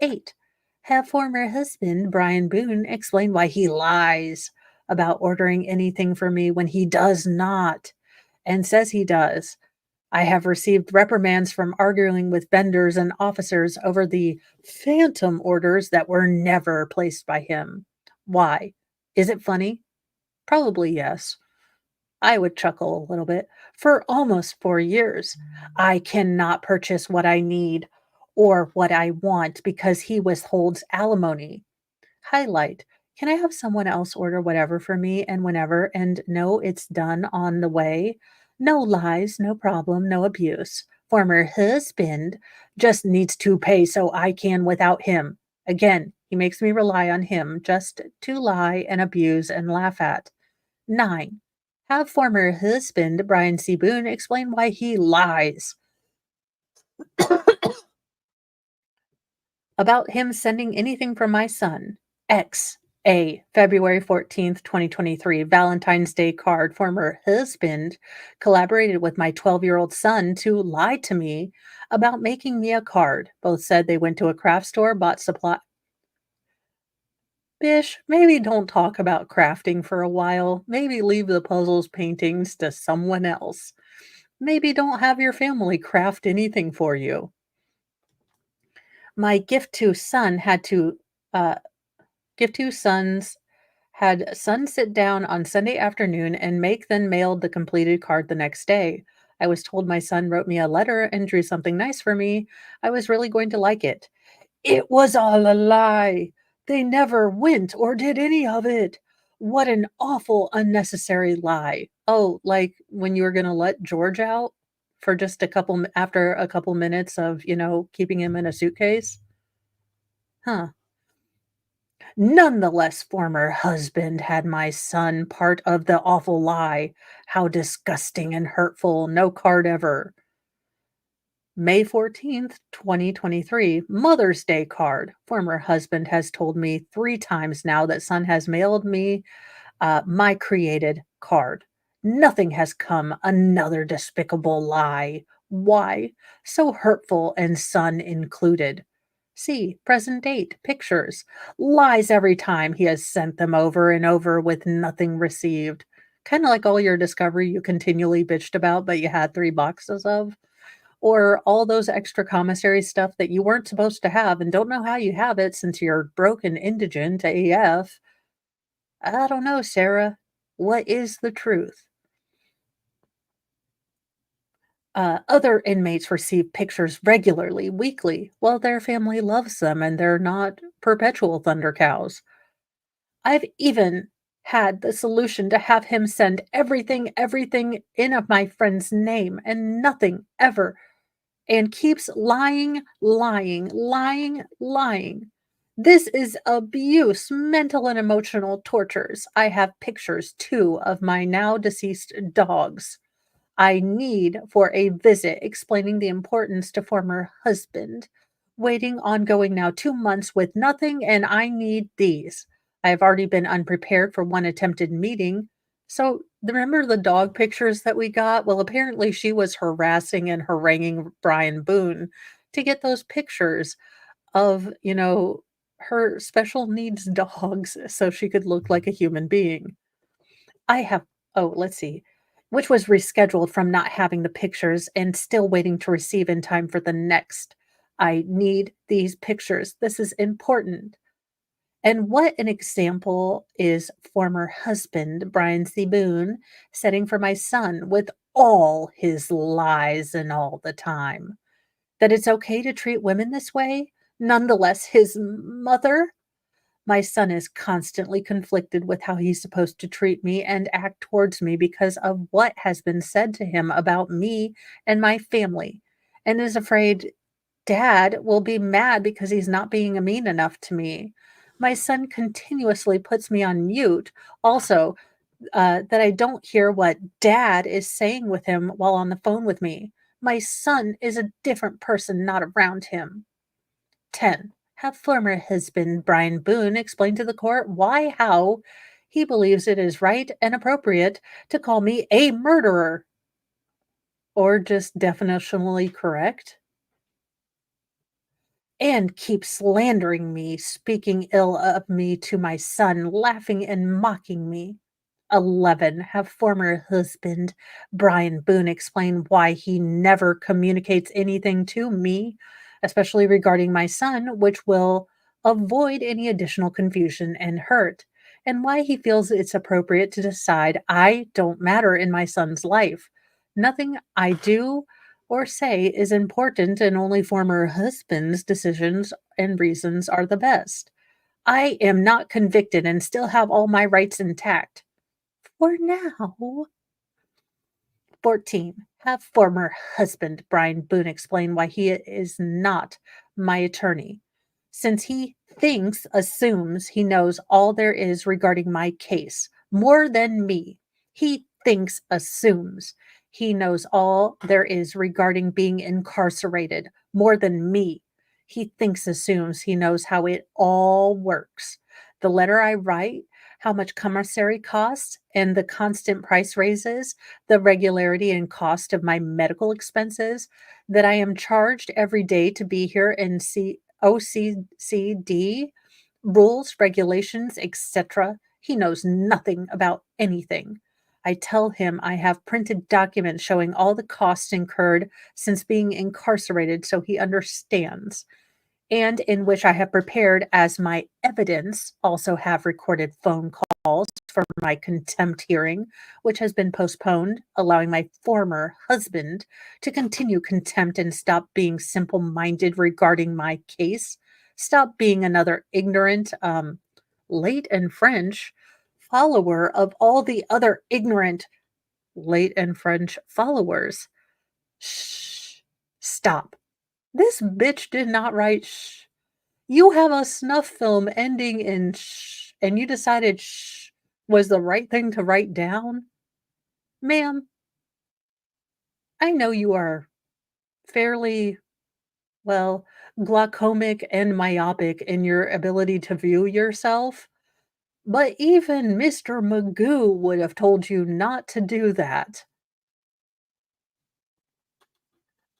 8. Have former husband Brian Boone explain why he lies about ordering anything for me when he does not and says he does. I have received reprimands from arguing with vendors and officers over the phantom orders that were never placed by him. Why? Is it funny? Probably yes. I would chuckle a little bit. For almost 4 years, I cannot purchase what I need or what I want because he withholds alimony. Highlight. Can I have someone else order whatever for me and whenever and know it's done on the way? No lies, no problem, no abuse. Former husband just needs to pay so I can without him. Again, he makes me rely on him just to lie and abuse and laugh at. 9. Have former husband Brian C. Boone explain why he lies about him sending anything from my son. X. A. February 14th, 2023, Valentine's Day card. Former husband collaborated with my 12-year-old son to lie to me about making me a card. Both said they went to a craft store, bought supply. Bish, maybe don't talk about crafting for a while. Maybe leave the puzzles paintings to someone else. Maybe don't have your family craft anything for you. My gift to sons had son sit down on Sunday afternoon and make then mailed the completed card the next day. I was told my son wrote me a letter and drew something nice for me. I was really going to like it. It was all a lie. They never went or did any of it. What an awful, unnecessary lie. Oh, like when you were going to let George out for just after a couple minutes of, keeping him in a suitcase? Huh. Nonetheless, former husband had my son part of the awful lie. How disgusting and hurtful. No card ever. May 14th, 2023, Mother's Day card. Former husband has told me 3 times now that son has mailed me my created card. Nothing has come. Another despicable lie. Why? So hurtful and son included. C. Present date, pictures. Lies every time he has sent them over and over with nothing received. Kind of like all your Discovery you continually bitched about, but you had 3 boxes of. Or all those extra commissary stuff that you weren't supposed to have and don't know how you have it since you're broken indigent AF. I don't know, Sarah. What is the truth? Other inmates receive pictures regularly, weekly. Well, their family loves them and they're not perpetual thunder cows. I've even had the solution to have him send everything in of my friend's name and nothing ever, and keeps lying. This is abuse, mental and emotional tortures. I have pictures too of my now deceased dogs. I need for a visit explaining the importance to former husband. Waiting ongoing now 2 months with nothing, and I need these. I have already been unprepared for one attempted meeting. So, remember the dog pictures that we got? Well, apparently she was harassing and haranguing Brian Boone to get those pictures of, her special needs dogs so she could look like a human being. I have let's see, which was rescheduled from not having the pictures and still waiting to receive in time for the next. I need these pictures. This is important. And what an example is former husband Brian C. Boone setting for my son with all his lies and all the time. That it's okay to treat women this way? Nonetheless, his mother, my son is constantly conflicted with how he's supposed to treat me and act towards me because of what has been said to him about me and my family, and is afraid dad will be mad because he's not being mean enough to me. My son continuously puts me on mute, also, that I don't hear what dad is saying with him while on the phone with me. My son is a different person not around him. 10. Have former husband Brian Boone explain to the court how he believes it is right and appropriate to call me a murderer. Or just definitionally correct. And keep slandering me, speaking ill of me to my son, laughing and mocking me. 11. Have former husband Brian Boone explain why he never communicates anything to me, especially regarding my son, which will avoid any additional confusion and hurt, and why he feels it's appropriate to decide I don't matter in my son's life. Nothing I do or say is important, and only former husband's decisions and reasons are the best. I am not convicted and still have all my rights intact. For now. 14. Have former husband Brian Boone explain why he is not my attorney, since he assumes he knows all there is regarding my case, more than me. He assumes he knows all there is regarding being incarcerated, more than me. He assumes he knows how it all works. The letter I write, how much commissary costs, and the constant price raises, the regularity and cost of my medical expenses, that I am charged every day to be here and see OCCD, rules, regulations, etc. He knows nothing about anything. I tell him I have printed documents showing all the costs incurred since being incarcerated so he understands, and in which I have prepared as my evidence, also have recorded phone calls for my contempt hearing, which has been postponed, allowing my former husband to continue contempt and stop being simple minded regarding my case, stop being another ignorant, late and French follower of all the other ignorant, late and French followers. Shh, stop. This bitch did not write shh. You have a snuff film ending in shh, and you decided shh was the right thing to write down? Ma'am, I know you are fairly, well, glaucomic and myopic in your ability to view yourself, but even Mr. Magoo would have told you not to do that.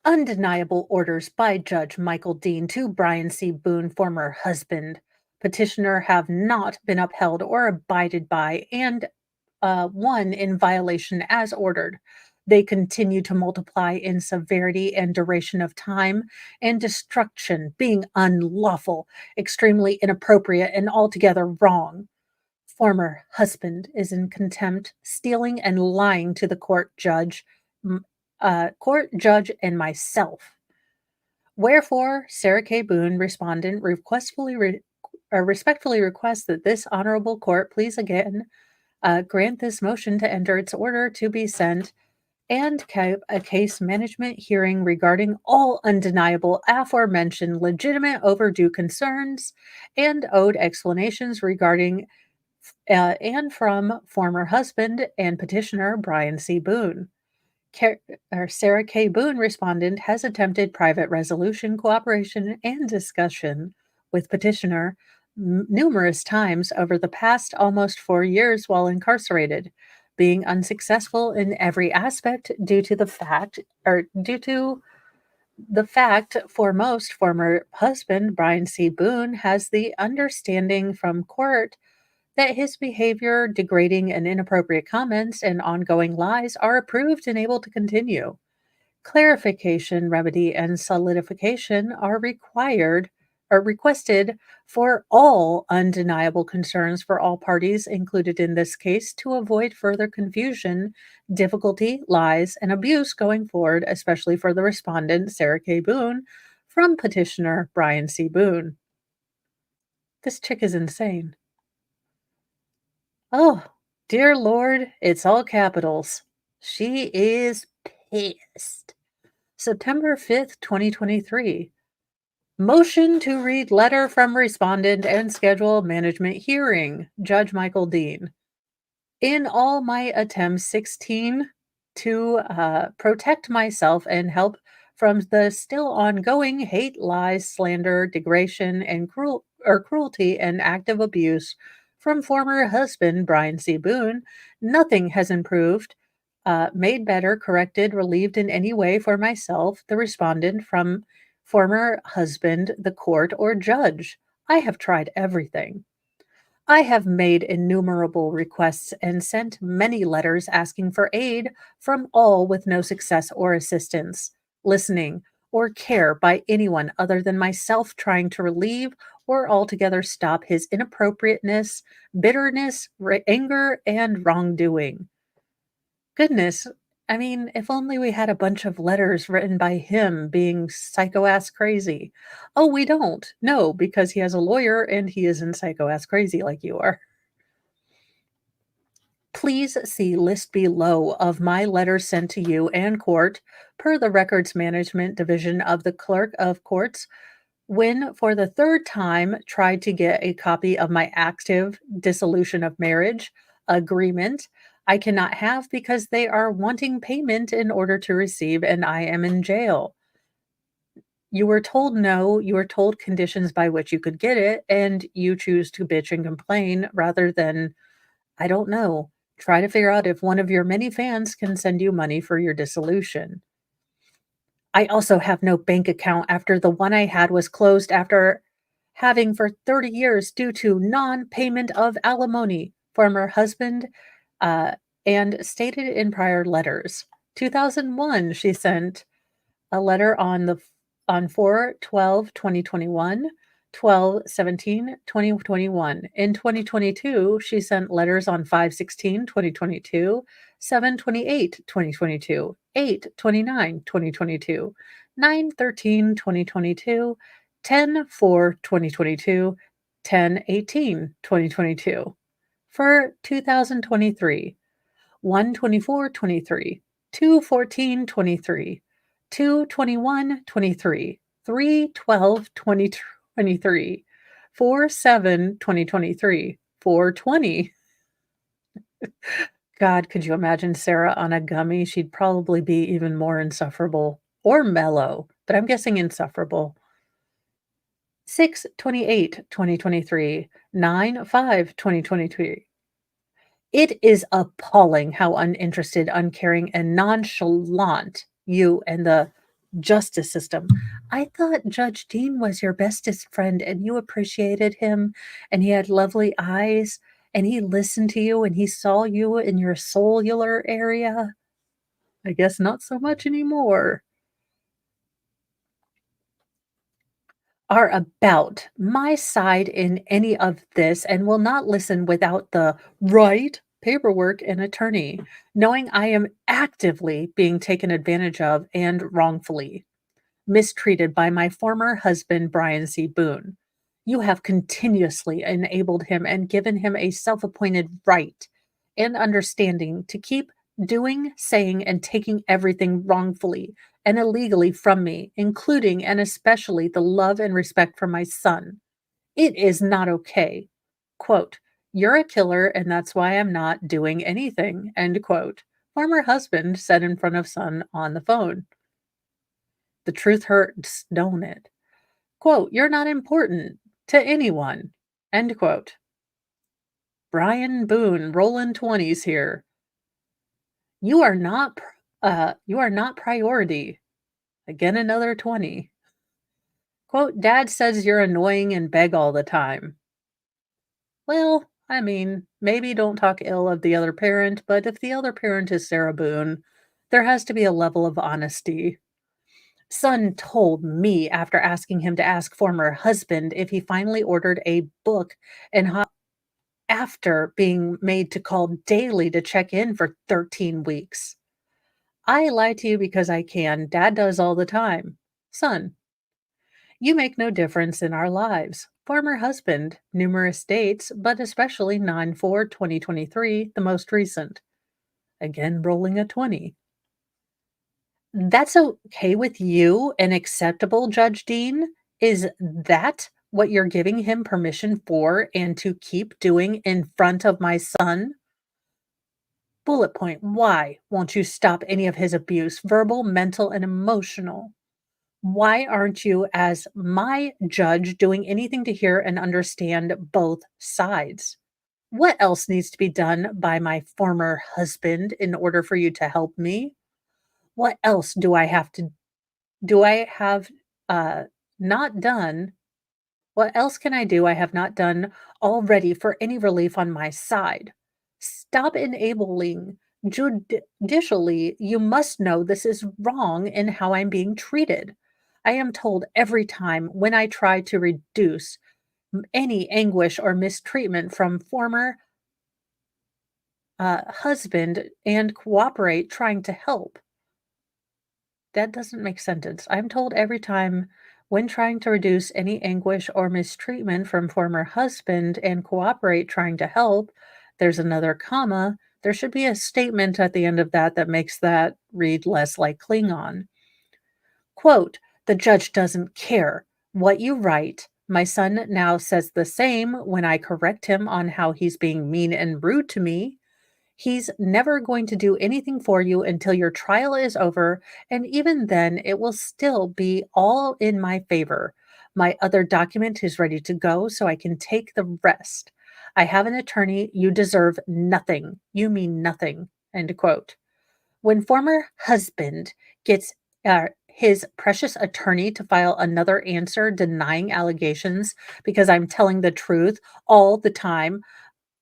Undeniable orders by Judge Michael Dean to Brian C. Boone, former husband, petitioner, have not been upheld or abided by, and one in violation as ordered. They continue to multiply in severity and duration of time and destruction, being unlawful, extremely inappropriate, and altogether wrong. Former husband is in contempt, stealing and lying to the court judge and myself. Wherefore, Sarah K. Boone, respondent, respectfully requests that this honorable court please again grant this motion to enter its order to be sent and a case management hearing regarding all undeniable aforementioned legitimate overdue concerns and owed explanations regarding and from former husband and petitioner Brian C. Boone. Sarah K. Boone, respondent, has attempted private resolution, cooperation, and discussion with petitioner numerous times over the past almost 4 years while incarcerated, being unsuccessful in every aspect due to the fact foremost former husband Brian C. Boone has the understanding from court that his behavior, degrading and inappropriate comments, and ongoing lies are approved and able to continue. Clarification, remedy, and solidification are requested for all undeniable concerns for all parties included in this case to avoid further confusion, difficulty, lies, and abuse going forward, especially for the respondent, Sarah K. Boone, from petitioner Brian C. Boone. This chick is insane. Oh, dear Lord, it's all capitals. She is pissed. September 5th, 2023. Motion to read letter from respondent and schedule management hearing. Judge Michael Dean. In all my attempts 16 to protect myself and help from the still ongoing hate, lies, slander, degradation, and cruelty and active abuse from former husband Brian C. Boone, nothing has improved, made better, corrected, relieved in any way for myself, the respondent, from former husband, the court, or judge. I have tried everything. I have made innumerable requests and sent many letters asking for aid from all with no success or assistance, listening, or care by anyone other than myself trying to relieve or altogether stop his inappropriateness, bitterness, anger, and wrongdoing. Goodness, I mean, if only we had a bunch of letters written by him being psycho-ass crazy. Oh, we don't. No, because he has a lawyer and he isn't psycho-ass crazy like you are. Please see list below of my letters sent to you and court per the Records Management Division of the Clerk of Courts when for the third time tried to get a copy of my active dissolution of marriage agreement I cannot have because they are wanting payment in order to receive and I am in jail. You were told no, you were told conditions by which you could get it, and you choose to bitch and complain rather than, I don't know, try to figure out if one of your many fans can send you money for your dissolution. I also have no bank account after the one I had was closed after having for 30 years due to non-payment of alimony. Former husband, and stated in prior letters. 2001, she sent a letter on 4/12/2021, 12/17/2021. In 2022, she sent letters on 5/16/2022, 7/28/2022, 8/29/2022, 9/13/2022, 10/4/2022, 10/18/2022. For 2023, 1/24/23, 2/14/23, 2/21/23, 3/12/2023, 4/7/2023, 4/20. God, could you imagine Sarah on a gummy? She'd probably be even more insufferable or mellow, but I'm guessing insufferable. 6/28/2023, 9/5/2023. It is appalling how uninterested, uncaring, and nonchalant you and the justice system. I thought Judge Dean was your bestest friend and you appreciated him and he had lovely eyes and he listened to you and he saw you in your cellular area. I guess not so much anymore. Are about my side in any of this and will not listen without the right paperwork and attorney, knowing I am actively being taken advantage of and wrongfully mistreated by my former husband, Brian C. Boone. You have continuously enabled him and given him a self appointed right and understanding to keep doing, saying, and taking everything wrongfully and illegally from me, including and especially the love and respect for my son. It is not okay. Quote, you're a killer, and that's why I'm not doing anything. End quote. Former husband said in front of son on the phone. The truth hurts, don't it? Quote, you're not important to anyone. End quote. Brian Boone, rolling 20s here. You are not priority. Again, another 20. Quote, Dad says you're annoying and beg all the time. Well, I mean, maybe don't talk ill of the other parent, but if the other parent is Sarah Boone, there has to be a level of honesty. Son told me after asking him to ask former husband if he finally ordered a book and after being made to call daily to check in for 13 weeks. I lie to you because I can. Dad does all the time. Son, you make no difference in our lives. Former husband, numerous dates, but especially 9/4/2023, the most recent. Again, rolling a 20. That's okay with you and acceptable, Judge Dean? Is that what you're giving him permission for and to keep doing in front of my son? Bullet point, why won't you stop any of his abuse, verbal, mental, and emotional? Why aren't you, as my judge, doing anything to hear and understand both sides? What else needs to be done by my former husband in order for you to help me? What else do I have not done? What else can I do I have not done already for any relief on my side? Stop enabling judicially. You must know this is wrong in how I'm being treated. I am told every time when I try to reduce any anguish or mistreatment from former husband and cooperate trying to help. That doesn't make sentence. I'm told every time when trying to reduce any anguish or mistreatment from former husband and cooperate trying to help, there's another comma. There should be a statement at the end of that that makes that read less like Klingon. Quote, the judge doesn't care what you write. My son now says the same when I correct him on how he's being mean and rude to me. He's never going to do anything for you until your trial is over, and even then, it will still be all in my favor. My other document is ready to go, so I can take the rest. I have an attorney. You deserve nothing. You mean nothing. End quote. When former husband gets his precious attorney to file another answer denying allegations because I'm telling the truth all the time,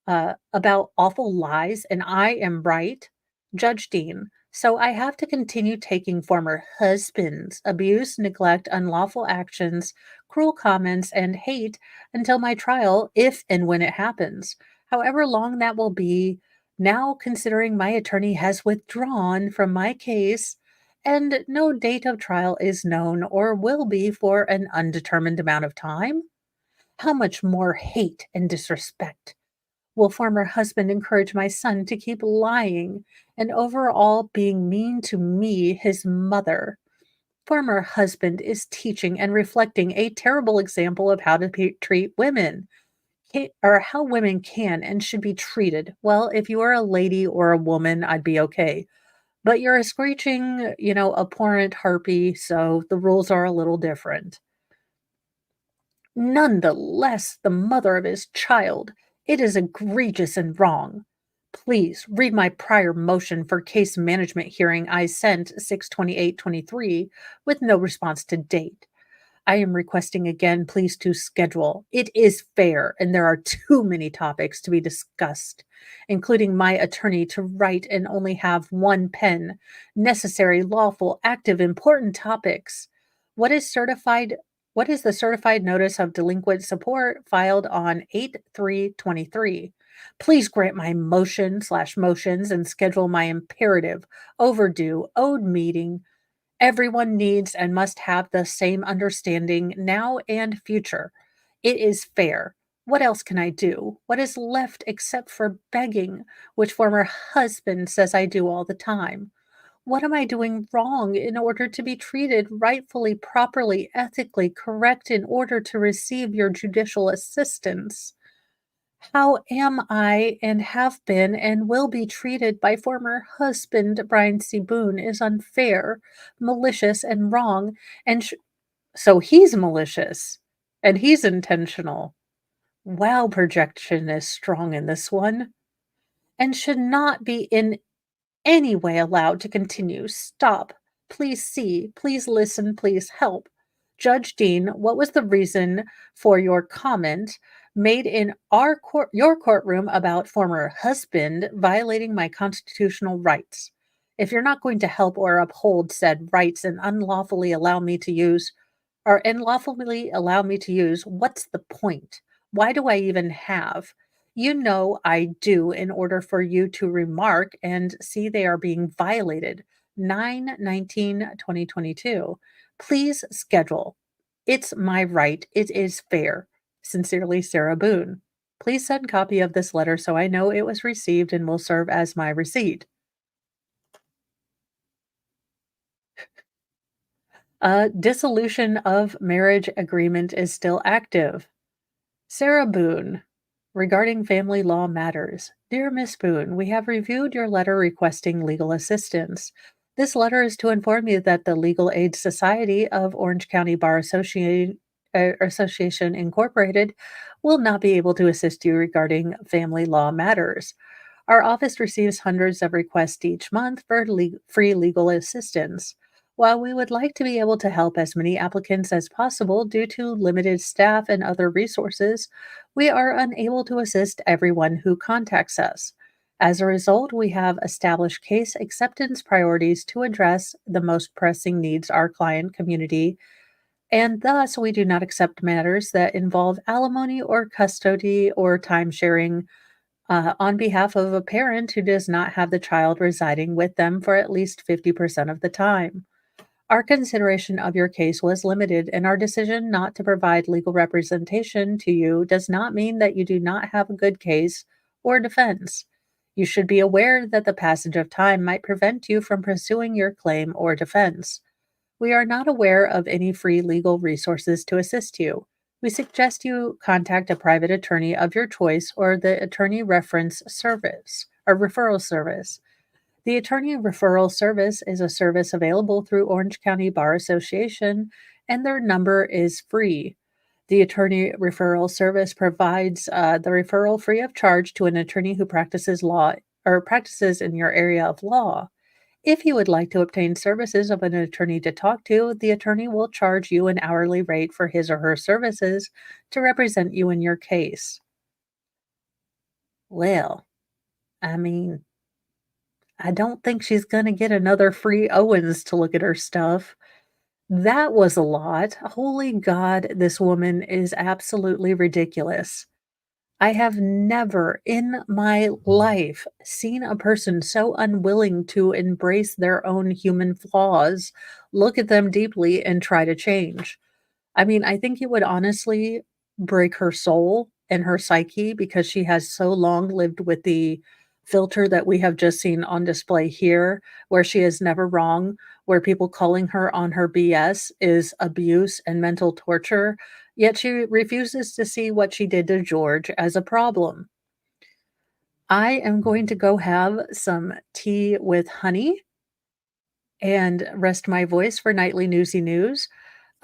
about awful lies, and I am right, Judge Dean. So I have to continue taking former husband's abuse, neglect, unlawful actions, cruel comments, and hate until my trial, if and when it happens. However long that will be, now considering my attorney has withdrawn from my case and no date of trial is known or will be for an undetermined amount of time. How much more hate and disrespect will former husband encourage my son to keep lying and overall being mean to me, his mother? Former husband is teaching and reflecting a terrible example of how to treat women, or how women can and should be treated. Well, if you are a lady or a woman, I'd be okay. But you're a screeching, abhorrent harpy, so the rules are a little different. Nonetheless, the mother of his child, it is egregious and wrong. Please read my prior motion for case management hearing I sent 6/28/23 with no response to date. I am requesting again, please to schedule. It is fair, and there are too many topics to be discussed, including my attorney to write and only have one pen. Necessary, lawful, active, important topics. What is certified? What is the certified notice of delinquent support filed on 8/3/23? Please grant my motions and schedule my imperative, overdue, owed meeting. Everyone needs and must have the same understanding now and future. It is fair. What else can I do? What is left except for begging, which former husband says I do all the time? What am I doing wrong in order to be treated rightfully, properly, ethically correct in order to receive your judicial assistance? How am I and have been and will be treated by former husband Brian C. Boone is unfair, malicious, and wrong. And so he's malicious and he's intentional. Wow, projection is strong in this one and should not be in any way allowed to continue. Stop. Please see. Please listen. Please help. Judge Dean, what was the reason for your comment made in your courtroom about former husband violating my constitutional rights? If you're not going to help or uphold said rights and unlawfully allow me to use, what's the point? Why do I even have? You know I do in order for you to remark and see they are being violated. 9/19/2022. Please schedule. It's my right. It is fair. Sincerely, Sarah Boone. Please send copy of this letter so I know it was received and will serve as my receipt. Dissolution of marriage agreement is still active. Sarah Boone, regarding family law matters. Dear Miss Boone, we have reviewed your letter requesting legal assistance. This letter is to inform you that the Legal Aid Society of Orange County Bar Association Incorporated will not be able to assist you regarding family law matters. Our office receives hundreds of requests each month for free legal assistance. While we would like to be able to help as many applicants as possible due to limited staff and other resources, we are unable to assist everyone who contacts us. As a result, we have established case acceptance priorities to address the most pressing needs our client community, and thus we do not accept matters that involve alimony or custody or time sharing on behalf of a parent who does not have the child residing with them for at least 50% of the time. Our consideration of your case was limited, and our decision not to provide legal representation to you does not mean that you do not have a good case or defense. You should be aware that the passage of time might prevent you from pursuing your claim or defense. We are not aware of any free legal resources to assist you. We suggest you contact a private attorney of your choice or the attorney reference service or referral service. The Attorney Referral Service is a service available through Orange County Bar Association, and their number is free. The Attorney Referral Service provides the referral free of charge to an attorney who practices law or practices in your area of law. If you would like to obtain services of an attorney to talk to, the attorney will charge you an hourly rate for his or her services to represent you in your case. Well, I mean, I don't think she's going to get another free Owens to look at her stuff. That was a lot. Holy God, this woman is absolutely ridiculous. I have never in my life seen a person so unwilling to embrace their own human flaws, look at them deeply, and try to change. I mean, I think it would honestly break her soul and her psyche because she has so long lived with the filter that we have just seen on display here, where she is never wrong, where people calling her on her BS is abuse and mental torture, yet she refuses to see what she did to George as a problem. I am going to go have some tea with honey and rest my voice for Nightly Newsy News.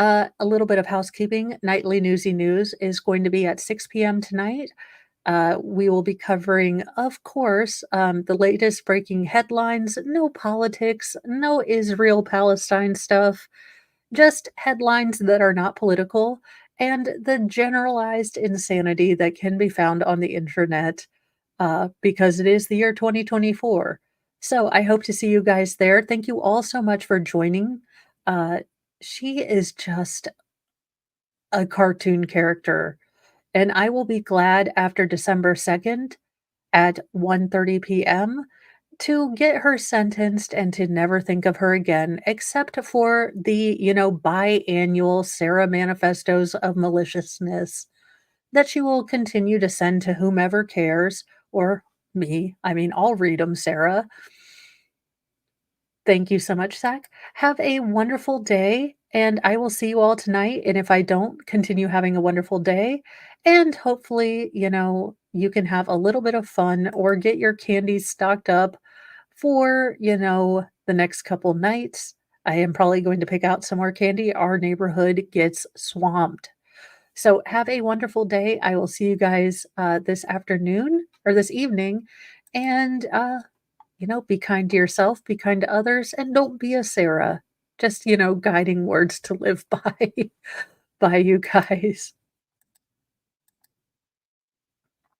A little bit of housekeeping. Nightly Newsy News is going to be at 6 p.m. tonight. We will be covering, of course, the latest breaking headlines. No politics, no Israel Palestine stuff, just headlines that are not political and the generalized insanity that can be found on the internet because it is the year 2024. So I hope to see you guys there. Thank you all so much for joining. Uh, she is just a cartoon character, and I will be glad after December 2nd at 1:30 p.m. to get her sentenced and to never think of her again, except for the, biannual Sarah manifestos of maliciousness that she will continue to send to whomever cares, or me. I mean, I'll read them, Sarah. Thank you so much, Zach. Have a wonderful day, and I will see you all tonight. And if I don't, continue having a wonderful day. And hopefully, you can have a little bit of fun or get your candies stocked up for, the next couple nights. I am probably going to pick out some more candy. Our neighborhood gets swamped. So have a wonderful day. I will see you guys this afternoon or this evening. And, be kind to yourself, be kind to others, and don't be a Sarah. Just, guiding words to live by. Bye, you guys.